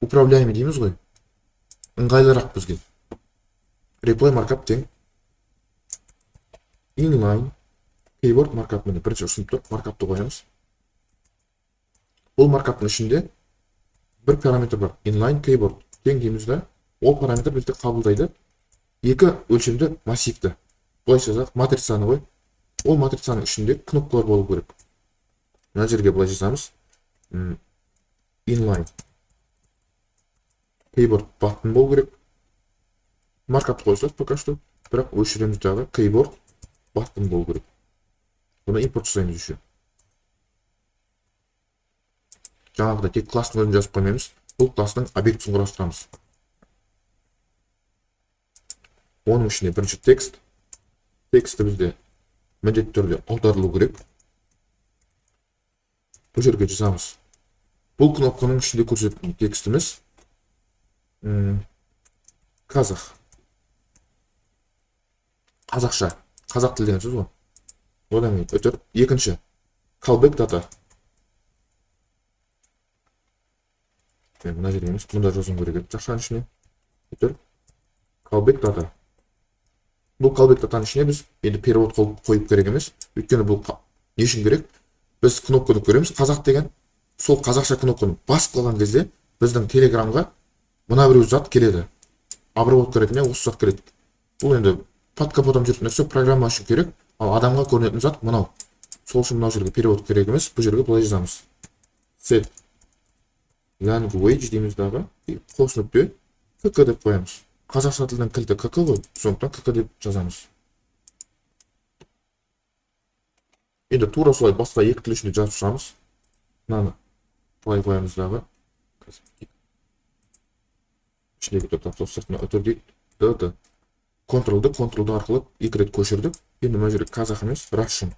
управляемый дейміз ғой. Ыңғайлырақ бізге. Reply markup тең inline keyboard markup мені бірінші ұсынып тұр, маркапты қоямыз. Бұл маркаптың ішінде бір параметр бар, inline keyboard тең дейміз да, ол параметр бізде қабылдайды екі өлшемді массивті. Бұлайша жазақ матрицаны ғой. Ол матрицаның ішінде кнопкалар болу керек. Мына жерге бұлай жазамыз. Inline keyboard button болу керек. Маркапты қойсақ пока что, бірақ өшіреміз дағы keyboard button болу керек. Бұны импорт жасаймыз еще. Жаңағыда тек класстың өзін жазып қоймаймыз. Бұл класстың объектісін құрастырамыз. Оның ішіне бірінші текст. Тексті бізде міндетті түрде аударылу керек. Бұл жерге жазамыз. Бұл кнопканың ішінде көрсетілген текстіміз қазақ. Қазақша. Қазақ тілі деген сөз ғой. Одан кейін өтір. Екінші callback data. Мына жерге емес, мұнда жазуым керек. Жақшаның ішіне өтір. Callback data. Бұл callback dataның ішіне біз енді перевод қойып керек емес. Өйткені бұл не үшін керек? Біз кнопканы көреміз. Қазақ деген сол қазақша кнопканы басып қалған кезде біздің телеграмға мына біреу зат келеді. Обработка ретінде осы зат келеді. Бұл енді под капотом жүретін нәрсе программа үшін керек, ал адамға көрінетін зат мынау. Сол үшін мынау жерге перевод керек емес, бұл жерге былай жазамыз. set language дейміз дағы, қос нүкте кк деп қоямыз. Қазақша тілдің кілті кк ғой, сондықтан кк деп жазамыз. Енді тура солай басқа екі тіл үшін де жазып шығамыз. Мынаны былай қоямыз дағы. Ішіндегі тапсырыс сыртына өтірдік. д. Контролды арқылы екі рет көшірдік. Енді мына жерге қазақ емес, Russian.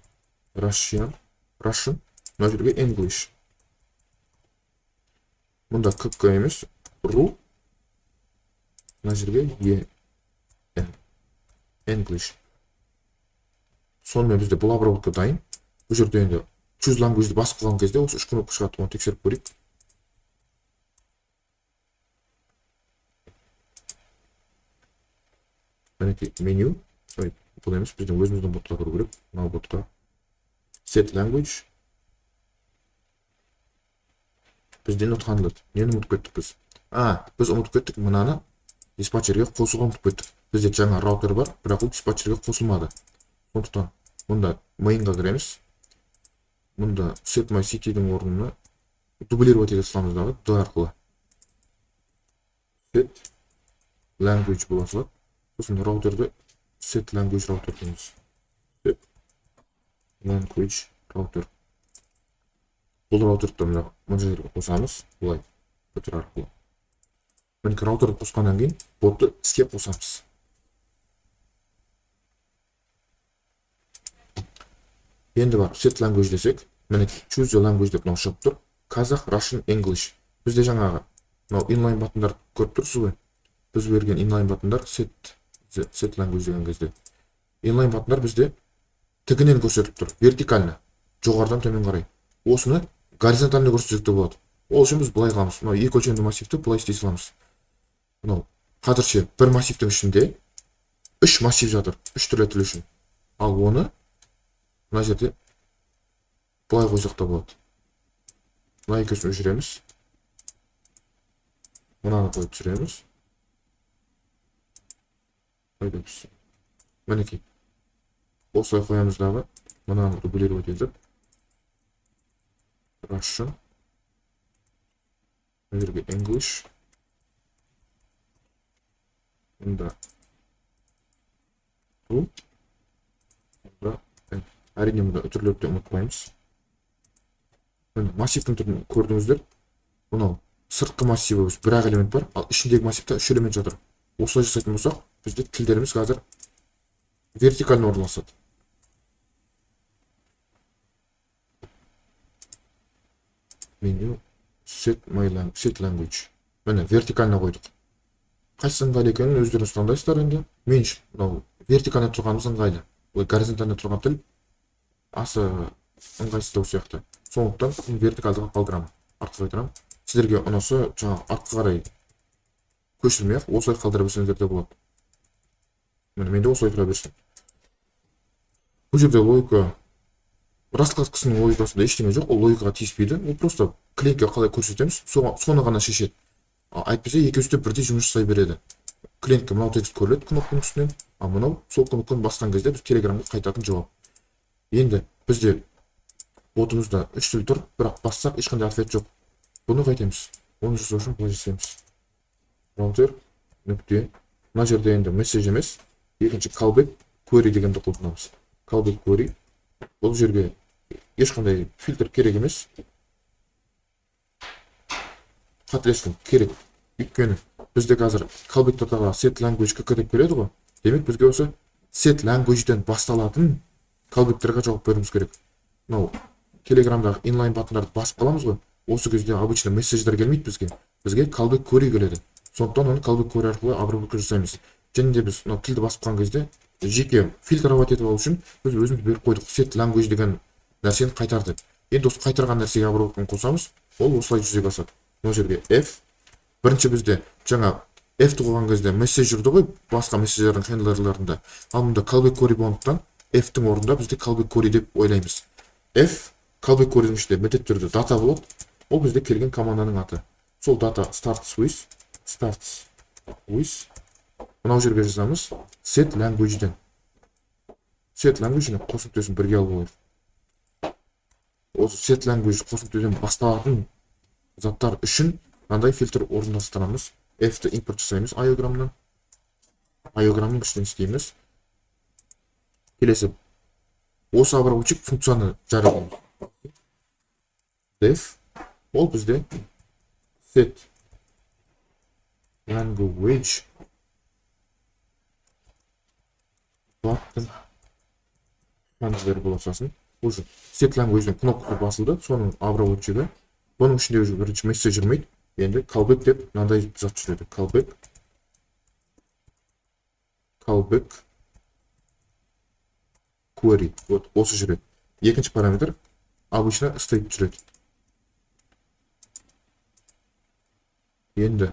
Мына жерге English. Мұнда кк емес, ру. Мына жерге English. Сонымен бізде бұл обработка дайын. Бұл жерде енді choose language'ді басып қалған кезде осы үш кнопка шығады, оны тексеріп көрейік. Мінекей меню. Бұл емес, біздің өзіміздің ботқа кіру керек. Мынау ботқа. Set language. Бізден ұмытқанды. Нені ұмытып кеттік біз? Біз ұмытып кеттік мынаны диспатчерге қосуға ұмытып кеттік. Бізде жаңа раутер бар, бірақ ол диспатчерге қосылмады. Сондықтан мұнда mainға кіреміз. Мұнда set my city'дің орнына дублировать ете саламыз дағы, д арқылы. Set language бола салады. Сосын раутерді set language router дейміз. Set language router. Бұл раутерді мына жерге қосамыз, бұлай өтір арқылы. Мінекей раутерді қосқаннан кейін ботты іске қосамыз. Енді бар, set language десек, мінекей choose your language деп мынау шығып тұр. Қазақ, Russian, English. Бізде жаңағы мынау inline батындар көріп тұрсыз ғой. Біз берген inline батындар set language деген кезде. Inline батындар бізде тігінен көрсетіліп тұр, вертикально, жоғарыдан төмен қарай. Осыны горизонтально көрсетсек те болады. Ол үшін біз былай қыламыз. Мынау екі өлшемді массивті былай істей саламыз. Мынау қазірше бір массивтің ішінде үш массив жатыр, үш түрлі тіл үшін. Ал оны мына жерде былай қойсақ та болады. Мына екеуісін өшіреміз. Мынаны қойып түсіреміз. Мінекей. Осылай қоямыз дағы. Мынаны дублировать етіп. Russian. Мына жерге English. Мұнда бұл. Әрине мұнда үтірлерді ұмытпаймыз. Массивтің түрін көрдіңіздер. Мұнау сыртқы массиві бір-ақ элемент бар, ал ішіндегі массивта үш элемент жатыр. Осылай жасайтын болсақ, бізде тілдеріміз қазір вертикально орналасады. Меню set language. Міне вертикально қойдық. Қайсы ыңғайлы екенін өздеріңіз таңдайсыздар енді. Мен үшін мынау вертикально тұрғанымыз ыңғайлы. Ой, горизонтально тұрған тіл аса ыңғайсыздау сияқты. Сондықтан вертикалдыға қалдырамын. Артқа қайтарамын. Сіздерге ұнаса жаңағы артқа қарай көшірмей-ақ осылай қалдыра берсеңіздер де болады. Міне менде осылай тұра берсін. Бұл жерде логика, раскладкасының логикасында ештеңе жоқ, ол логикаға тиіспейді. Ол просто клиентке қалай көрсетеміз, соны ғана шешеді. Әйтпесе екеуі де бірдей жұмыс жасай береді. Клиентке мынау текст көріледі кнопканың үстінен, а мынау сол кнопканы басқан кезде біз телеграмға қайтатын жауап. Енді бізде ботымызда үш тіл тұр, бірақ бассақ ешқандай ответ жоқ. Бұны қайтеміз. Оны жасау үшін былай жасаймыз. Раутер нүкте. Мына жерде енді месседж емес, екінші callback query дегенді қолданамыз. Callback query. Бұл жерге ешқандай фильтр керек емес. Қателестім, керек. Өйткені бізде қазір callback датаға set language кк деп береді ғой. Демек бізге осы set language-ден басталатын callback-терге жауап беруіміз керек. Мынау Telegram-дағы inline батындарды басып қаламыз ғой. Осы кезде обычно месседждер келмейді бізге. Бізге callback query келеді. Сондықтан оны callback query арқылы обработка жасаймыз. Және де біз мынау тілді басып қалған кезде жеке фильтровать етіп алу үшін біз өзіміз беріп қойдық. Set language деген нәрсені қайтарды. Енді осы қайтарған нәрсеге обработканы қосамыз, ол осылай жүзеге асады. Мына жерге F. Бірінші бізде жаңа F-ті қойған кезде месседж жүрді ғой, басқа месседжердің хендлерлерінде. Ал мұнда callback query болғандықтан F-тің орнында бізде callback query деп ойлаймыз. F callback query'дің ішінде міндетті түрде дата болады. Ол бізде келген команданың аты. Сол дата starts with мынау жерге жазамыз set language-ден. Set language-ні қосымтөсін бірге алып алайық. Осы set language қосымтөден басталатын заттар үшін мынандай фильтр орналастырамыз. F-ті импорт жасаймыз айограммнан. Айограммның күштен істейміз. Келесі осы обработчик функцияны жаратамыз. Def ол бізде set language баттың мәндері боласасын. Уже set language'дің кнопкасы басылды, соның обработчигі. Бұның ішінде уже бірінші месседж жүрмейді. Енді callback деп мынандай зат жүреді. Callback query. Вот осы жүреді. Екінші параметр обычно state жүреді. Енді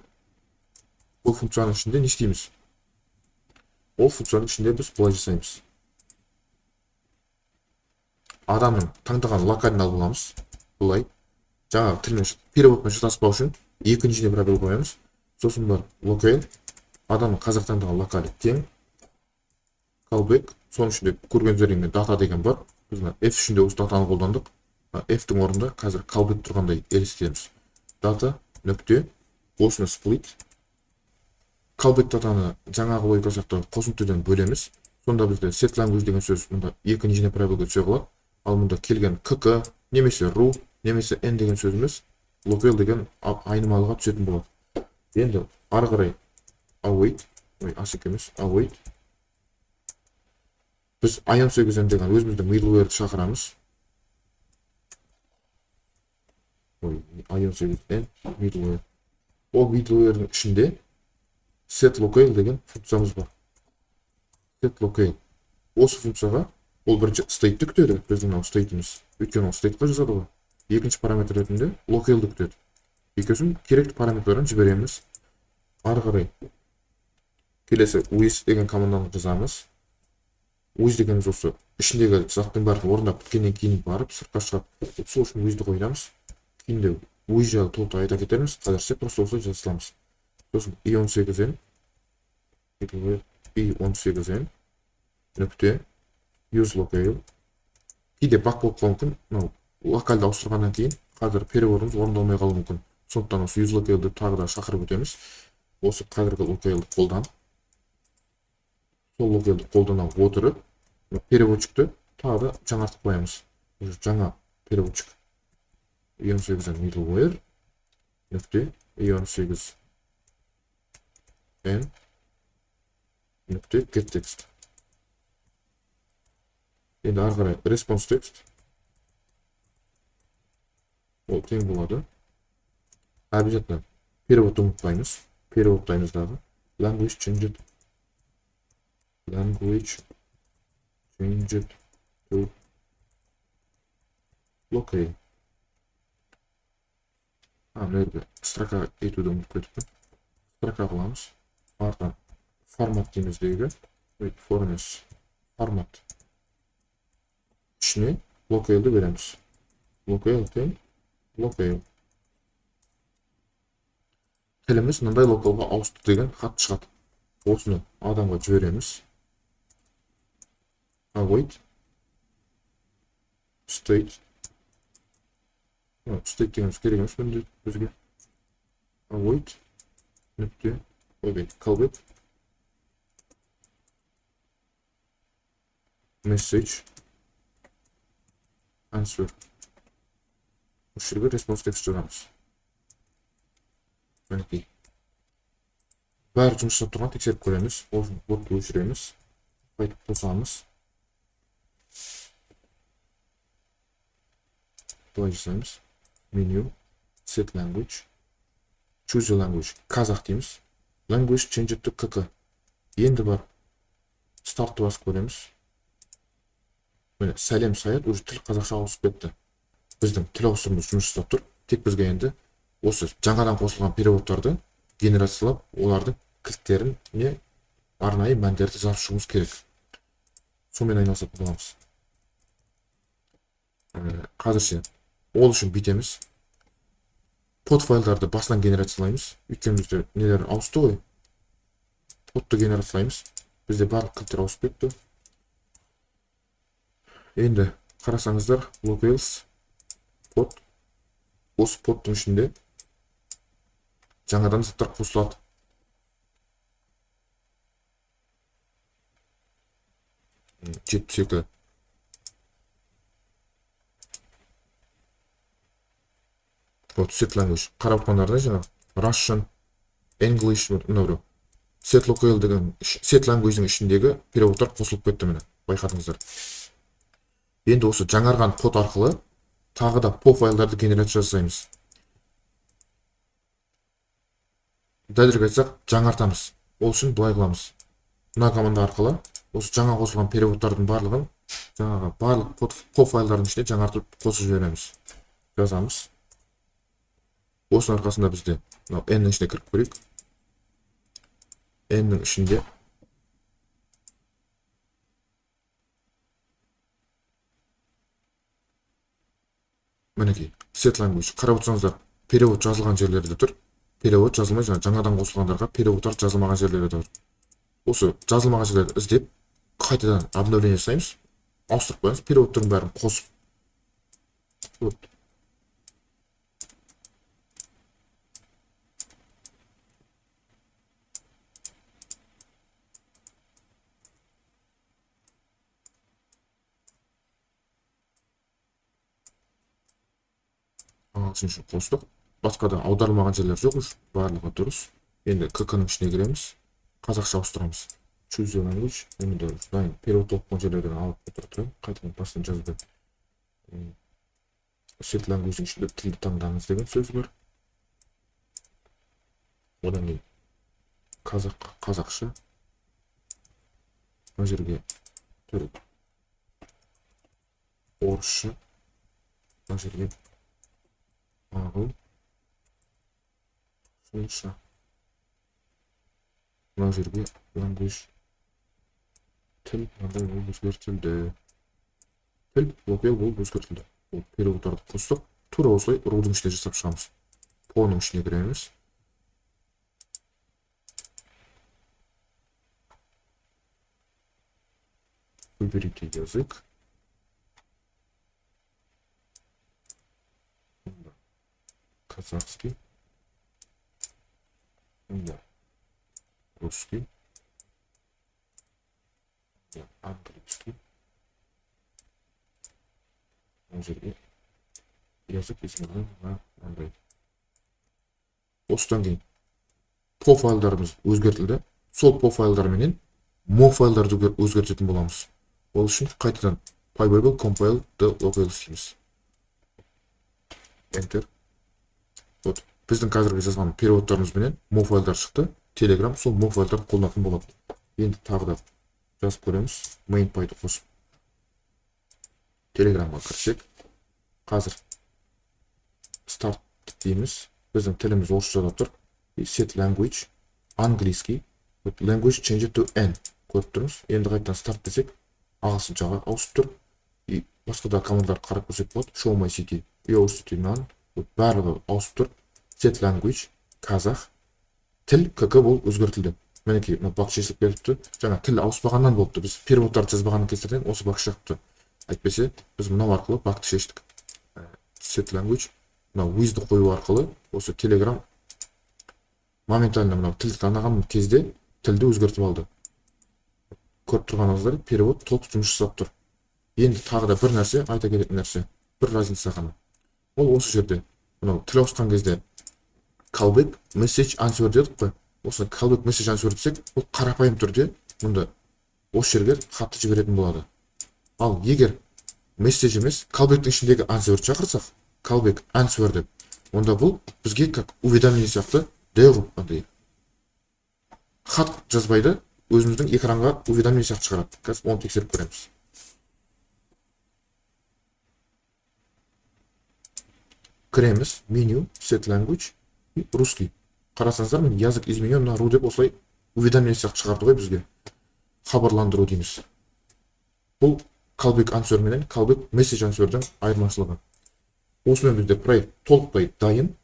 бұл функцияның ішінде не істейміз? Ол функцияның ішінде біз бұлай жасаймыз. Адамның таңдаған локалін алып аламыз. Бұлай жаңағы тілмен переводпен шатаспау үшін екіншіне пробел қоямыз. Сосын бар локал, адамның қазақ таңдаған локалы тең. Callback, соның ішінде көргендеріңмен дата деген бар. Біз F ішінде осы датаны қолдандық. F-тің орнында қазір callback тұрғандай елестетеміз. Data нүкте осыны split. Callback датаны жаңағы логика сияқты қосымтадан бөлеміз. Сонда бізде set language деген сөз мұнда екінші пробелге түсе қалады. Ал мұнда келген kk немесе ru немесе n деген сөзіміз local деген айнымалыға түсетін болады. Енді ары қарай await біз ion8 деген өзіміздің middleware шақырамыз. ion8 middleware. Ол middleware'ның ішінде set local деген функциямыз бар. Set local. Осы функцияға ол бірінші state'ті күтеді, біздің state'іміз. Өйткені ол state'қа жазады ғой. Екінші параметр ретінде local'ды күтеді. Екеуісін керекті параметрларын жібереміз. Ары қарай келесі with деген команданы жазамыз. With дегеніміз осы ішіндегі заттың бәрін орындап біткеннен кейін барып сыртқа шығады. Сол үшін with'ді қойамыз. Кейінде with жайлы толықтай айта кетерміз. Қазірше просто осылай жазыламыз. Сосын i18-ден нүкте use local. Кейде бак болып қалуы мүмкін. Локалды ауыстырғаннан кейін қазір переводымыз орындалмай қалуы мүмкін. Сондықтан осы use localды тағы да шақырып өтеміз. Осы қазіргі localды қолдан. Сол localды қолдана отырып, переводчикті тағы да жаңартып қоямыз. Жаңа переводчик. i18 middleware нүкте i18 n нүкте getText. Енді ары қарай response text. Ол тең болады. Обязательно переводты ұмытпаймыз. Переводтаймыз дағы. Language changed to local. Мына строка етуді ұмытып кетіппін. Строка қыламыз. Артынан формат дейміз дейгі. Формат. Ішіне local'ды береміз. Local. Тіліміз мынандай локалға ауысты деген хат шығады. Осыны адамға жібереміз. Await state. State дегеніміз керек емес бізге. Await нүкте callback message answer. Осы жерге response text жазамыз. Мінекей. Бәрі жұмыс жасап тұрған тексеріп көреміз. Осын блокты өшіреміз. Қайтып қосамыз. Бұлай жасаймыз. Menu, set language, choose a language. Қазақ дейміз. Language changed to kk. Енді бар. Startты басып көреміз. Міне, сәлем саят, уже тіл қазақша ауысып кетті. Біздің тіл ауыстырмыз жұмыс жасап тұр. Тек бізге енді осы жаңадан қосылған переводтарды генерациялап, олардың кілттерін не арнайы мәндерді жазып шығуымыз керек. Сонымен айналысатын боламыз. Қазірше ол үшін бүйтеміз. Под файлдарды басынан генерациялаймыз. Өйткені бізде нелер ауысты ғой. Подты генерациялаймыз. Бізде барлық кілттер ауысып кетті. Енді қарасаңыздар locals под. Осы подтың ішінде жаңадан заттар қосылады. Жетпіс екі. Вот set language. Қарап қонарда жаңағы Russian, English, мынау set local деген set language'дің ішіндегі переводтар қосылып кетті міне. Байқадыңыздар. Енді осы жаңарған код арқылы тағы да по файлдарды генерация жасаймыз. Дәлірек айтсақ, жаңартамыз. Ол үшін былай қыламыз. Мына команда арқылы осы жаңа қосылған переводтардың барлығын жаңағы барлық по файлдардың ішіне жаңартып қосып жібереміз. Жазамыз. Осының арқасында бізде n-нің ішіне кіріп көрейік. N-нің ішінде мінекей set language. Қарап отырсаңыздар, перевод жазылған жерлерде тұр. Перевод жазылмай жаңадан қосылғандарға переводтар жазылмаған жерлерде тұр. Осы жазылмаған жерлерді іздеп, қайтадан обновление жасаймыз. Ауыстырып қоямыз, переводтың бәрін қосып. Вот. Ағылшынша қостық. Басқа да аударылмаған жерлер жоқ үш. Барлығы дұрыс. Енді КК-нің ішіне кіреміз. Қазақша ауыстырамыз. Choose your language. Енді дайын перевод толыққан жерлерден алып отырып, қайтадан бастан жазды. Set language-дің ішінде тілді таңдаңыз деген сөз бар. Одан кейін қазақша. Мына жерге түрік. Орысша. Мына жерге ағылшынша. Мына жерге language тіл мынандай болып өзгертілді. Тіл локал болып өзгертілді. Ол переводтарды қостық. Тура осылай рудың ішіне жасап шығамыз. По-ның ішіне кіреміз. Выберите язык. Казахский. Русский. Английский. Мына жерге язык есімін мынандай. Осыдан кейін по файлдарымыз өзгертілді. Сол по файлдарменен мо файлдарды өзгертетін боламыз. Ол үшін қайтадан pybabel compile the local дейміз. Enter. Вот, біздің қазіргі жазған переводтарымызбенен мо файлдар шықты. Telegram сол мо файлдарды қолданатын болады. Енді тағы да жазып көреміз. Main пайды қосып. Telegramға кірсек, қазір start дейміз. Біздің тіліміз орысшада тұр. Set language, английский. Language change to N көріп тұрмыз. Енді қайтадан start десек, ағылшыншаға ауысып тұр. Басқа да командалар қарап көрсек болады. Show my city, your city none. Барлығы ауысып тұр. Set language, қазақ. Тіл КК болып өзгертілді. Мінекей, бақ шешіліп беріпті. Жаңа тіл ауыспағаннан болыпты. Біз переводтарды жазбағанын кесірден осы бақ шақты. Әйтпесе, біз мынау арқылы бақты шештік. Set language, мынау wizді қою арқылы осы Telegram моментально мынау тілді танаған кезде тілді өзгертіп алды. Көріп тұрғаныңыздар, перевод толық жұмыс жасап тұр. Енді тағы да бір нәрсе, айта кететін нәрсе, бір разница ғана. Ол осы жерде, мынау тіл ауысқан кезде callback message answer дедік қой. Осы callback message answer десек, ол қарапайым түрде мұнда осы жерге хатты жіберетін болады. Ал егер message емес, callback'тің ішіндегі answer шақырсақ, callback answer деп, онда бұл бізге как уведомление сияқты андай хат жазбайды, өзіміздің экранға уведомление сияқты шығарады. Қазір оны тексеріп көреміз. Кіреміз, меню, set language, русский. Қарасаңыздар, мен язык изменен на ру деп осылай уведомление сияқты шығарды ғой бізге. Хабарландыру дейміз. Бұл callback answer менен callback message answer'дің айырмашылығы. Осымен бізде проект толықтай дайын.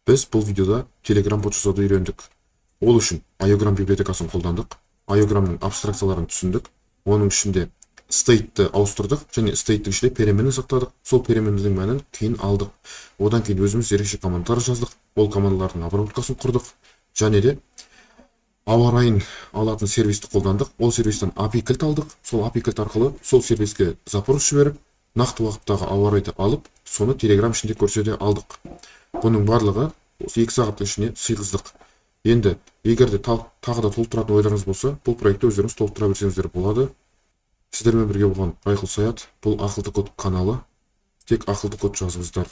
Біз бұл видеода Telegram бот жасауды үйрендік. Ол үшін IOgram библиотекасын қолдандық. IOGramның абстракцияларын түсіндік. Оның ішінде стейтті ауыстырдық және стейттің ішінде переменді сақтадық. Сол перемендің мәнін кейін алдық. Одан кейін өзіміз ерекше командалар жаздық. Ол командалардың обработкасын құрдық. Және де ауа райын алатын сервисті қолдандық. Ол сервистен API кілт алдық. Сол API кілт арқылы сол сервиске запрос жіберіп, нақты уақыттағы ауа райды алып, соны Telegram ішінде көрсете алдық. Бұның барлығы осы 2 сағаттың ішіне сыйғыздық. Енді егер де тағы да толықтыратын ойларыңыз болса, бұл проектті өздеріңіз толықтыра берсеңіздер болады. Сіздермен бірге болған Байқұл Саят. Бұл ақылды код каналы. Тек ақылды код жазыңыздар.